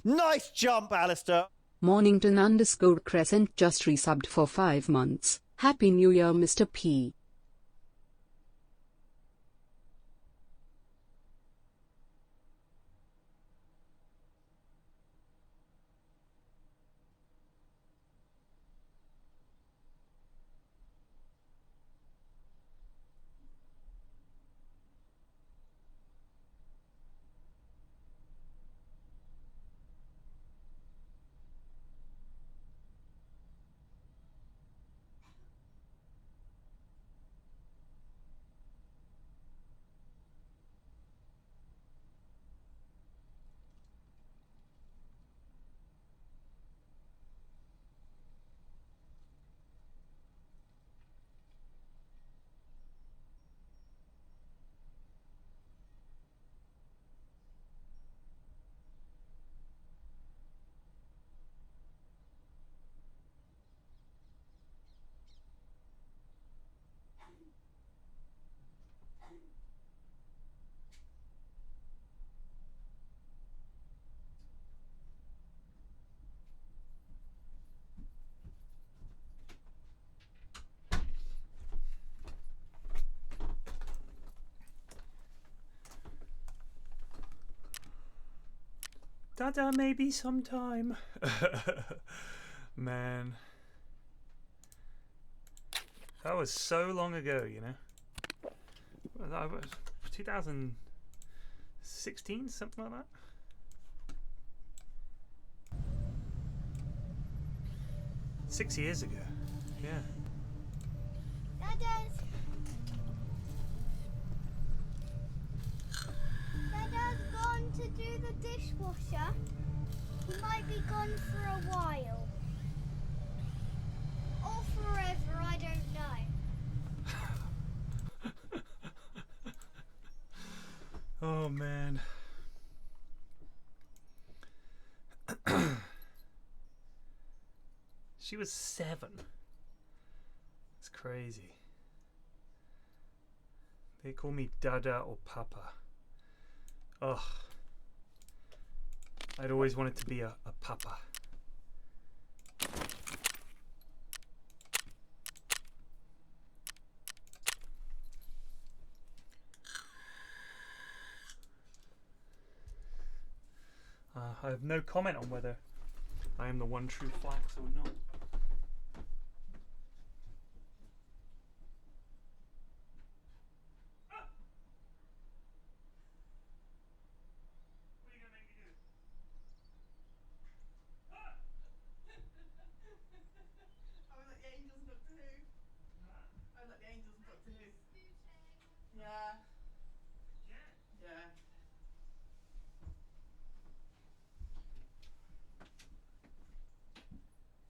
Nice jump, Alistair. Mornington_Crescent just resubbed for 5 months. Happy New Year, Mr. P. Dada, maybe sometime. Man. That was so long ago, you know. That was 2016, something like that. Six years ago, yeah. Dada's gone to do the dishwasher. He might be gone for a while. Or forever, I don't know. Oh man. She was 7. It's crazy. They call me Dada or Papa. Ugh. I'd always wanted to be a papa. I have no comment on whether I am the one true flax or not.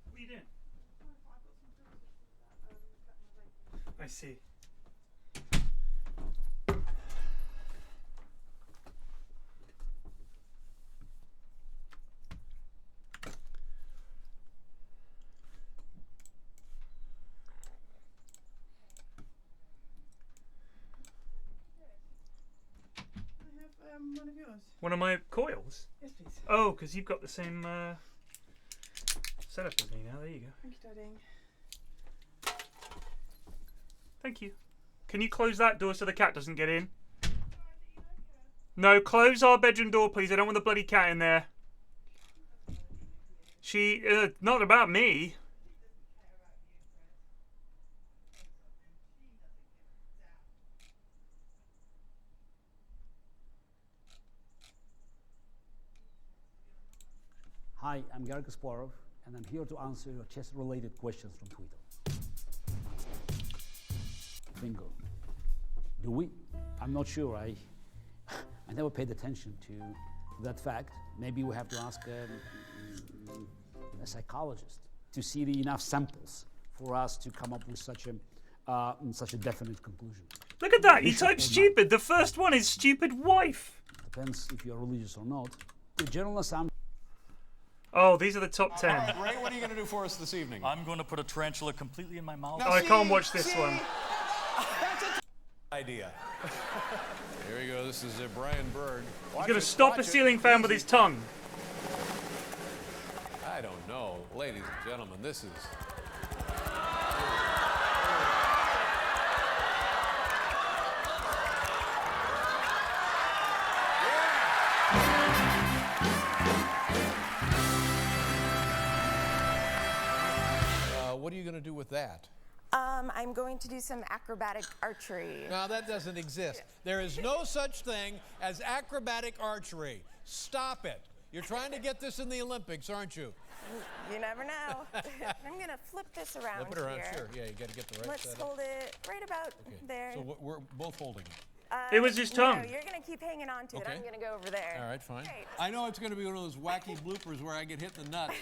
What are you doing? I see. One of yours. One of my coils? Yes, please. Oh, because you've got the same setup as me now. There you go. Thank you, darling. Thank you. Can you close that door so the cat doesn't get in? No, close our bedroom door, please. I don't want the bloody cat in there. She, not about me. Hi, I'm Gary Kasparov, and I'm here to answer your chess-related questions from Twitter. Bingo. Do we? I'm not sure. I never paid attention to that fact. Maybe we have to ask a psychologist to see enough samples for us to come up with such a definite conclusion. Look at that. He typed stupid. The first one is stupid wife. Depends if you're religious or not. The general assumption. Oh, these are the top 10. Ray, what are you going to do for us this evening? I'm going to put a tarantula completely in my mouth. Oh, I can't watch this one. That's a idea. Here we go. This is Brian Berg. He's going to stop a ceiling fan with his tongue. I don't know. Ladies and gentlemen, this is... What are you going to do with that? I'm going to do some acrobatic archery. No, that doesn't exist. There is no such thing as acrobatic archery. Stop it. You're trying to get this in the Olympics, aren't you? You never know. I'm going to flip this around. Flip it around, here. sure. Yeah, you got to get the right Let's setup. hold it right about there. So we're both holding it. It was his tongue. No, you're going to keep hanging on to it. Okay. I'm going to go over there. All right, fine. Great. I know it's going to be one of those wacky bloopers where I get hit in the nuts.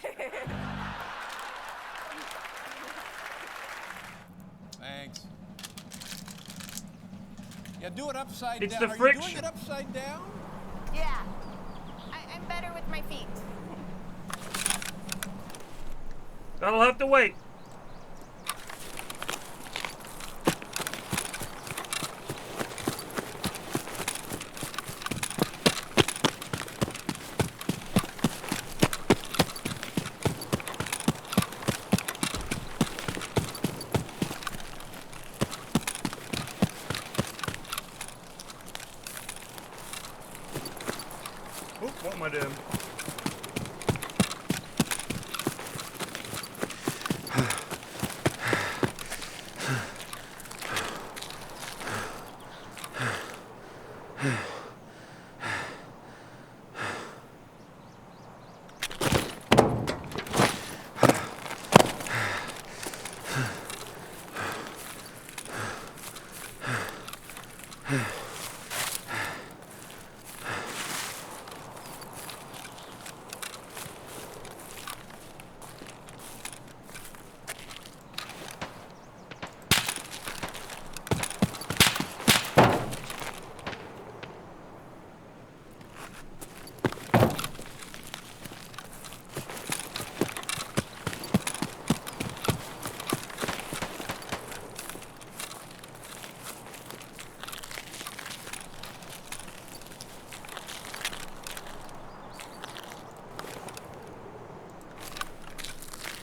Thanks. Yeah, do it upside It's down. the Are you friction. doing it upside down? Yeah. I'm better with my feet. That'll have to wait. Oop, what am I doing?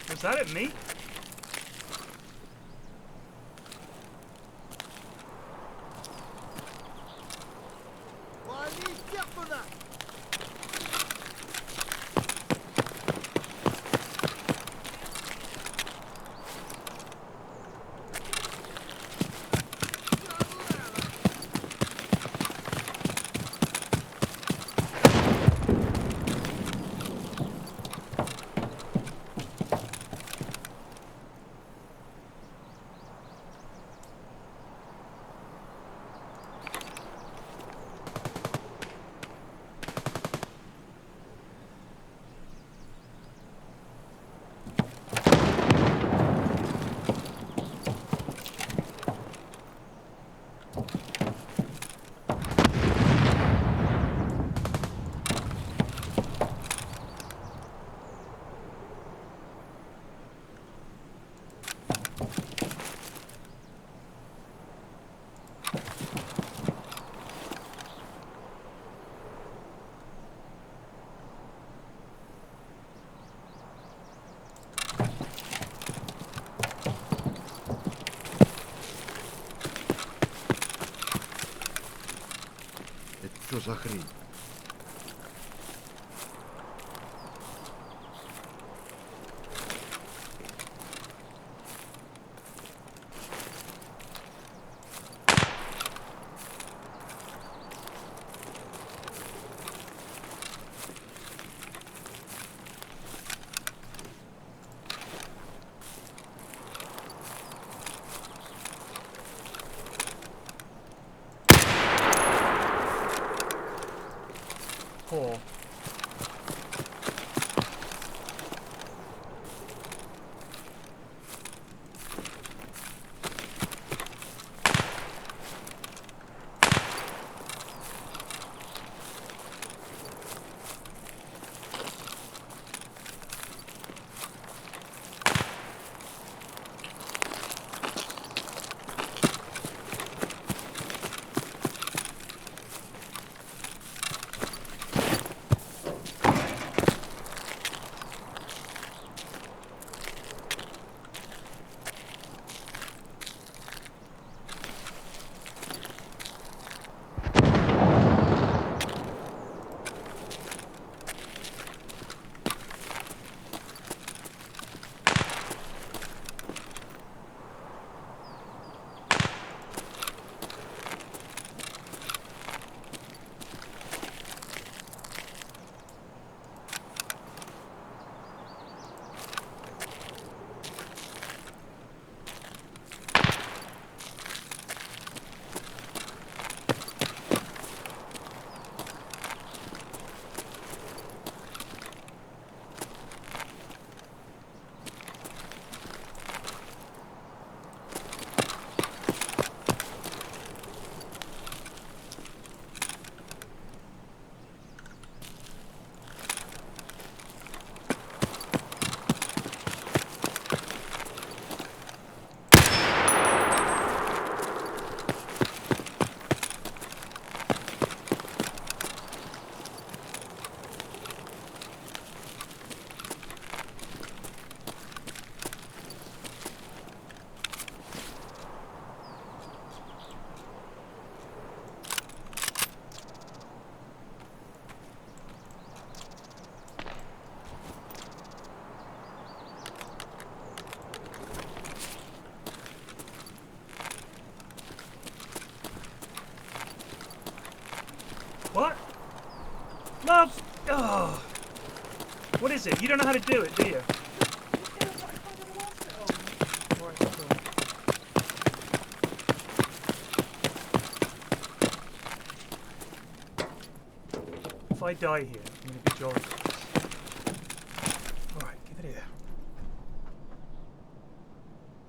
Was that at me? Что за хрень? What? Love! Oh. What is it? You don't know how to do it, do you? If I die here, I'm going to be jolly. Alright, give it here.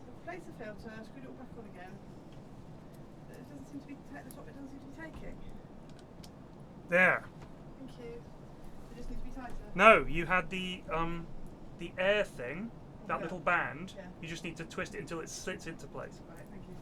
So place the filter, screw it all back on again. It doesn't seem to be, the top bit doesn't seem to be taking. There. Thank you. It just needs to be tighter. No, you had the air thing, that Yeah. little band. Yeah. You just need to twist it until it sits into place. Right, thank you.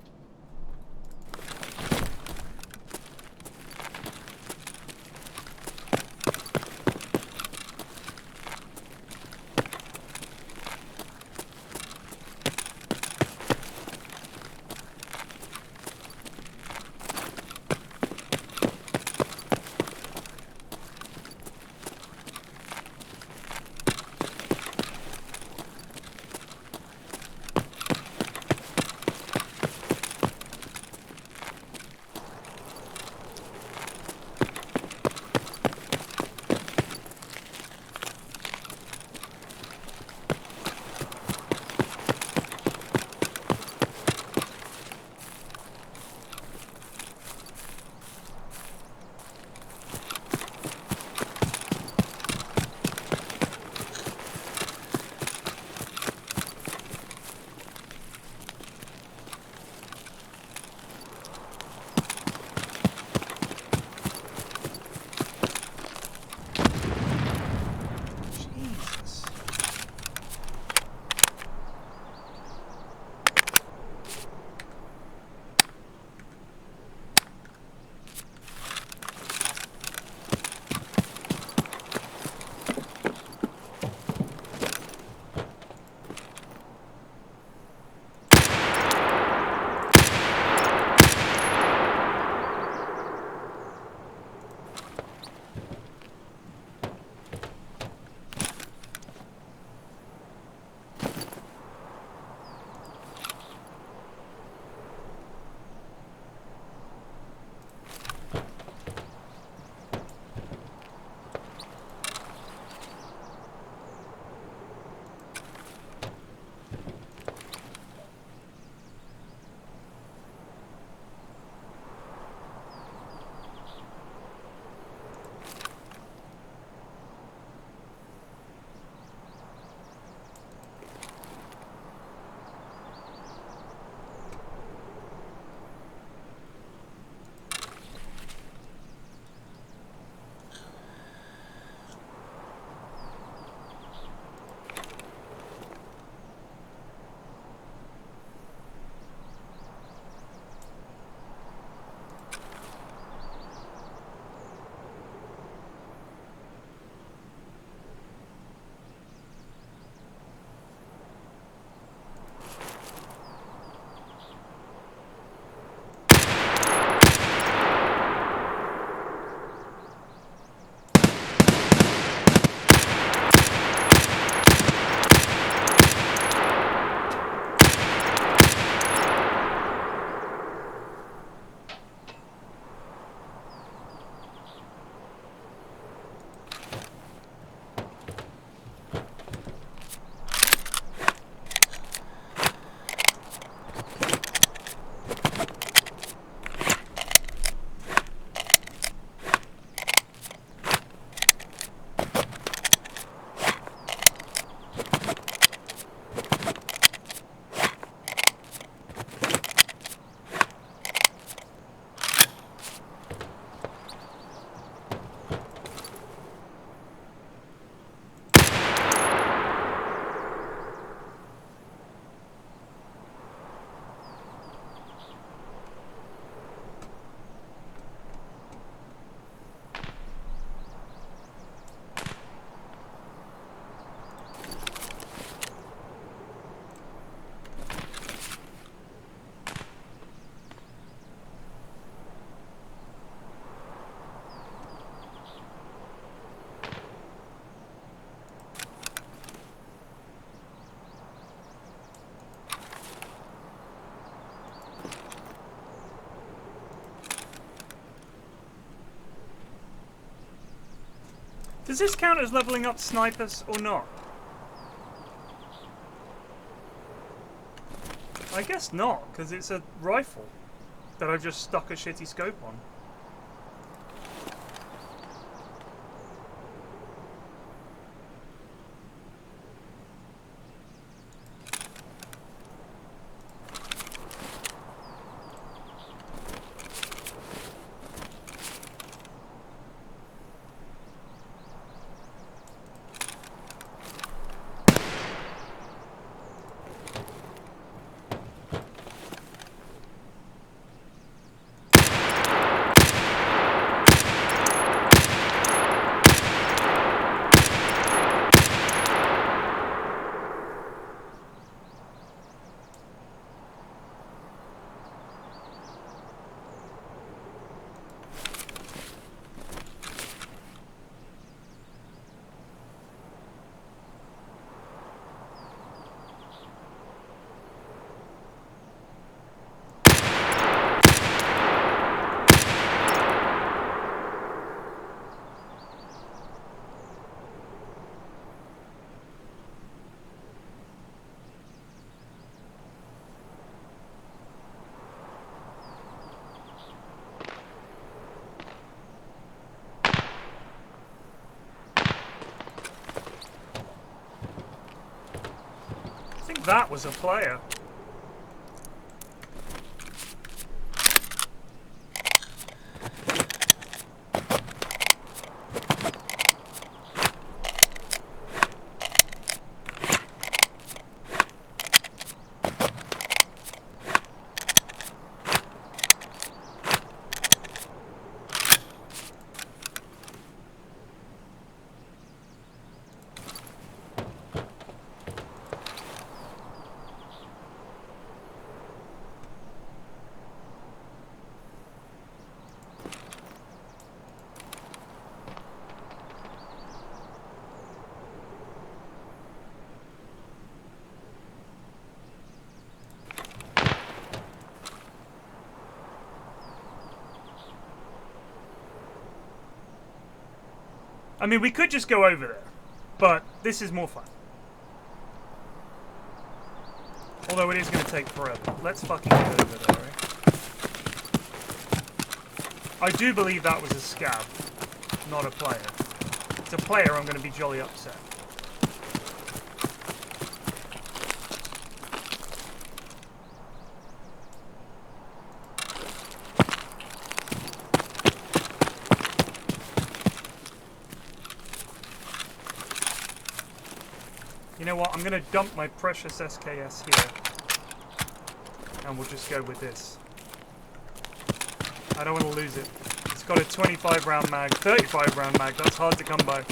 Does this count as leveling up snipers or not? I guess not, because it's a rifle that I've just stuck a shitty scope on. I think that was a player. I mean, we could just go over there, but this is more fun. Although it is going to take forever. Let's fucking get over there, right? I do believe that was a scab, not a player. If it's a player, I'm going to be jolly upset. You know what, I'm going to dump my precious SKS here. And we'll just go with this. I don't want to lose it. It's got a 25 round mag, 35 round mag, that's hard to come by.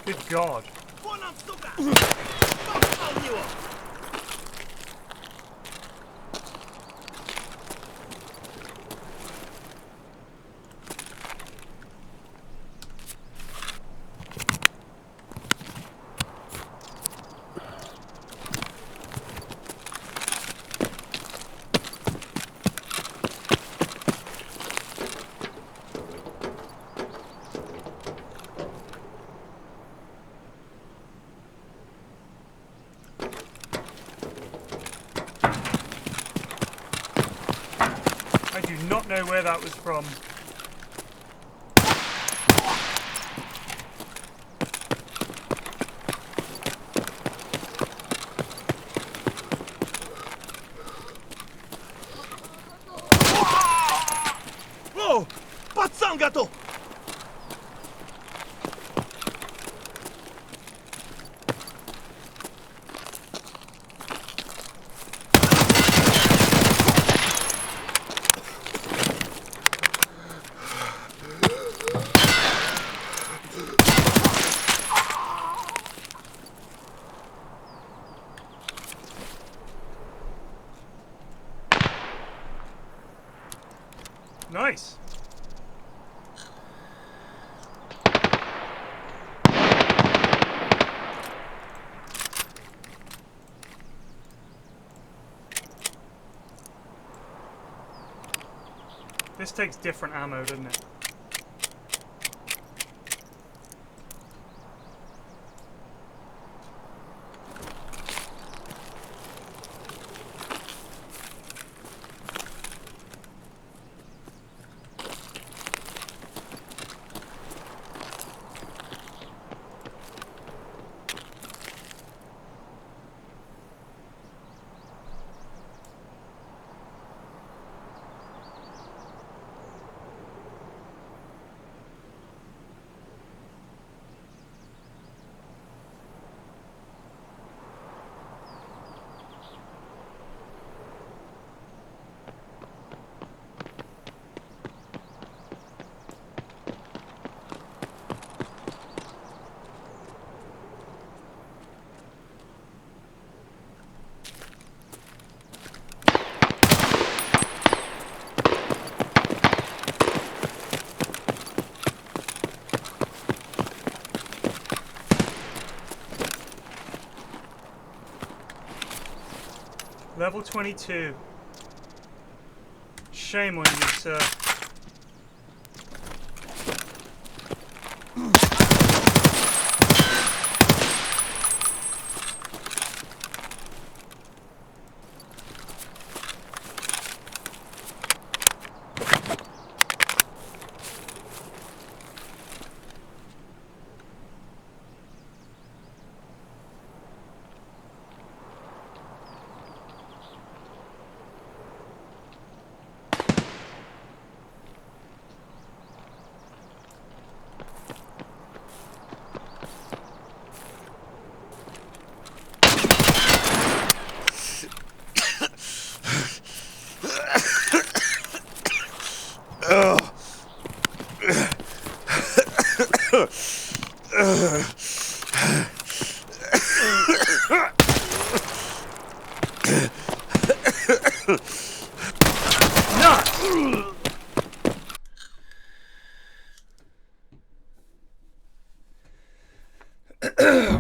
Good God. Вон он, сука! Попал в него! I do not know where that was from. О! Пацан готов! Nice. This takes different ammo, doesn't it? Level 22. Shame on you, sir.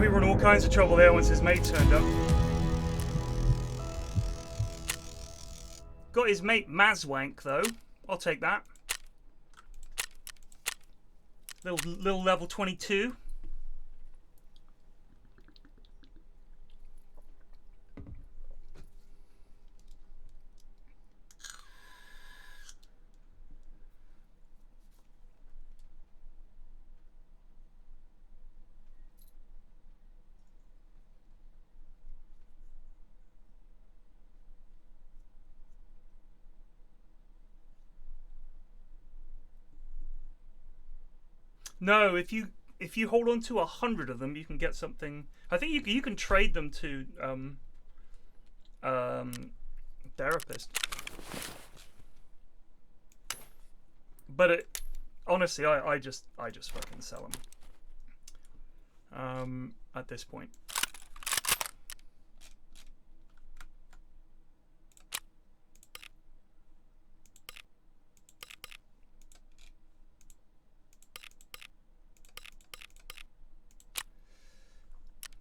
We were in all kinds of trouble there once his mate turned up. Got his mate Mazwank though. I'll take that. Little level 22. No, if you hold on to 100 of them, you can get something. I think you can trade them to therapist. But honestly, I just fucking sell them. at this point.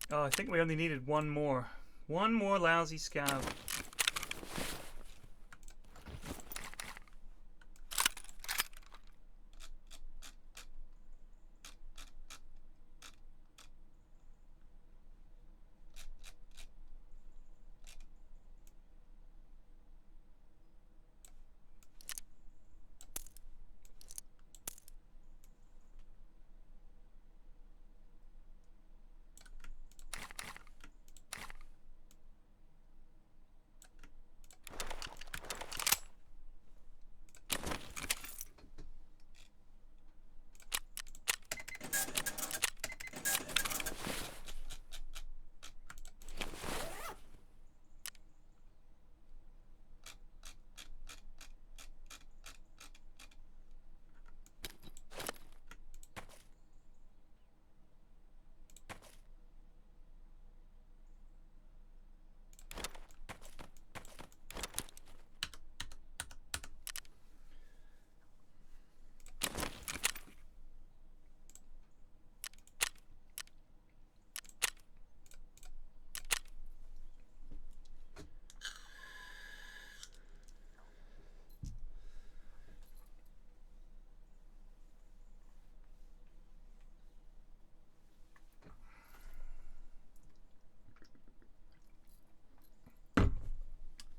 Oh, I think we only needed one more. One more lousy scav.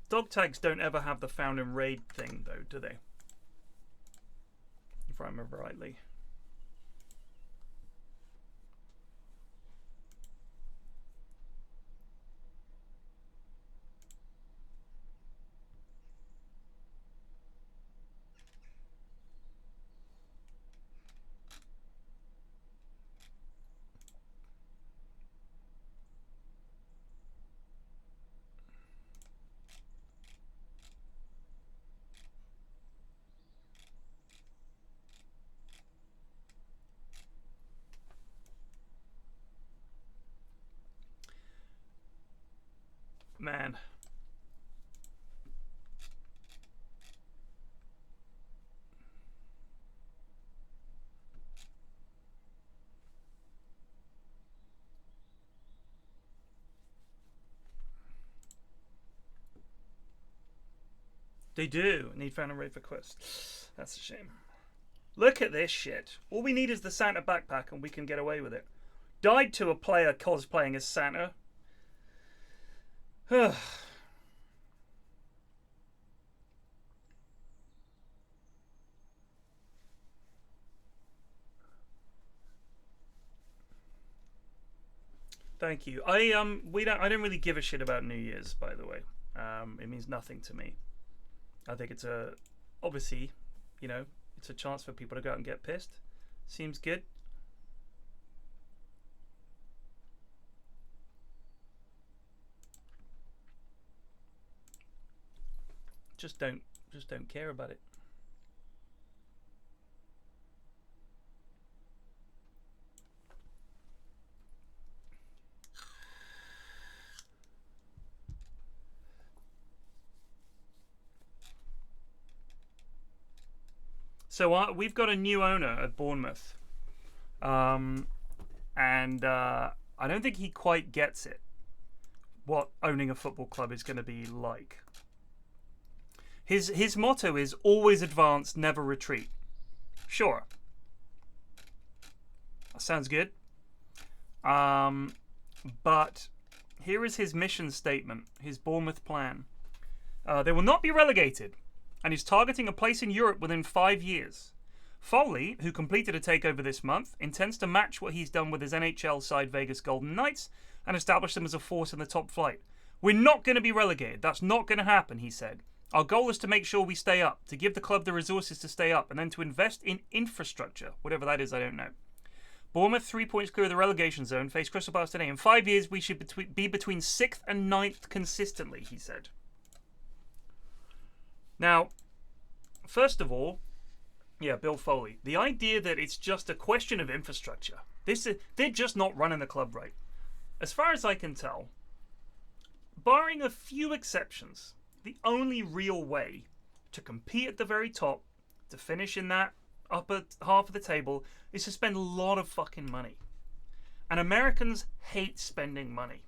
Dog tags don't ever have the found and raid thing, though, do they? If I remember rightly. Man. They do need found and raid for quests. That's a shame. Look at this shit. All we need is the Santa backpack and we can get away with it. Died to a player cosplaying as Santa. Thank you. I don't really give a shit about New Year's, by the way. It means nothing to me. I think it's obviously, you know, it's a chance for people to go out and get pissed. Seems good. Just don't care about it. So we've got a new owner at Bournemouth, and I don't think he quite gets it, what owning a football club is going to be like. His motto is always advance, never retreat. Sure. That sounds good. But here is his mission statement, his Bournemouth plan. They will not be relegated, and he's targeting a place in Europe within 5 years. Foley, who completed a takeover this month, intends to match what he's done with his NHL side Vegas Golden Knights and establish them as a force in the top flight. We're not going to be relegated. That's not going to happen, he said. Our goal is to make sure we stay up, to give the club the resources to stay up, and then to invest in infrastructure. Whatever that is, I don't know. Bournemouth, 3 points clear of the relegation zone, face Crystal Palace today. In 5 years, we should be between 6th and 9th consistently, he said. Now, first of all, Yeah, Bill Foley. The idea that it's just a question of infrastructure. They're just not running the club right. As far as I can tell, barring a few exceptions, the only real way to compete at the very top, to finish in that upper half of the table, is to spend a lot of fucking money. And Americans hate spending money.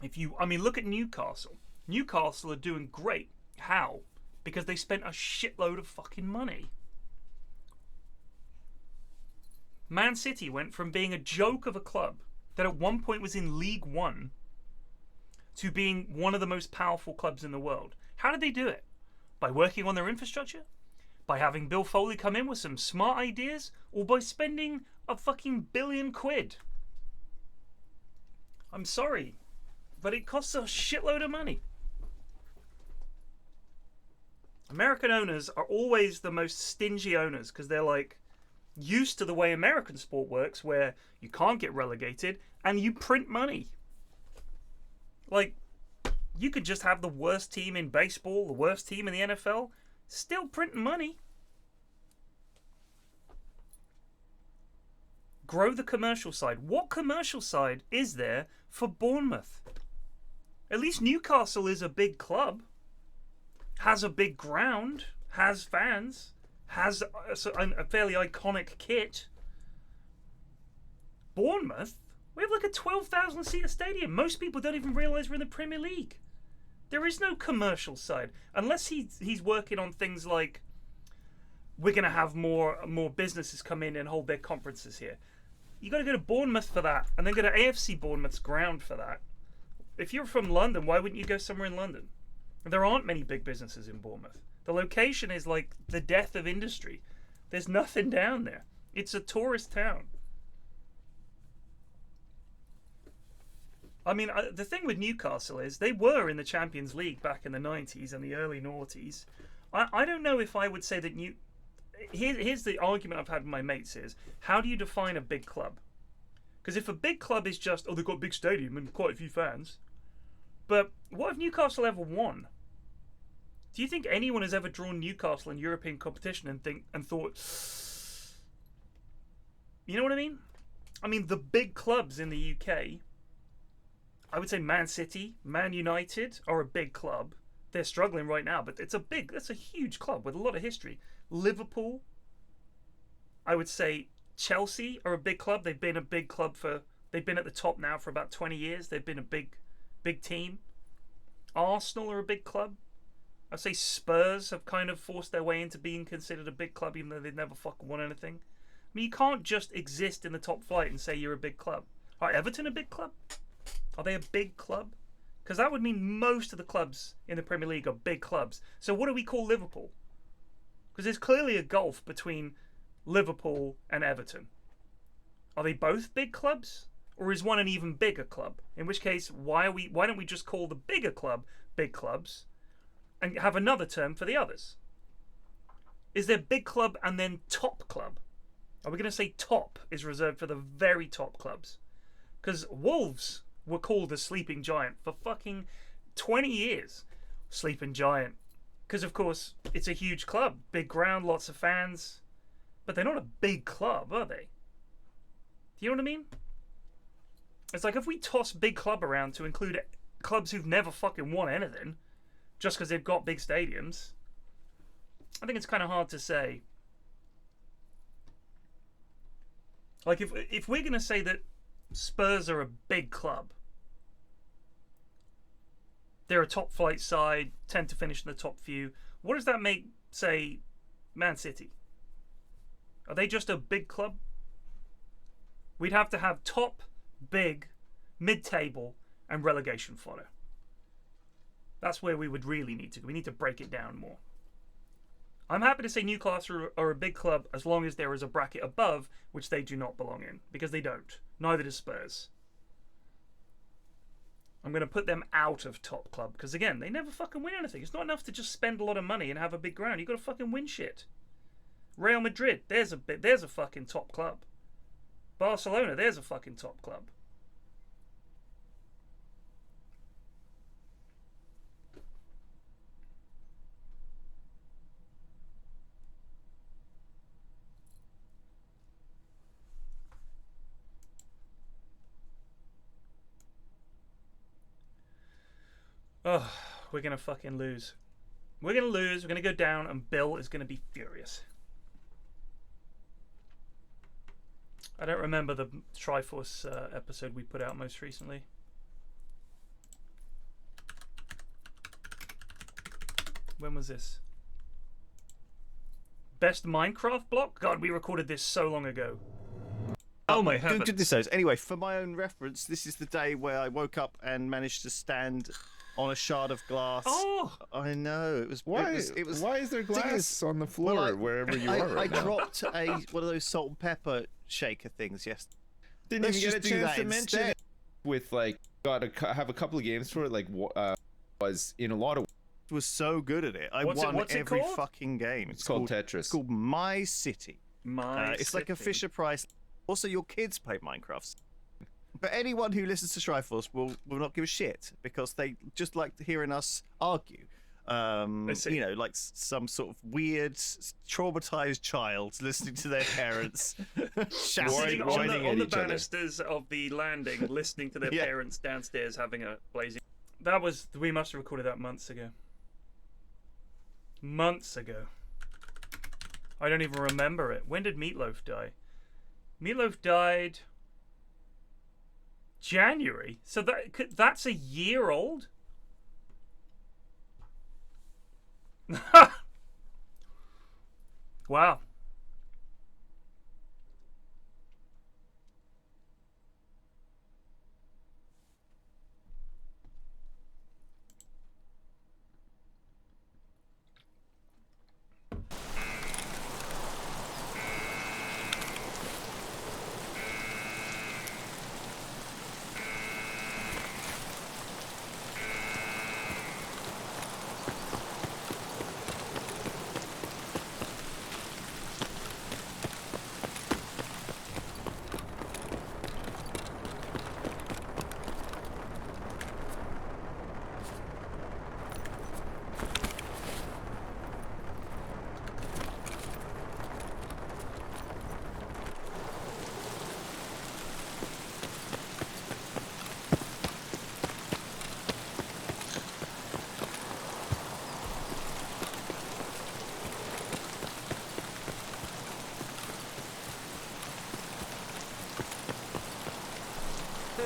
Look at Newcastle. Newcastle are doing great. How? Because they spent a shitload of fucking money. Man City went from being a joke of a club that at one point was in League One to being one of the most powerful clubs in the world. How did they do it? By working on their infrastructure? By having Bill Foley come in with some smart ideas? Or by spending a fucking billion quid? I'm sorry, but it costs a shitload of money. American owners are always the most stingy owners because they're like used to the way American sport works, where you can't get relegated and you print money. Like, you could just have the worst team in baseball, the worst team in the NFL, still printing money. Grow the commercial side. What commercial side is there for Bournemouth? At least Newcastle is a big club, has a big ground, has fans, has a fairly iconic kit. Bournemouth, we have like a 12,000 seater stadium. Most people don't even realise we're in the Premier League. There is no commercial side. Unless he's working on things like, we're going to have more businesses come in and hold their conferences here. You got to go to Bournemouth for that, and then go to AFC Bournemouth's ground for that. If you're from London, why wouldn't you go somewhere in London? There aren't many big businesses in Bournemouth. The location is like the death of industry. There's nothing down there. It's a tourist town. I mean, the thing with Newcastle is they were in the Champions League back in the 90s and the early noughties. I don't know if I would say that here's the argument I've had with my mates is, how do you define a big club? Because if a big club is just, they've got a big stadium and quite a few fans. But what if Newcastle ever won? Do you think anyone has ever drawn Newcastle in European competition and thought, you know what I mean? I mean, the big clubs in the UK, I would say Man City, Man United are a big club. They're struggling right now, but that's a huge club with a lot of history. Liverpool, I would say Chelsea are a big club. They've been a big club they've been at the top now for about 20 years. They've been a big team. Arsenal are a big club. I'd say Spurs have kind of forced their way into being considered a big club, even though they've never fucking won anything. I mean, you can't just exist in the top flight and say you're a big club. Are Everton a big club? Are they a big club? Because that would mean most of the clubs in the Premier League are big clubs. So what do we call Liverpool? Because there's clearly a gulf between Liverpool and Everton. Are they both big clubs? Or is one an even bigger club? In which case, why don't we just call the bigger club big clubs and have another term for the others? Is there big club and then top club? Are we going to say top is reserved for the very top clubs? Because Wolves were called the Sleeping Giant for fucking 20 years. Sleeping Giant. Because, of course, it's a huge club. Big ground, lots of fans. But they're not a big club, are they? Do you know what I mean? It's like if we toss big club around to include clubs who've never fucking won anything just because they've got big stadiums, I think it's kind of hard to say. Like if we're going to say that Spurs are a big club, they're a top flight side, tend to finish in the top few, what does that make, say, Man City? Are they just a big club? We'd have to have top, big, mid-table, and relegation fodder. That's where we would really need to go. We need to break it down more. I'm happy to say Newcastle are a big club as long as there is a bracket above which they do not belong in, because they don't. Neither does Spurs. I'm going to put them out of top club because, again, they never fucking win anything. It's not enough to just spend a lot of money and have a big ground. You've got to fucking win shit. Real Madrid, there's a fucking top club. Barcelona, there's a fucking top club. Oh, we're gonna fucking lose. We're gonna lose. We're gonna go down, and Bill is gonna be furious. I don't remember the Triforce episode we put out most recently. When was this? Best Minecraft block? God, we recorded this so long ago. Oh my heavens. Goodness knows. Anyway, for my own reference, this is the day where I woke up and managed to stand on a shard of glass. Oh! I know. It was. Why? It was, why is there glass on the floor wherever you are? I dropped one of those salt and pepper shaker things. Yes. Didn't even get a chance to mention it. With like, have a couple of games for it. Like, was in a lot of. Was so good at it. I won every fucking game. It's called Tetris. It's called My City. It's like a Fisher Price. Also, your kids play Minecraft. But anyone who listens to Triforce will not give a shit because they just like hearing us argue. You know, like some sort of weird, traumatized child listening to their parents sitting on the banisters of the landing, listening to their parents downstairs having a blazing. We must have recorded that months ago. Months ago. I don't even remember it. When did Meatloaf die? Meatloaf died January. So that's a year old? Wow.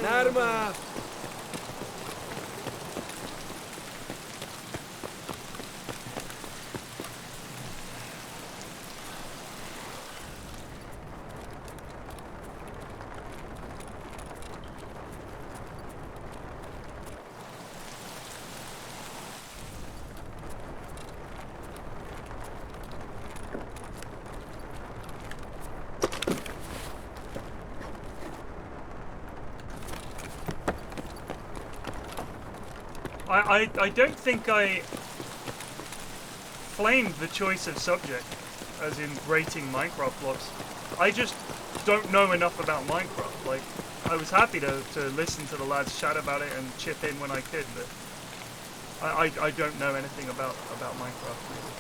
Narma! I don't think I flamed the choice of subject, as in rating Minecraft blocks. I just don't know enough about Minecraft. Like, I was happy to listen to the lads chat about it and chip in when I could, but I don't know anything about Minecraft really.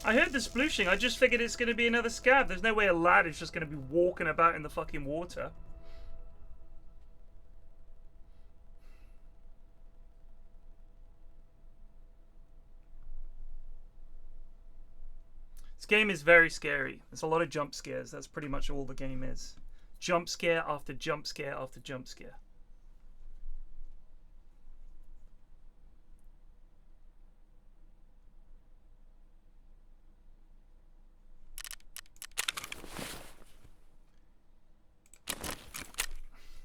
I heard the splooshing. I just figured it's going to be another scab. There's no way a lad is just going to be walking about in the fucking water. This game is very scary. There's a lot of jump scares. That's pretty much all the game is. Jump scare after jump scare after jump scare.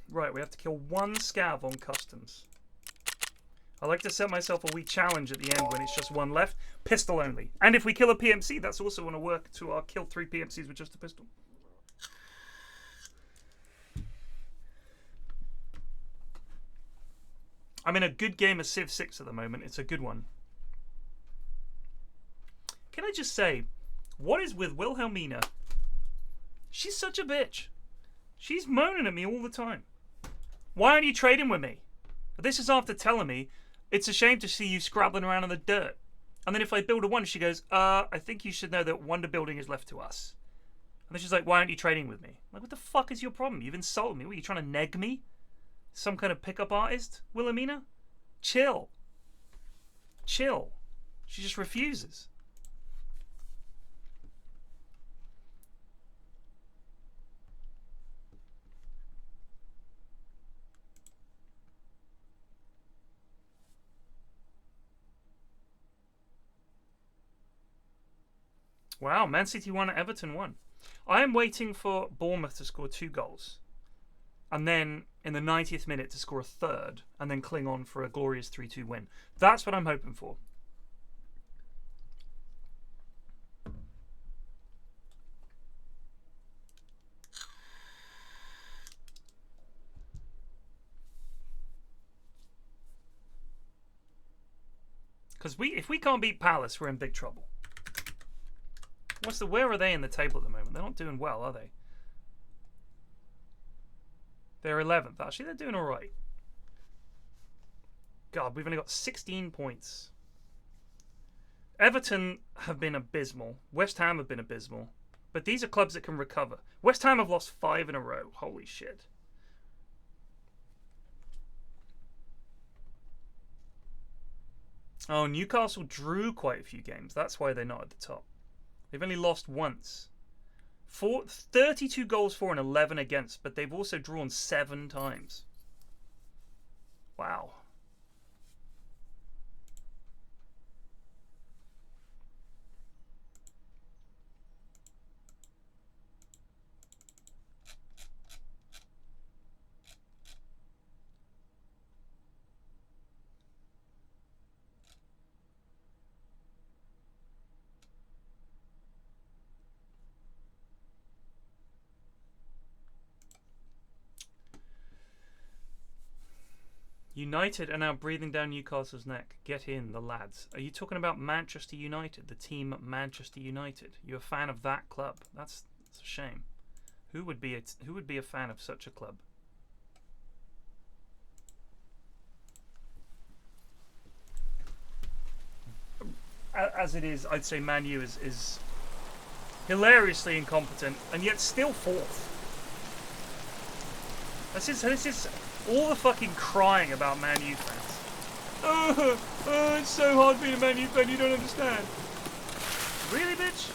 Right, we have to kill one scav on customs. I like to set myself a wee challenge at the end when it's just one left. Pistol only. And if we kill a PMC, that's also going to work to our kill 3 PMCs with just a pistol. I'm in a good game of Civ 6 at the moment. It's a good one. Can I just say, what is with Wilhelmina? She's such a bitch. She's moaning at me all the time. Why aren't you trading with me? This is after telling me, it's a shame to see you scrabbling around in the dirt. And then if I build a wonder, she goes, I think you should know that wonder building is left to us. And then she's like, why aren't you trading with me? I'm like, what the fuck is your problem? You've insulted me. What, are you trying to neg me? Some kind of pickup artist? Wilhelmina? Chill. Chill. She just refuses. Wow, Man City won, Everton won. I am waiting for Bournemouth to score 2 goals. And then in the 90th minute to score a third. And then cling on for a glorious 3-2 win. That's what I'm hoping for. Because if we can't beat Palace, we're in big trouble. Where are they in the table at the moment? They're not doing well, are they? They're 11th. Actually, they're doing all right. God, we've only got 16 points. Everton have been abysmal. West Ham have been abysmal. But these are clubs that can recover. West Ham have lost 5 in a row. Holy shit. Oh, Newcastle drew quite a few games. That's why they're not at the top. They've only lost once. 32 goals for and 11 against, but they've also drawn 7 times. Wow. United are now breathing down Newcastle's neck. Get in, the lads. Are you talking about Manchester United, the team Manchester United? You're a fan of that club? That's a shame. Who would be a fan of such a club? As it is, I'd say Man U is hilariously incompetent and yet still 4th. This is all the fucking crying about Man U fans. It's so hard being a Man U fan, you don't understand. Really, bitch?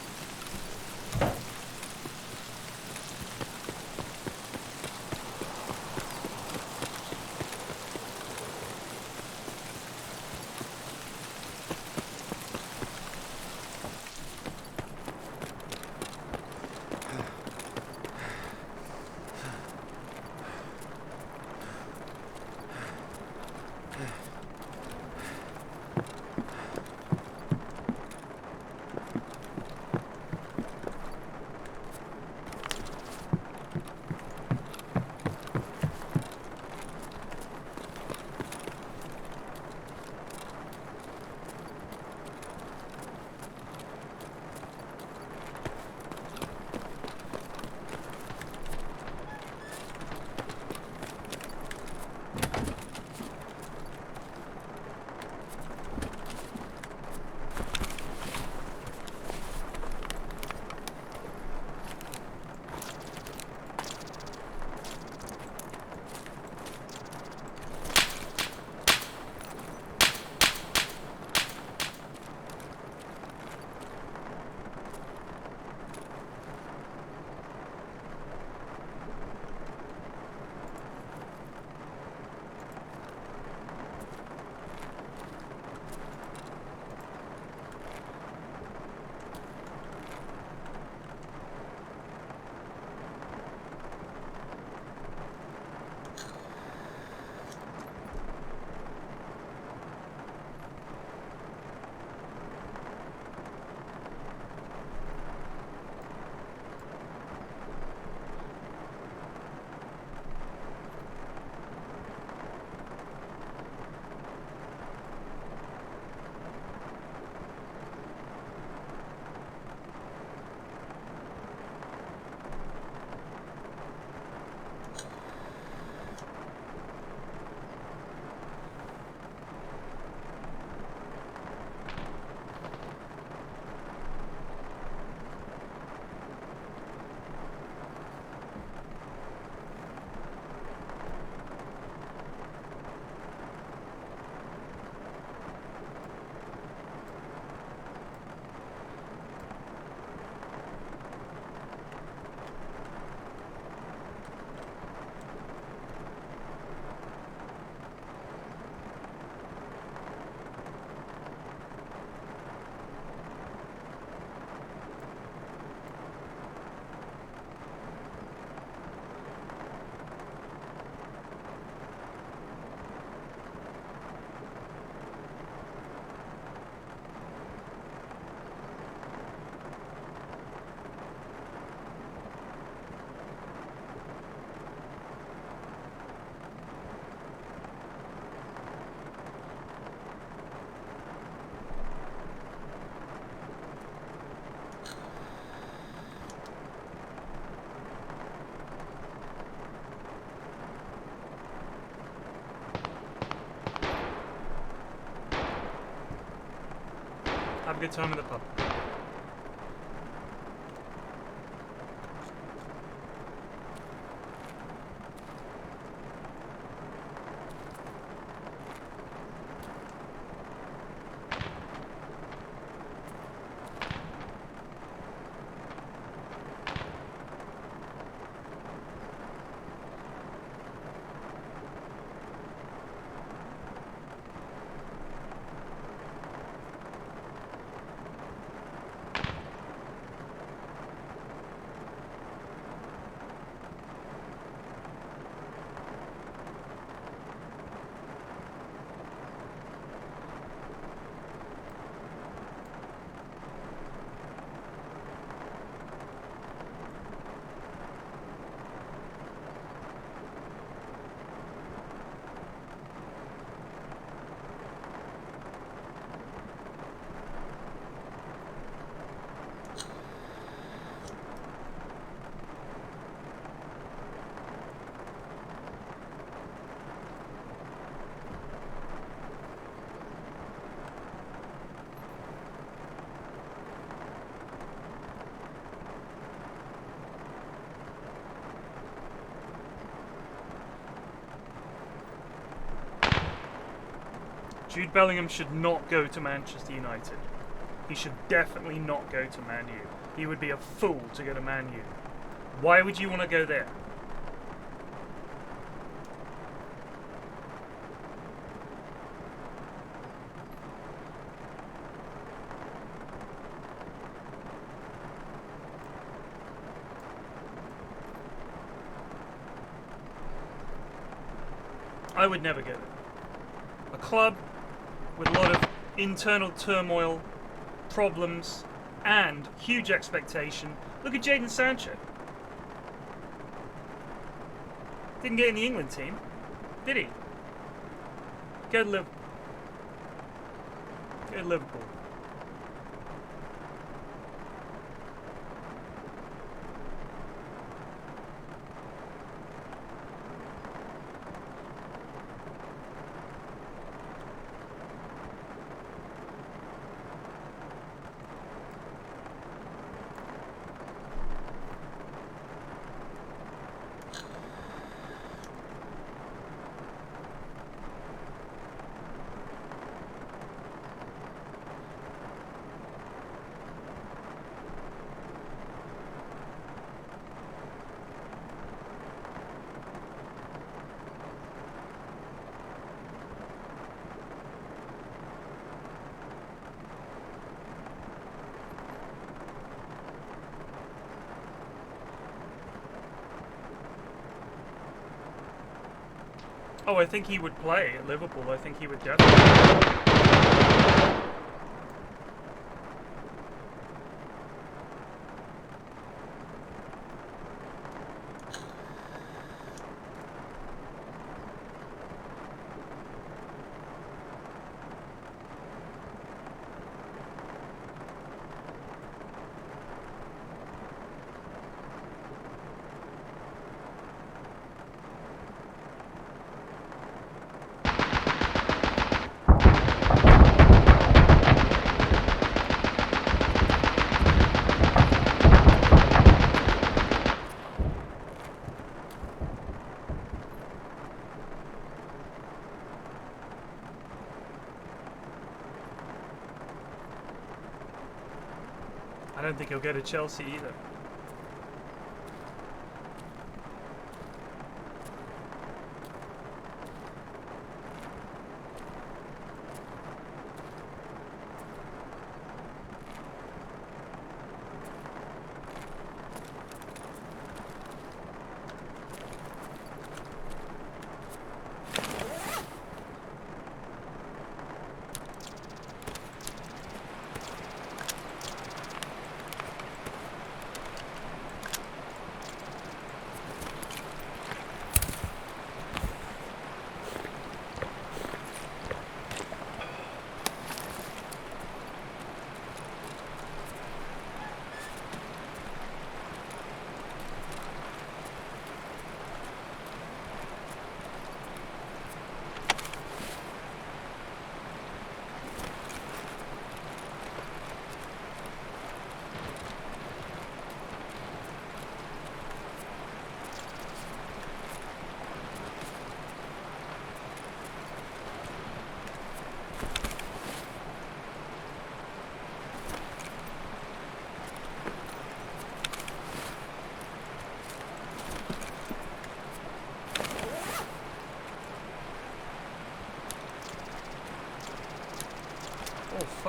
good time in the pub. Jude Bellingham should not go to Manchester United. He should definitely not go to Man U. He would be a fool to go to Man U. Why would you want to go there? I would never go there. A club with a lot of internal turmoil, problems, and huge expectation. Look at Jadon Sancho. Didn't get in the England team, did he? Go to Liverpool. Go to Liverpool. Oh, I think he would play at Liverpool. I think he would definitely. I don't think he'll go to Chelsea either.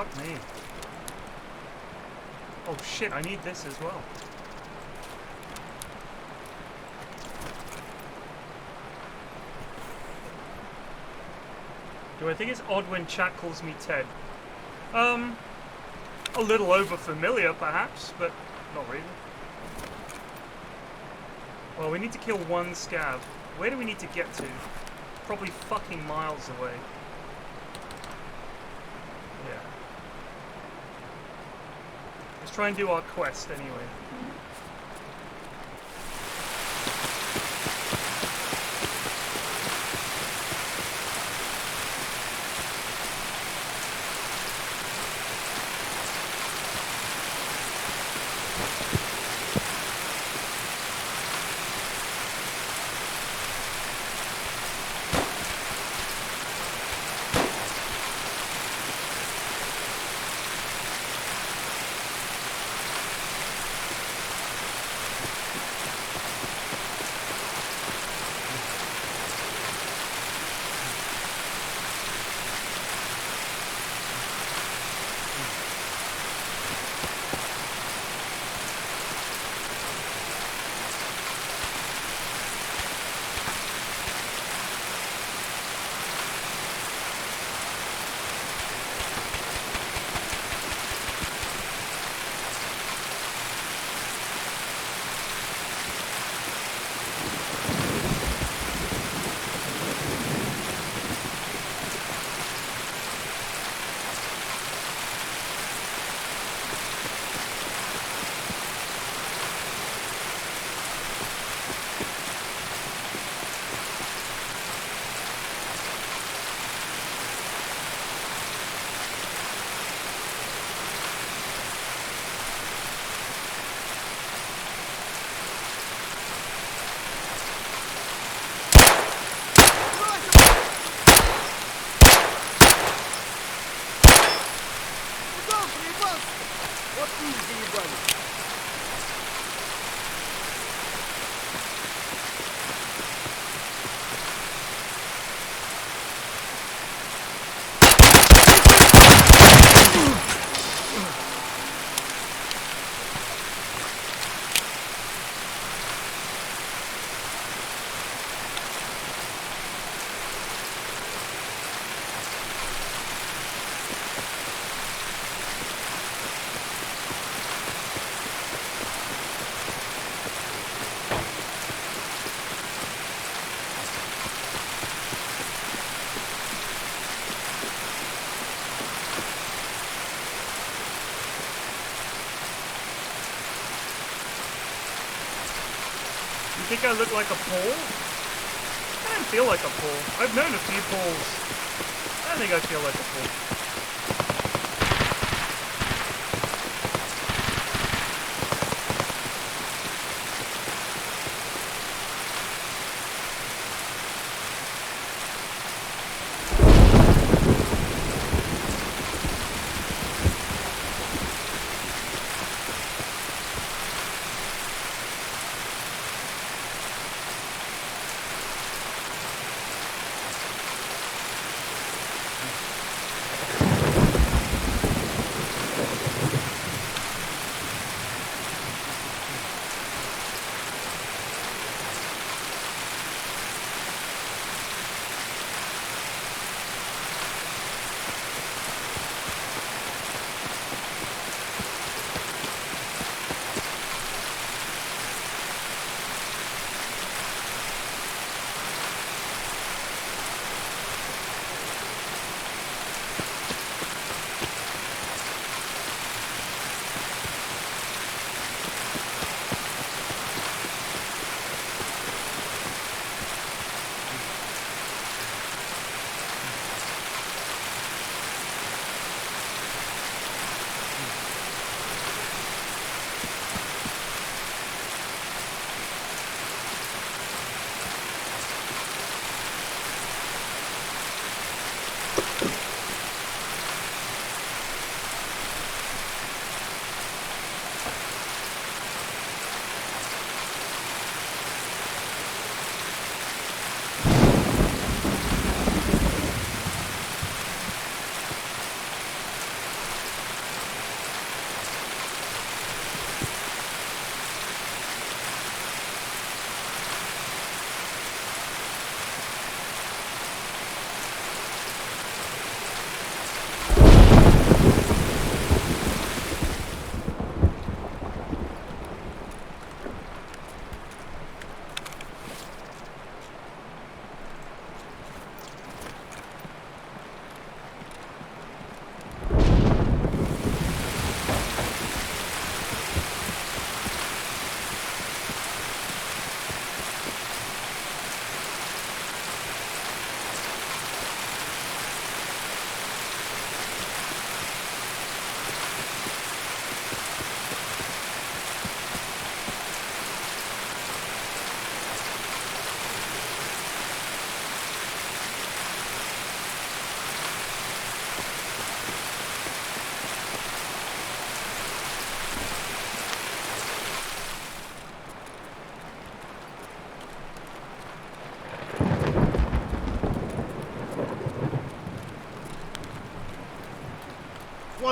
fuck me. Oh shit, I need this as well. Do I think it's odd when chat calls me Ted? A little over familiar perhaps, but not really. Well, we need to kill one scav. Where do we need to get to? Probably fucking miles away. Yeah. Let's try and do our quest anyway. You think I look like a Pole? I don't feel like a Pole. I've known a few Poles. I don't think I feel like a Pole.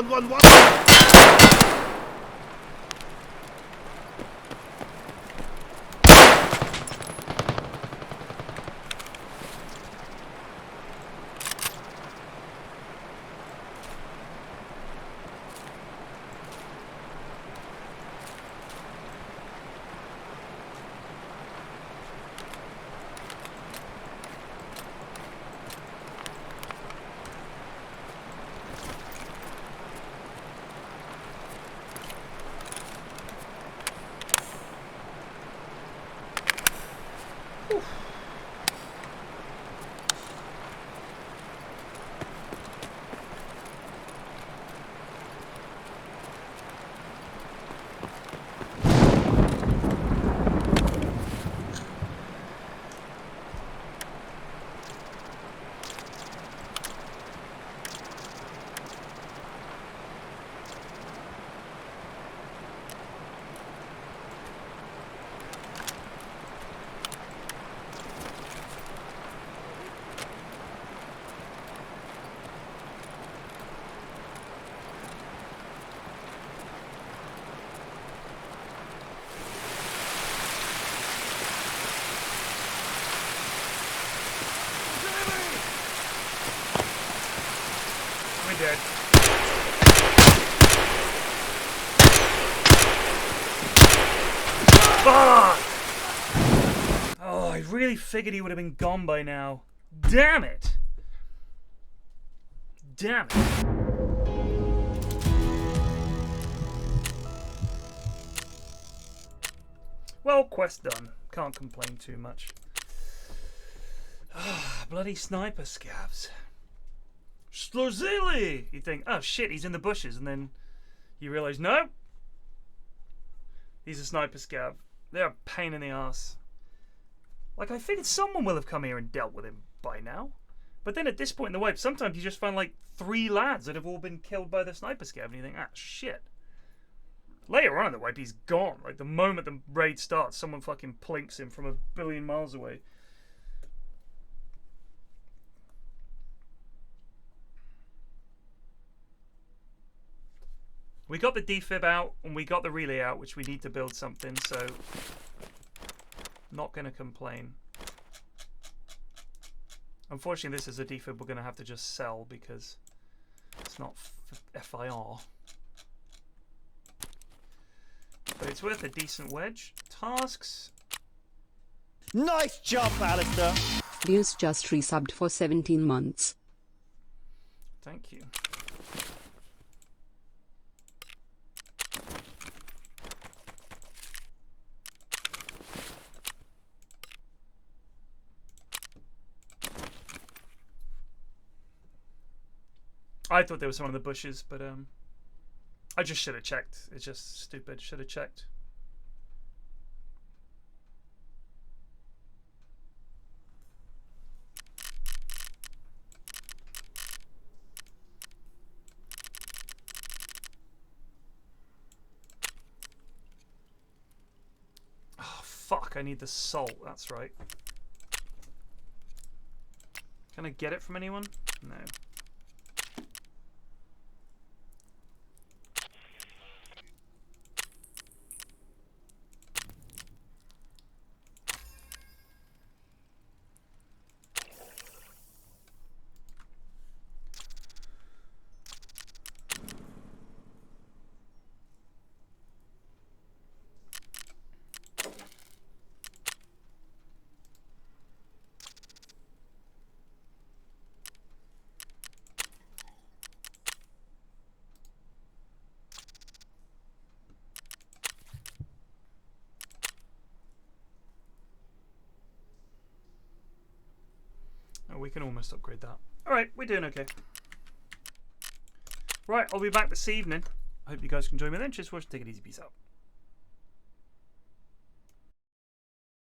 111! We're dead. Fuck! Oh, I really figured he would have been gone by now. Damn it! Damn it. Well, quest done. Can't complain too much. Bloody sniper scabs. Slozili! You think, oh shit, he's in the bushes, and then you realise, no! He's a sniper scab. They're a pain in the ass. Like, I figured someone will have come here and dealt with him by now. But then at this point in the wipe, sometimes you just find like 3 lads that have all been killed by the sniper scab, and you think, ah, shit. Later on in the wipe, he's gone. Like, the moment the raid starts, someone fucking plinks him from a billion miles away. We got the defib out, and we got the relay out, which we need to build something, so not going to complain. Unfortunately, this is a defib we're going to have to just sell because it's not FIR. But it's worth a decent wedge. Tasks. Nice job, Alistair! Deuce just resubbed for 17 months. Thank you. I thought there was someone in the bushes, but I just should have checked. It's just stupid. Should have checked. Oh, fuck. I need the salt. That's right. Can I get it from anyone? No. We can almost upgrade that. Alright, we're doing okay. Right, I'll be back this evening. I hope you guys can join me then. Cheers for watching. Take it easy. Peace out.